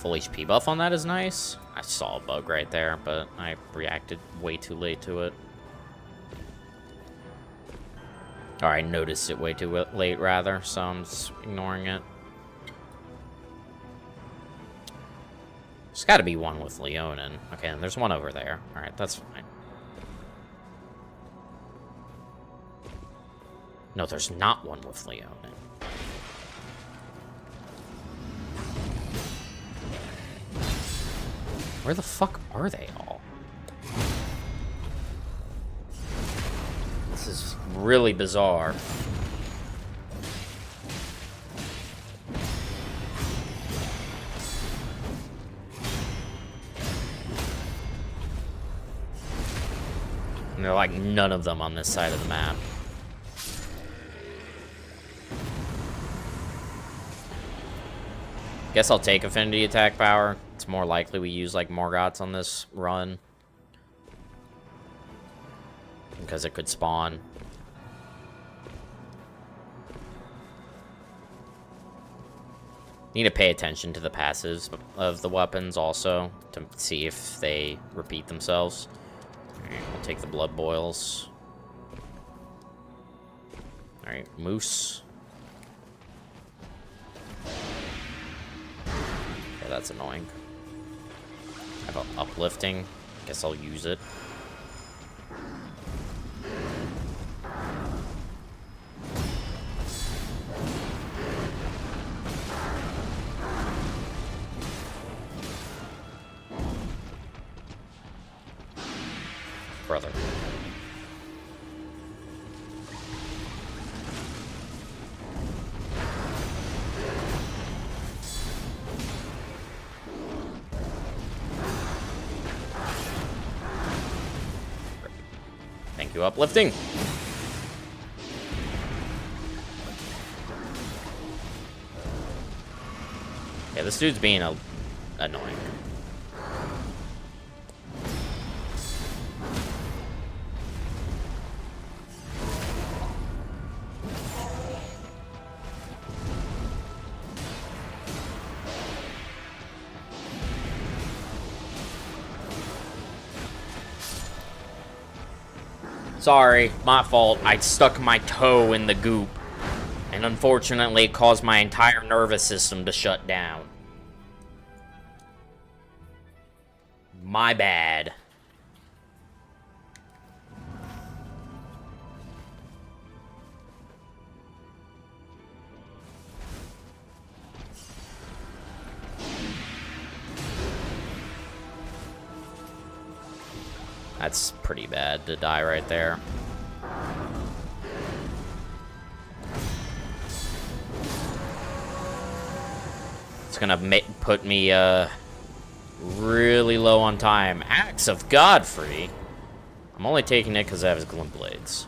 Full HP buff on that is nice. I saw a bug right there, but I reacted way too late to it. Or I noticed it way too late, rather, so I'm just ignoring it. There's got to be one with Leonin. Okay, and there's one over there. Alright, that's fine. No, there's not one with Leonin. Where the fuck are they all? This is really bizarre. And there are like none of them on this side of the map. Guess I'll take Affinity Attack Power. It's more likely we use like Morgoths on this run. Because it could spawn. Need to pay attention to the passives of the weapons also to see if they repeat themselves. Alright, we'll take the Blood Boils. Alright, Moose. Yeah, that's annoying. I have an Uplifting. Guess I'll use it. Brother. Thank you, Uplifting. Yeah, this dude's being annoying. Sorry, my fault. I stuck my toe in the goop. And unfortunately, it caused my entire nervous system to shut down. My bad. That's pretty bad to die right there. It's gonna put me really low on time. Axe of Godfrey. I'm only taking it because I have his Glint Blades.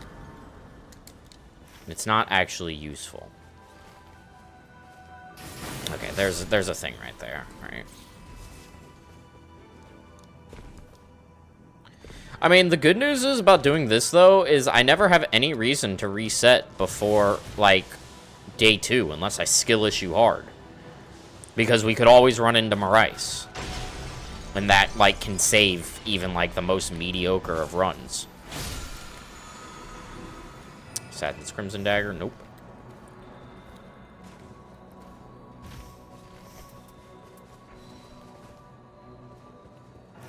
It's not actually useful. Okay, there's a thing right there, right? I mean, the good news is about doing this, though, is I never have any reason to reset before, like, day 2, unless I skill issue hard. Because we could always run into Marais. And that, like, can save even, like, the most mediocre of runs. Satin's Crimson Dagger? Nope.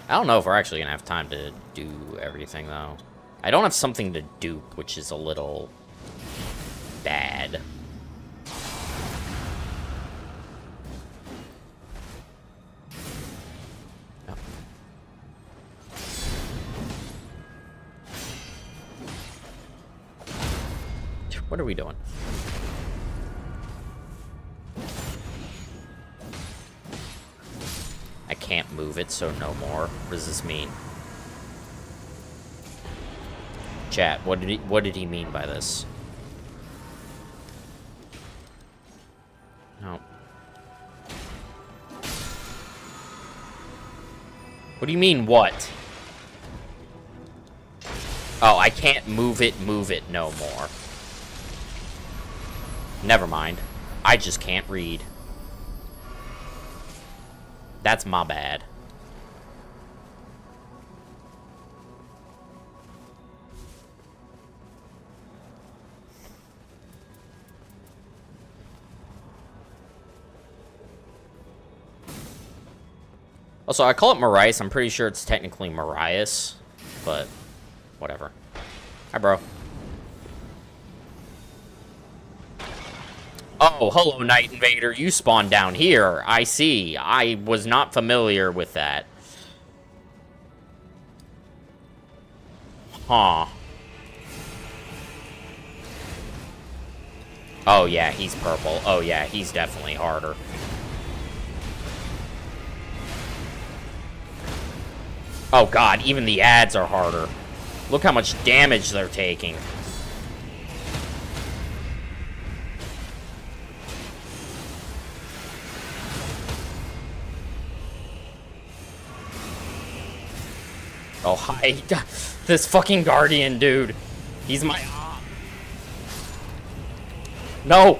I don't know if we're actually gonna have time to do everything, though. I don't have something to dupe, which is a little bad. Oh. What are we doing? I can't move it, so no more. What does this mean? Chat, what did he mean by this? No. What do you mean, what? Oh, I can't move it no more. Never mind. I just can't read. That's my bad. Also, I call it Marias. I'm pretty sure it's technically Marias, but whatever. Hi, bro. Oh, hello, Night Invader. You spawned down here. I see. I was not familiar with that. Huh. Oh, yeah, he's purple. Oh, yeah, he's definitely harder. Oh, God, even the ads are harder. Look how much damage they're taking. Oh, hi. This fucking Guardian, dude. He's my... No!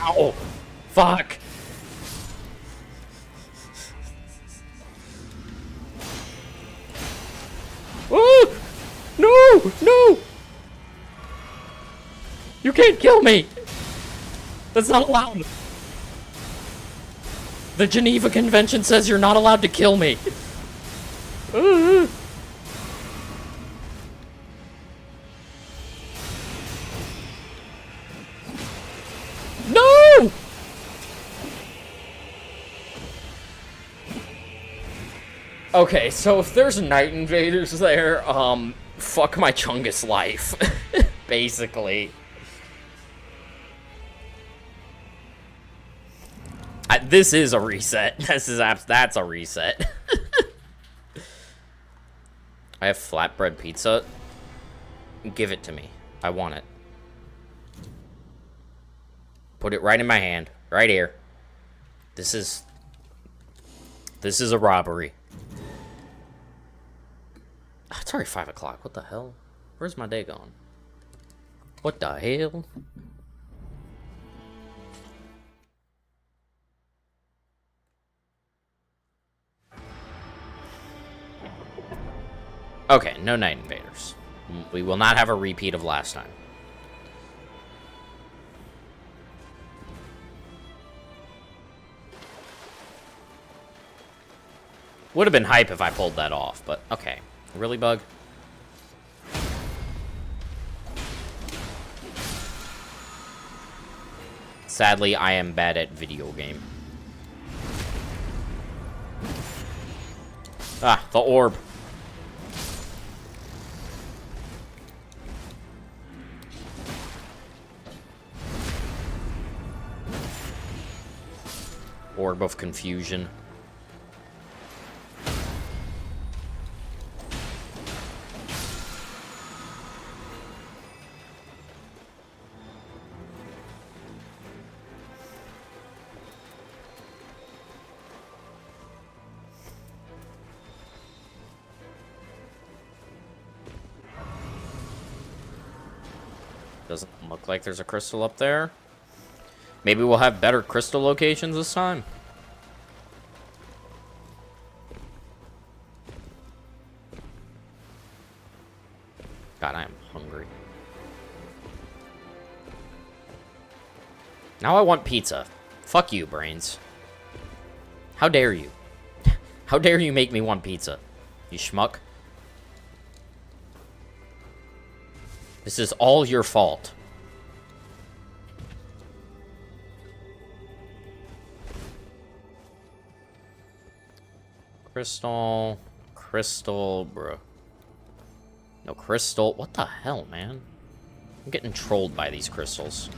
Ow! Fuck! Oh! No! No! You can't kill me! That's not allowed! The Geneva Convention says you're not allowed to kill me! No! Okay, so if there's Night Invaders there, fuck my Chungus life. Basically. This is a reset. That's a reset. I have flatbread pizza. Give it to me. I want it. Put it right in my hand. Right here. This is a robbery. It's already 5 o'clock. What the hell? Where's my day going? What the hell? Okay, no Night Invaders. We will not have a repeat of last time. Would have been hype if I pulled that off, but okay. Really, Bug? Sadly, I am bad at video game. Ah, the orb. Orb of confusion. Doesn't look like there's a crystal up there. Maybe we'll have better crystal locations this time. God, I am hungry. Now I want pizza. Fuck you, Brains. How dare you? How dare you make me want pizza? You schmuck. This is all your fault. Crystal. Crystal, bro. No crystal. What the hell, man? I'm getting trolled by these crystals.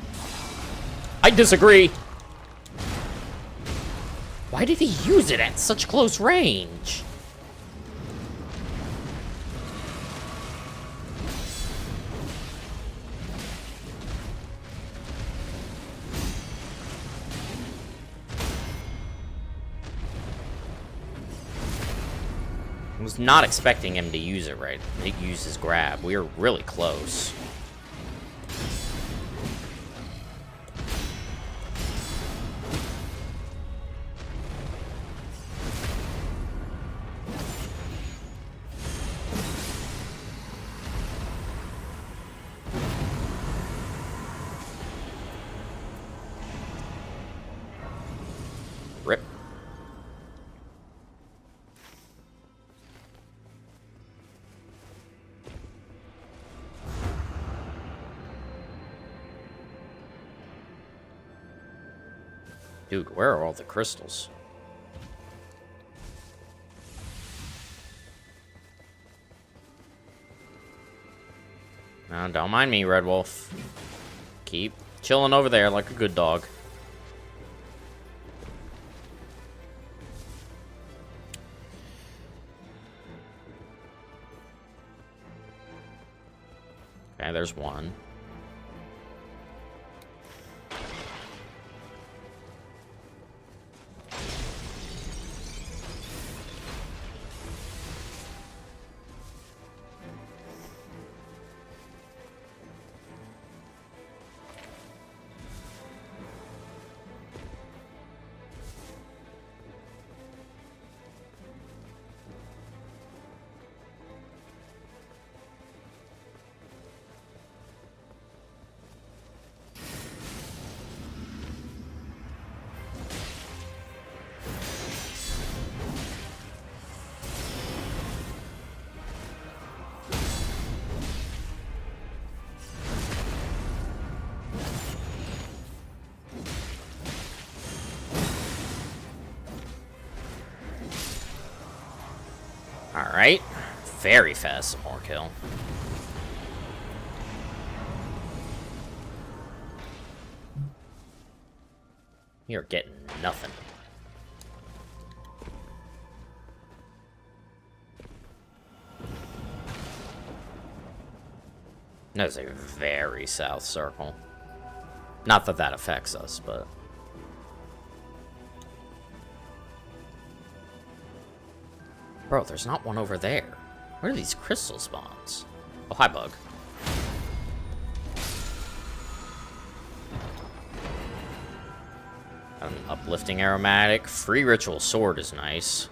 I disagree. Why did he use it at such close range? I was not expecting him to use it right. He used his grab. We were really close. Dude, where are all the crystals? Don't mind me, Red Wolf. Keep chilling over there like a good dog. Okay, there's one. Alright. Very fast, some more kill. You're getting nothing. That is a very south circle. Not that that affects us, but... Bro, there's not one over there. Where are these crystal spawns? Oh, hi, bug. An uplifting aromatic. Free ritual sword is nice.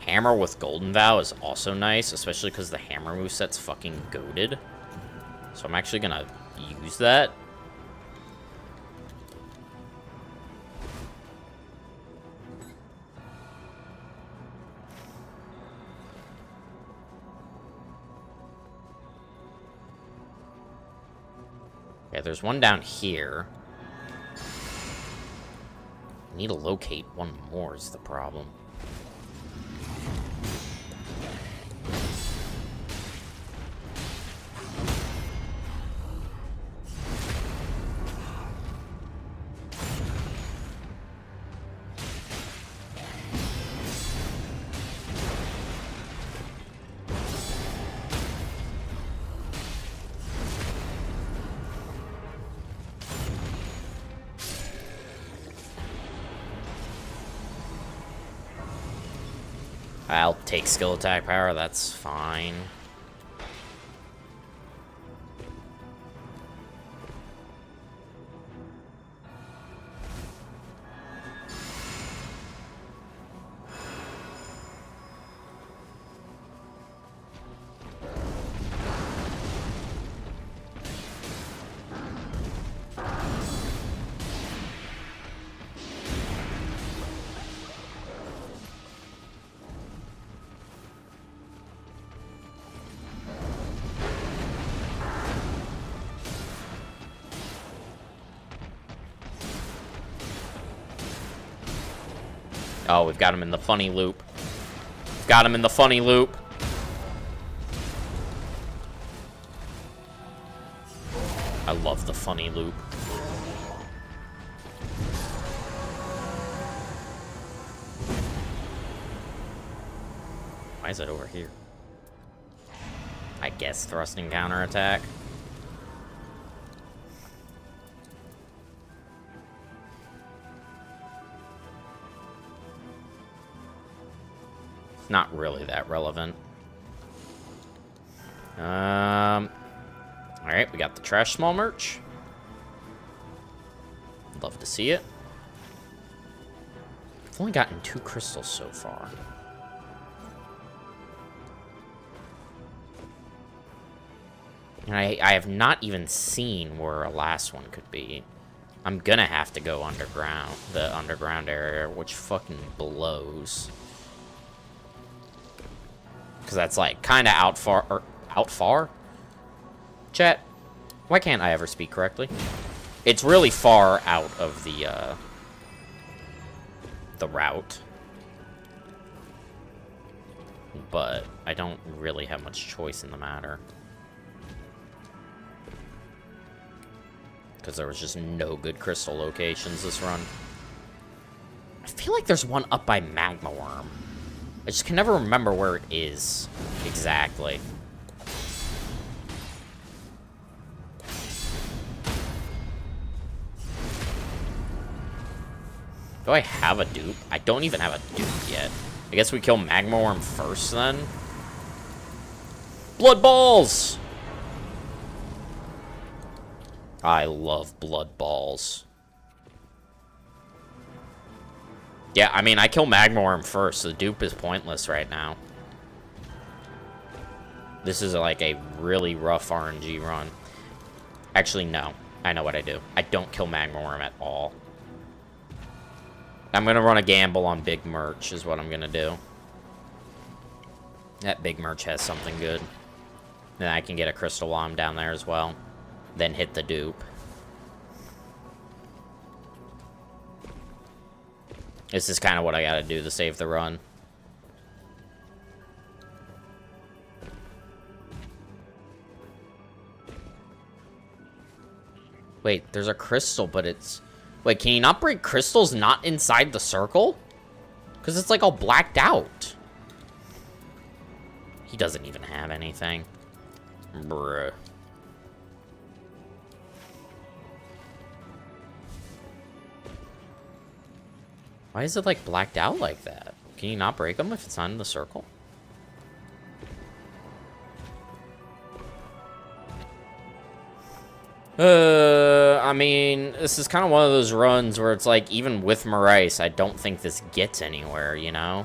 Hammer with golden vow is also nice, especially because the hammer moveset's fucking goated. So I'm actually gonna use that. Yeah, there's one down here. I need to locate one more is the problem. I'll take skill attack power, that's fine. Oh, we've got him in the funny loop. Got him in the funny loop. I love the funny loop. Why is it over here? I guess thrusting counterattack. Not really that relevant. Alright, we got the trash small merch. Love to see it. I've only gotten 2 crystals so far. And I have not even seen where a last one could be. I'm gonna have to go underground, the underground area, which fucking blows. Because that's like kind of out far. Chat, why can't I ever speak correctly? It's really far out of the the route. But I don't really have much choice in the matter. Because there was just no good crystal locations this run. I feel like there's one up by Magma Worm. I just can never remember where it is exactly. Do I have a dupe? I don't even have a dupe yet. I guess we kill Magma Worm first, then? Blood Balls! I love Blood Balls. Yeah, I mean, I kill Magma Worm first. The dupe is pointless right now. This is like a really rough RNG run. Actually, no. I know what I do. I don't kill Magma Worm at all. I'm gonna run a gamble on Big Merch, is what I'm gonna do. That Big Merch has something good. Then I can get a crystal while I'm down there as well. Then hit the dupe. This is kind of what I gotta do to save the run. Wait, there's a crystal, but it's... Wait, can you not break crystals not inside the circle? Because it's like all blacked out. He doesn't even have anything. Bruh. Why is it like blacked out like that? Can you not break them if it's not in the circle? I mean, this is kind of one of those runs where it's like, even with Marais, I don't think this gets anywhere, you know?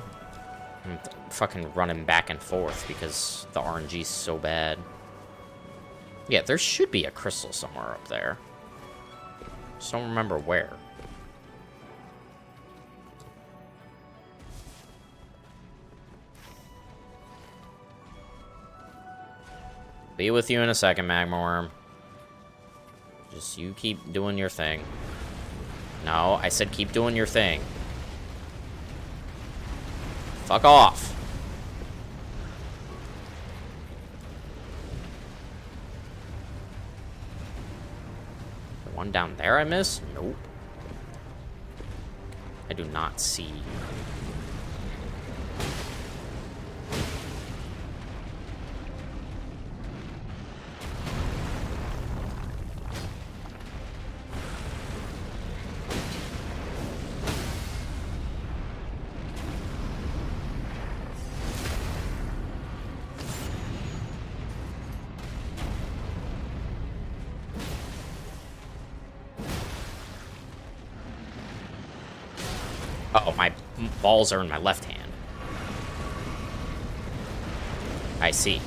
I'm fucking running back and forth because the RNG's so bad. Yeah, there should be a crystal somewhere up there. Just don't remember where. Be with you in a second, Magma Worm. Just you keep doing your thing. No, I said keep doing your thing. Fuck off. The one down there I missed? Nope. I do not see. Uh-oh, my balls are in my left hand. I see.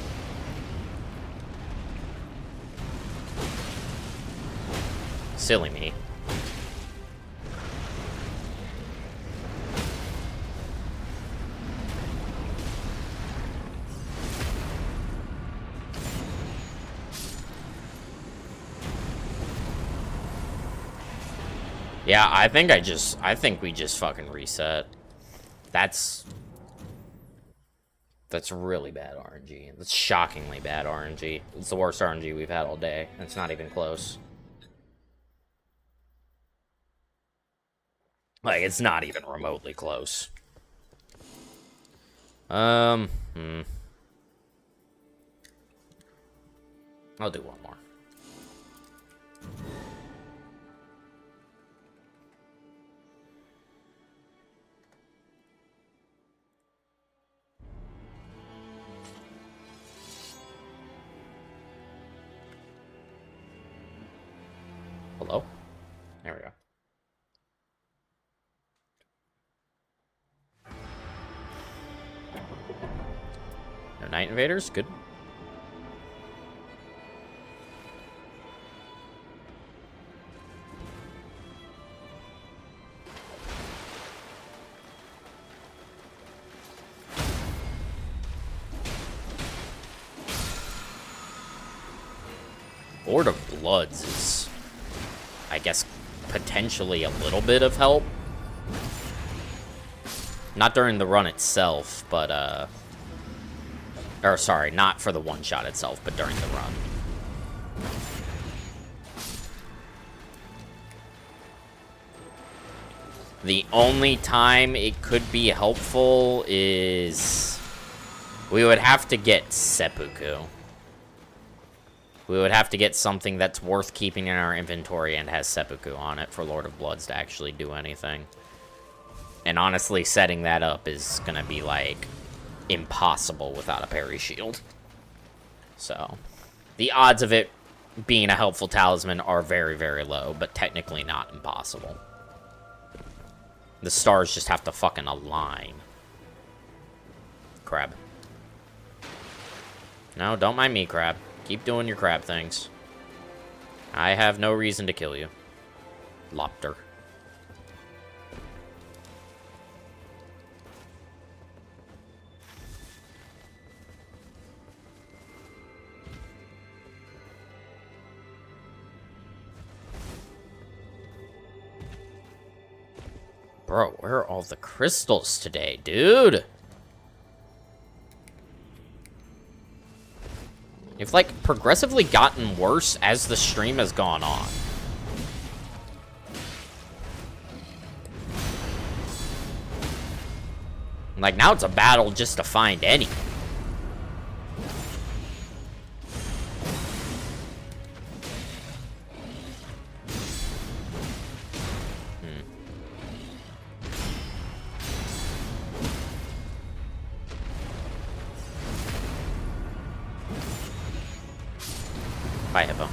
Silly me. Yeah, I think we just fucking reset. That's really bad RNG. That's shockingly bad RNG. It's the worst RNG we've had all day. It's not even close. Like, it's not even remotely close. I'll do one more. Hello? There we go. No Night Invaders? Good. Lord of Bloods is, I guess, potentially a little bit of help. Not during the run itself, but, or, sorry, not for the one-shot itself, but during the run. The only time it could be helpful is... we would have to get seppuku. We would have to get something that's worth keeping in our inventory and has seppuku on it for Lord of Bloods to actually do anything. And honestly, setting that up is gonna be, like, impossible without a parry shield. So, the odds of it being a helpful talisman are very, very low, but technically not impossible. The stars just have to fucking align. Crab. No, don't mind me, crab. Keep doing your crab things. I have no reason to kill you. Lopter. Bro, where are all the crystals today, dude? You've, like, progressively gotten worse as the stream has gone on. Like, now it's a battle just to find any. Bye, Hippo.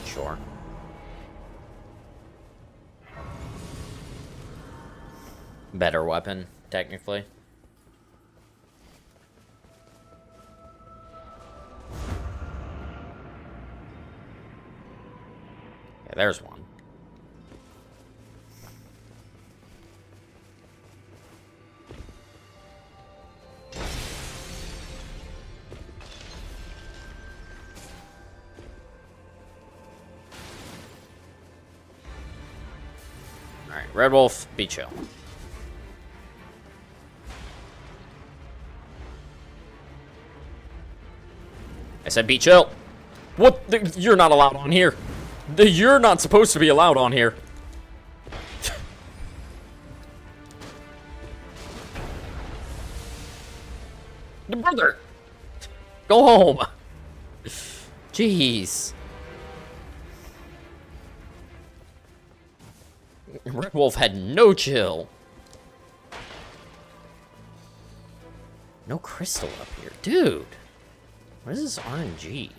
Sure. Better weapon, technically. Yeah, there's one. Red Wolf, be chill. I said be chill. What? You're not allowed on here. You're not supposed to be allowed on here. Brother, go home. Jeez. Red Wolf had no chill. No crystal up here. Dude. What is this RNG?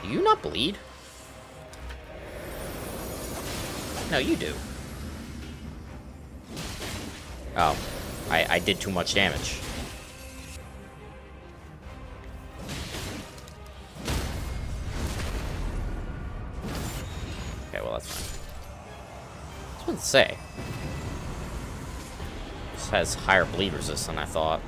Do you not bleed? No, you do. Oh. I did too much damage. Okay, well, that's fine. I was going to say. This has higher bleed resist than I thought.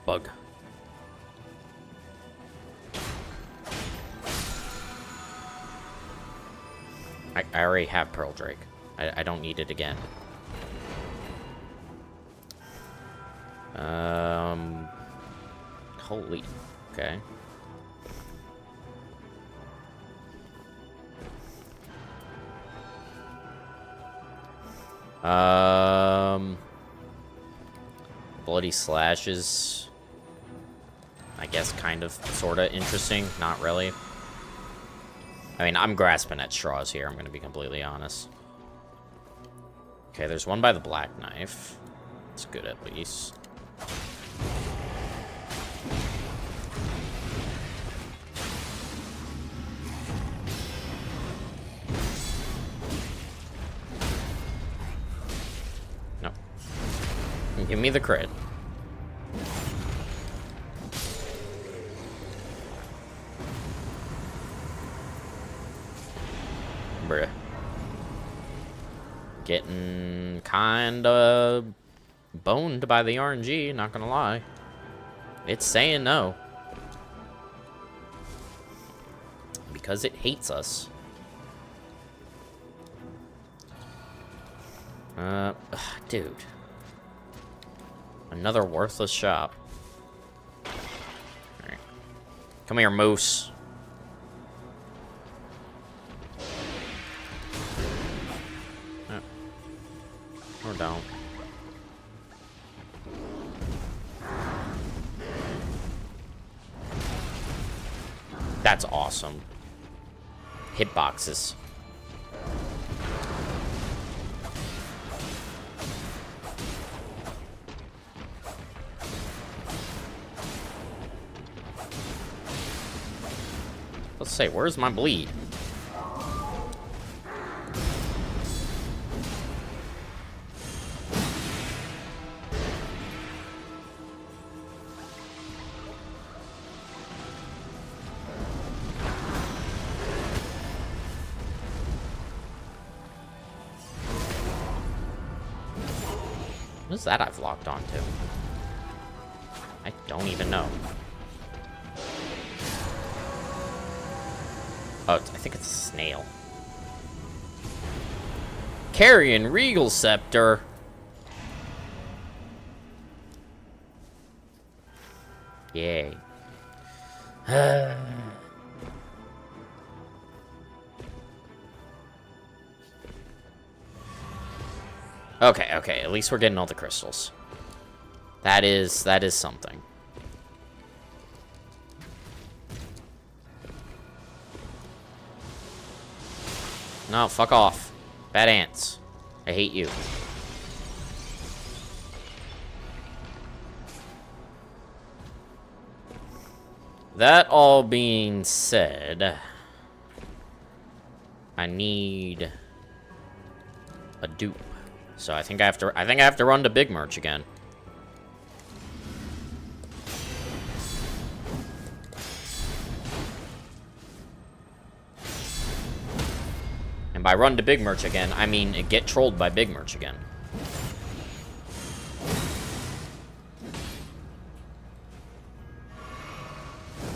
Bug. I already have Pearl Drake. I don't need it again. Holy. Okay. Bloody Slashes. I guess kind of, sort of interesting. Not really. I mean, I'm grasping at straws here. I'm going to be completely honest. Okay, there's one by the Black Knife. It's good at least. Give me the crit. Bruh. Getting kinda boned by the RNG, not gonna lie. It's saying no. Because it hates us. Dude. Another worthless shop. Alright. Come here, moose. Or don't. That's awesome. Hitboxes. Let's say, where's my bleed? What is that I've locked onto? I don't even know. Oh, I think it's a snail. Carrion Regal Scepter. Yay. Okay, okay, at least we're getting all the crystals. That is something. No, fuck off. Bad ants. I hate you. That all being said, I need a dupe. So I think I have to run to Big Merch again. And by run to Big Merch again, I mean get trolled by Big Merch again.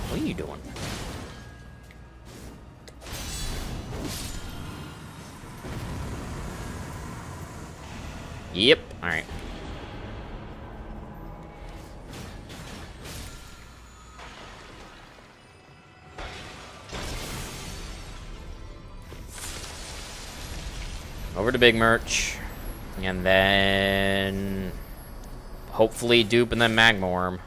What are you doing? Yep, alright. Over to Big Merch. And then hopefully dupe and then Magma Worm.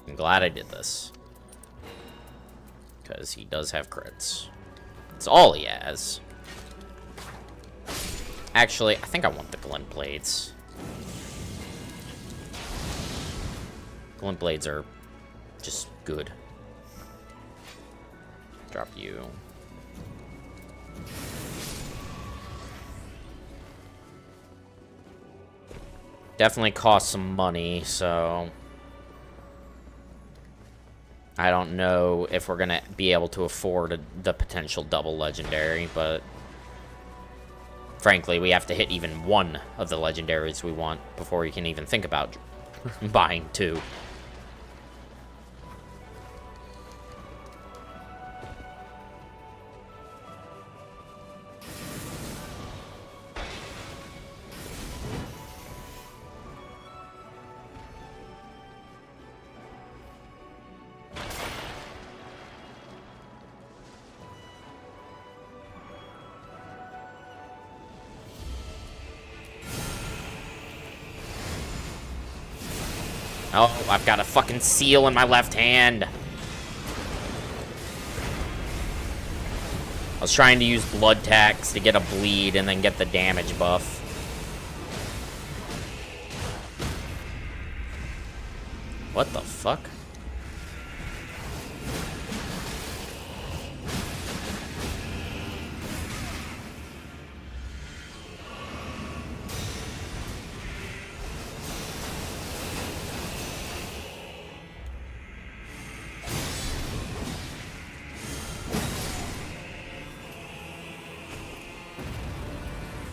I'm glad I did this. Because he does have crits. It's all he has. Actually, I think I want the Glint Blades. Glint Blades are just good. Drop you. Definitely cost some money, so I don't know if we're gonna be able to afford the potential double legendary, but frankly, we have to hit even one of the legendaries we want before we can even think about buying two. Oh, I've got a fucking seal in my left hand. I was trying to use blood tax to get a bleed and then get the damage buff. What the fuck?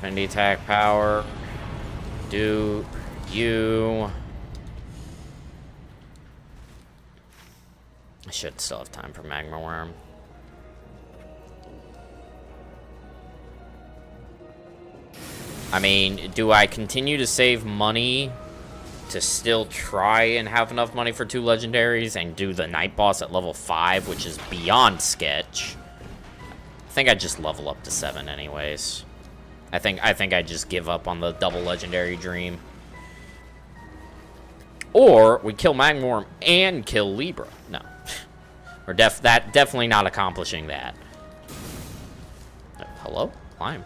Infinity attack power. Do you... I should still have time for Magma Worm. I mean, do I continue to save money to still try and have enough money for 2 legendaries and do the night boss at level 5, which is beyond sketch? I think I just level up to 7 anyways. I think I just give up on the double legendary dream. Or we kill Magma Worm and kill Libra. No. We're definitely not accomplishing that. Hello? Climb.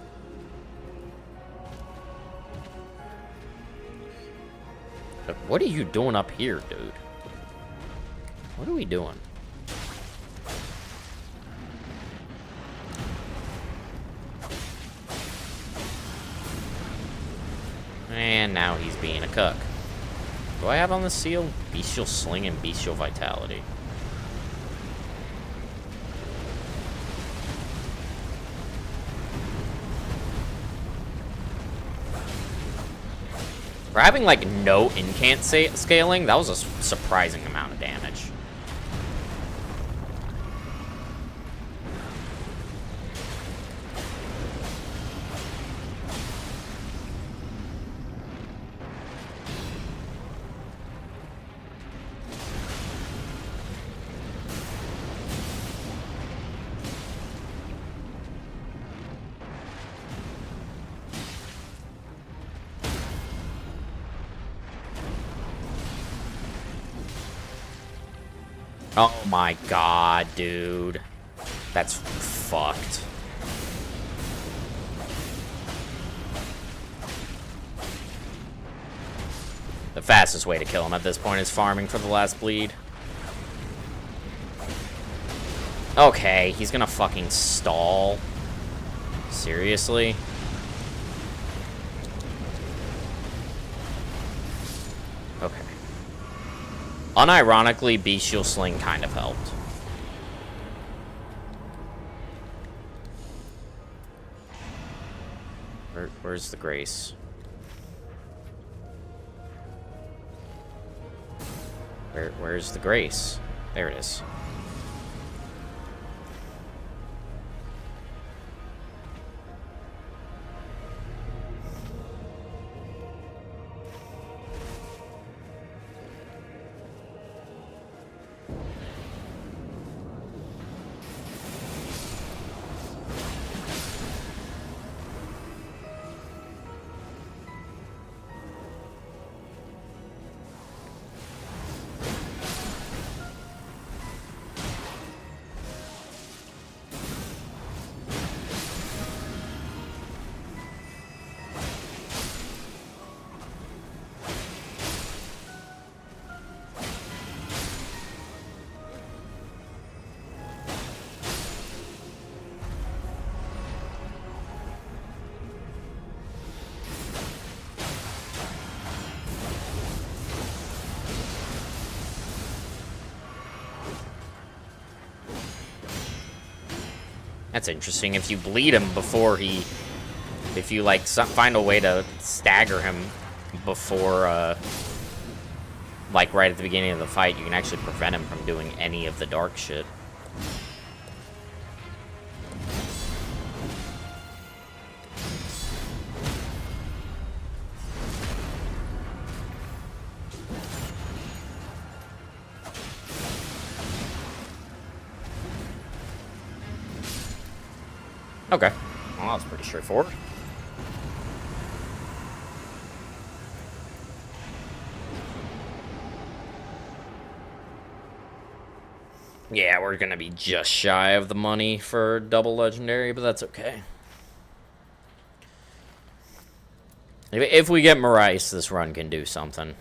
What are you doing up here, dude? What are we doing? And now he's being a cuck. Do I have on the seal? Bestial Sling and Bestial Vitality. For having, like, no incant scaling, that was a surprising amount of damage. Oh my god, dude. That's fucked. The fastest way to kill him at this point is farming for the last bleed. Okay, he's gonna fucking stall. Seriously? Okay. Unironically, Bestial Sling kind of helped. Where's the Grace? Where's the Grace? There it is. That's interesting. If you bleed him before he... If you, like, find a way to stagger him before, like, right at the beginning of the fight, you can actually prevent him from doing any of the dark shit. Okay. Well, that's pretty straightforward. Yeah, we're gonna be just shy of the money for double legendary, but that's okay. If we get Marais, this run can do something.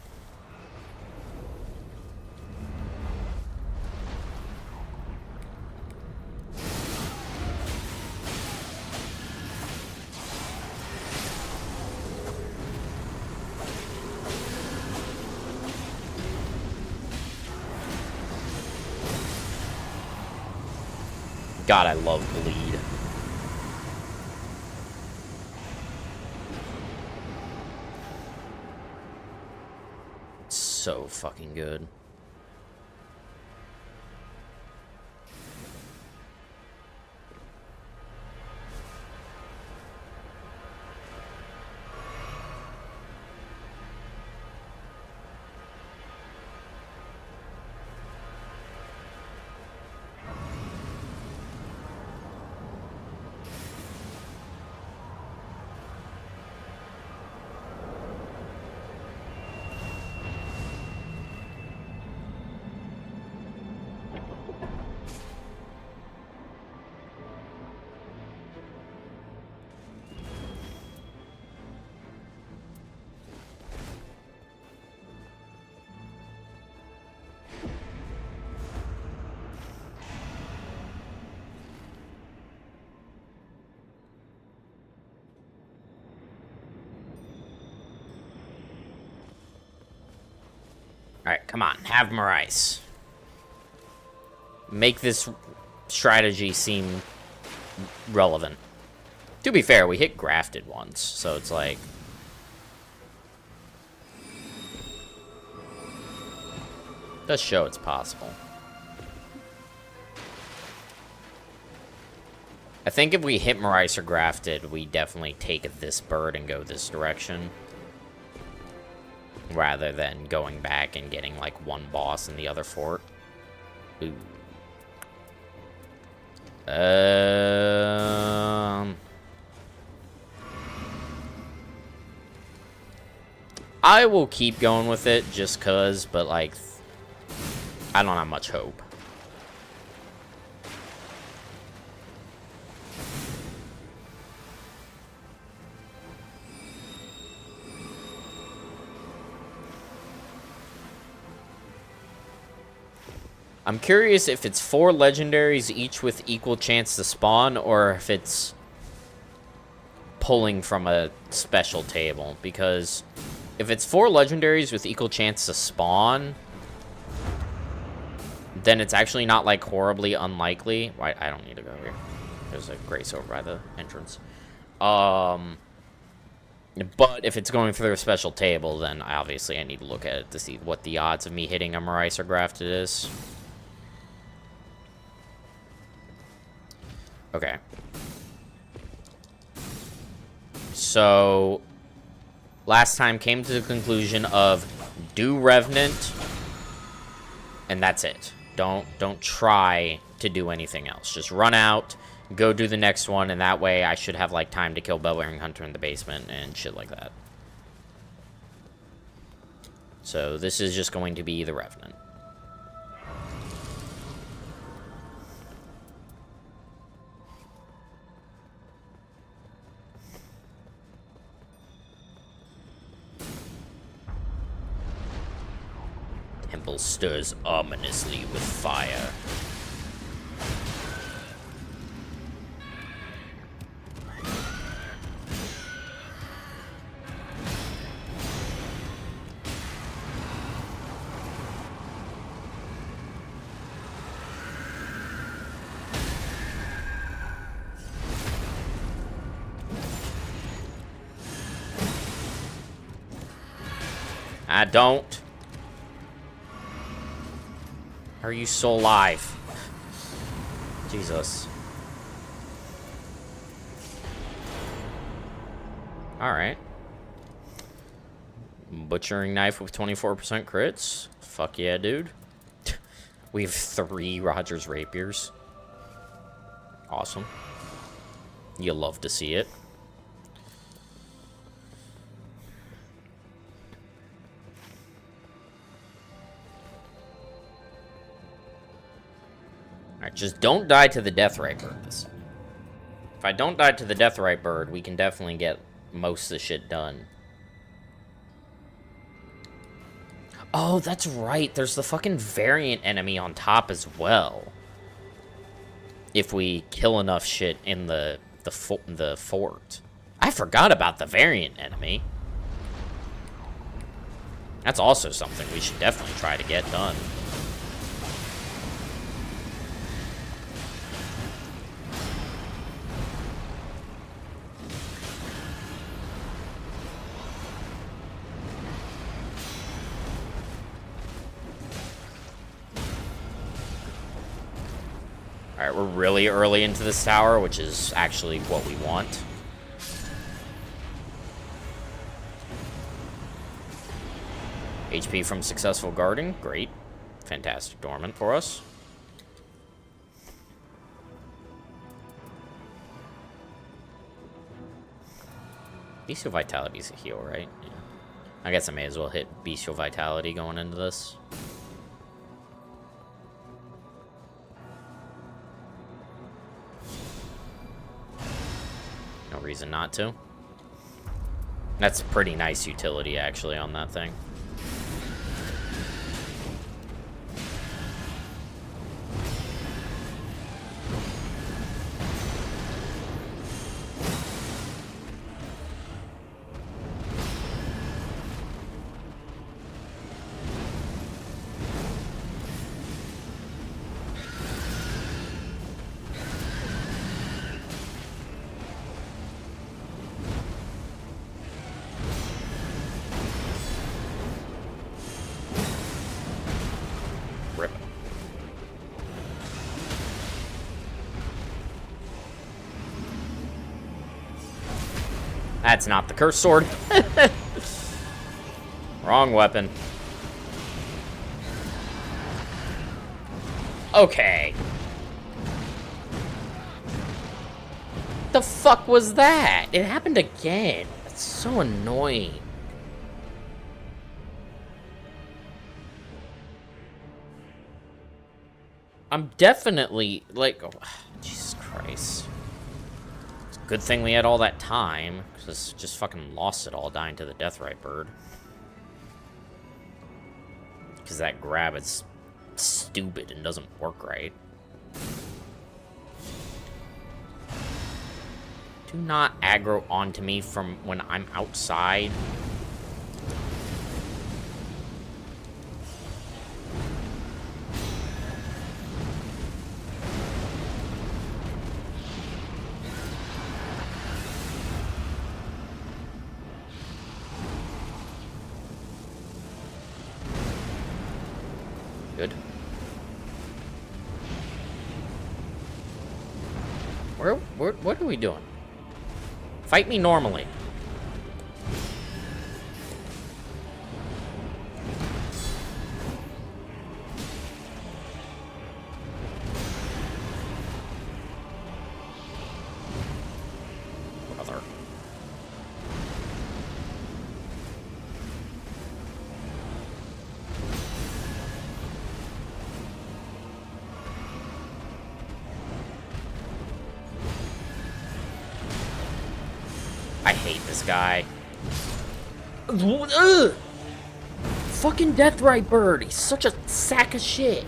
God, I love bleed. so fucking good. Alright, come on. Have Marais. Make this strategy seem relevant. To be fair, we hit Grafted once, so it's like... does show it's possible. I think if we hit Marais or Grafted, we definitely take this bird and go this direction. Rather than going back and getting, like, one boss in the other fort. Ooh. I will keep going with it just cause, but, like, I don't have much hope. I'm curious if it's 4 legendaries, each with equal chance to spawn, or if it's pulling from a special table. Because if it's 4 legendaries with equal chance to spawn, then it's actually not, like, horribly unlikely. I don't need to go here. There's a Grace over by the entrance. But if it's going through a special table, then obviously I need to look at it to see what the odds of me hitting a Marais or Grafted is. Okay. So, last time came to the conclusion of do Revenant, and that's it. Don't try to do anything else. Just run out, go do the next one, and that way I should have, like, time to kill Bellbearing Hunter in the basement and shit like that. So, this is just going to be the Revenant. Temple stirs ominously with fire. I don't. Are you so alive? Jesus. Alright. Butchering knife with 24% crits. Fuck yeah, dude. We have 3 Rogers Rapiers. Awesome. You love to see it. Alright, just don't die to the Deathrite Bird. If I don't die to the Deathrite Bird, we can definitely get most of the shit done. Oh, that's right. There's the fucking variant enemy on top as well. If we kill enough shit in the fort. I forgot about the variant enemy. That's also something we should definitely try to get done. Alright, we're really early into this tower, which is actually what we want. HP from successful guarding. Great. Fantastic dormant for us. Bestial Vitality is a heal, right? Yeah. I guess I may as well hit Bestial Vitality going into this. No reason not to. That's pretty nice utility, actually, on that thing. Rip. That's not the curse sword. Wrong weapon. Okay. The fuck was that? It happened again. That's so annoying. I'm definitely, like, oh, Jesus Christ. It's a good thing we had all that time, because just fucking lost it all dying to the Deathrite Bird. Because that grab is stupid and doesn't work right. Do not aggro onto me from when I'm outside. Good. What are we doing? Fight me normally. Brother. I hate this guy. Ugh. Fucking Deathrite Bird. He's such a sack of shit.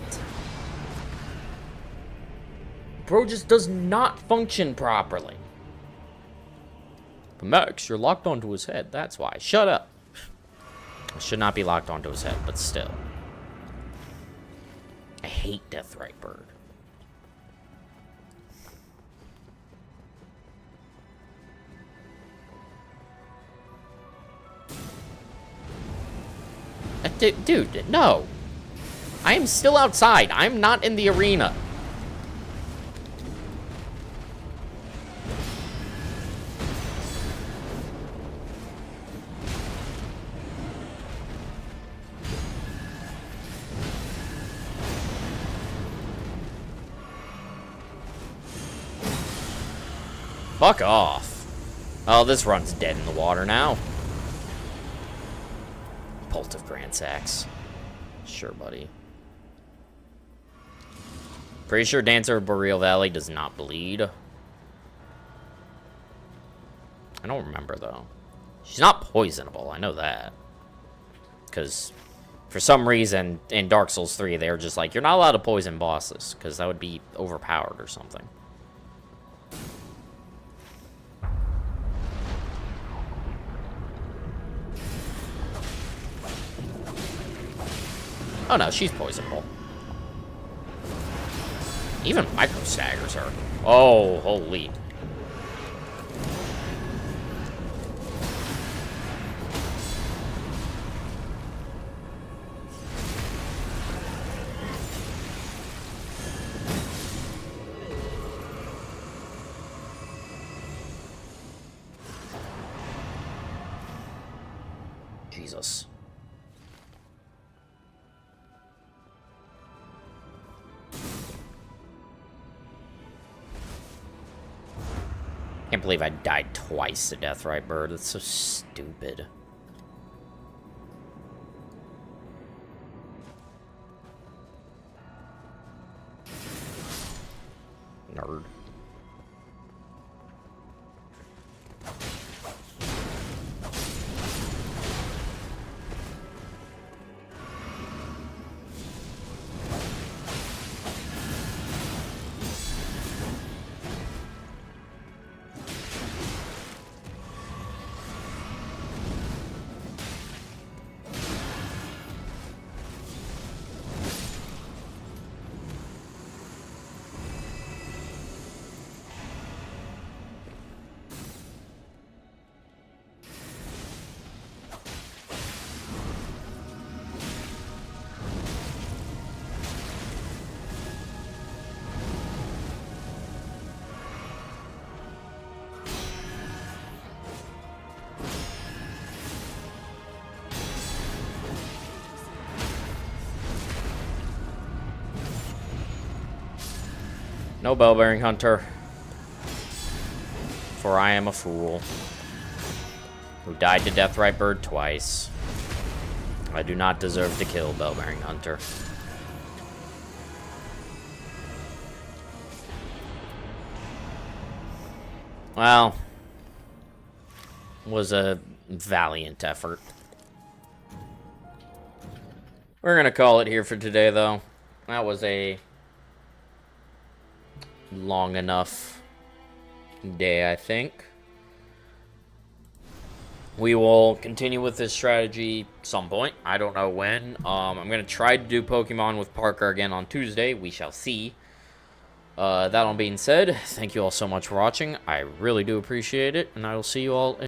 Bro just does not function properly. But Max, you're locked onto his head. That's why. Shut up. I should not be locked onto his head, but still. I hate Deathrite Bird. Dude, no. I am still outside. I'm not in the arena. Fuck off. Oh, this run's dead in the water now. Bolt of Grand Axe. Sure, buddy. Pretty sure Dancer of Boreal Valley does not bleed. I don't remember, though. She's not poisonable, I know that. Because, for some reason, in Dark Souls 3, they're just like, you're not allowed to poison bosses, because that would be overpowered or something. Oh no, she's poisonable. Even micro staggers her. Oh, holy. Jesus. Can't believe I died twice to Deathrite Bird. That's so stupid. Nerd. No Bell-bearing Hunter, for I am a fool who died to Deathrite Bird twice. I do not deserve to kill Bell-bearing Hunter. Well, was a valiant effort. We're gonna call it here for today, though. That was a long enough day, I think. We will continue with this strategy some point. I don't know when. I'm going to try to do Pokemon with Parker again on Tuesday. We shall see. That all being said, thank you all so much for watching. I really do appreciate it, and I will see you all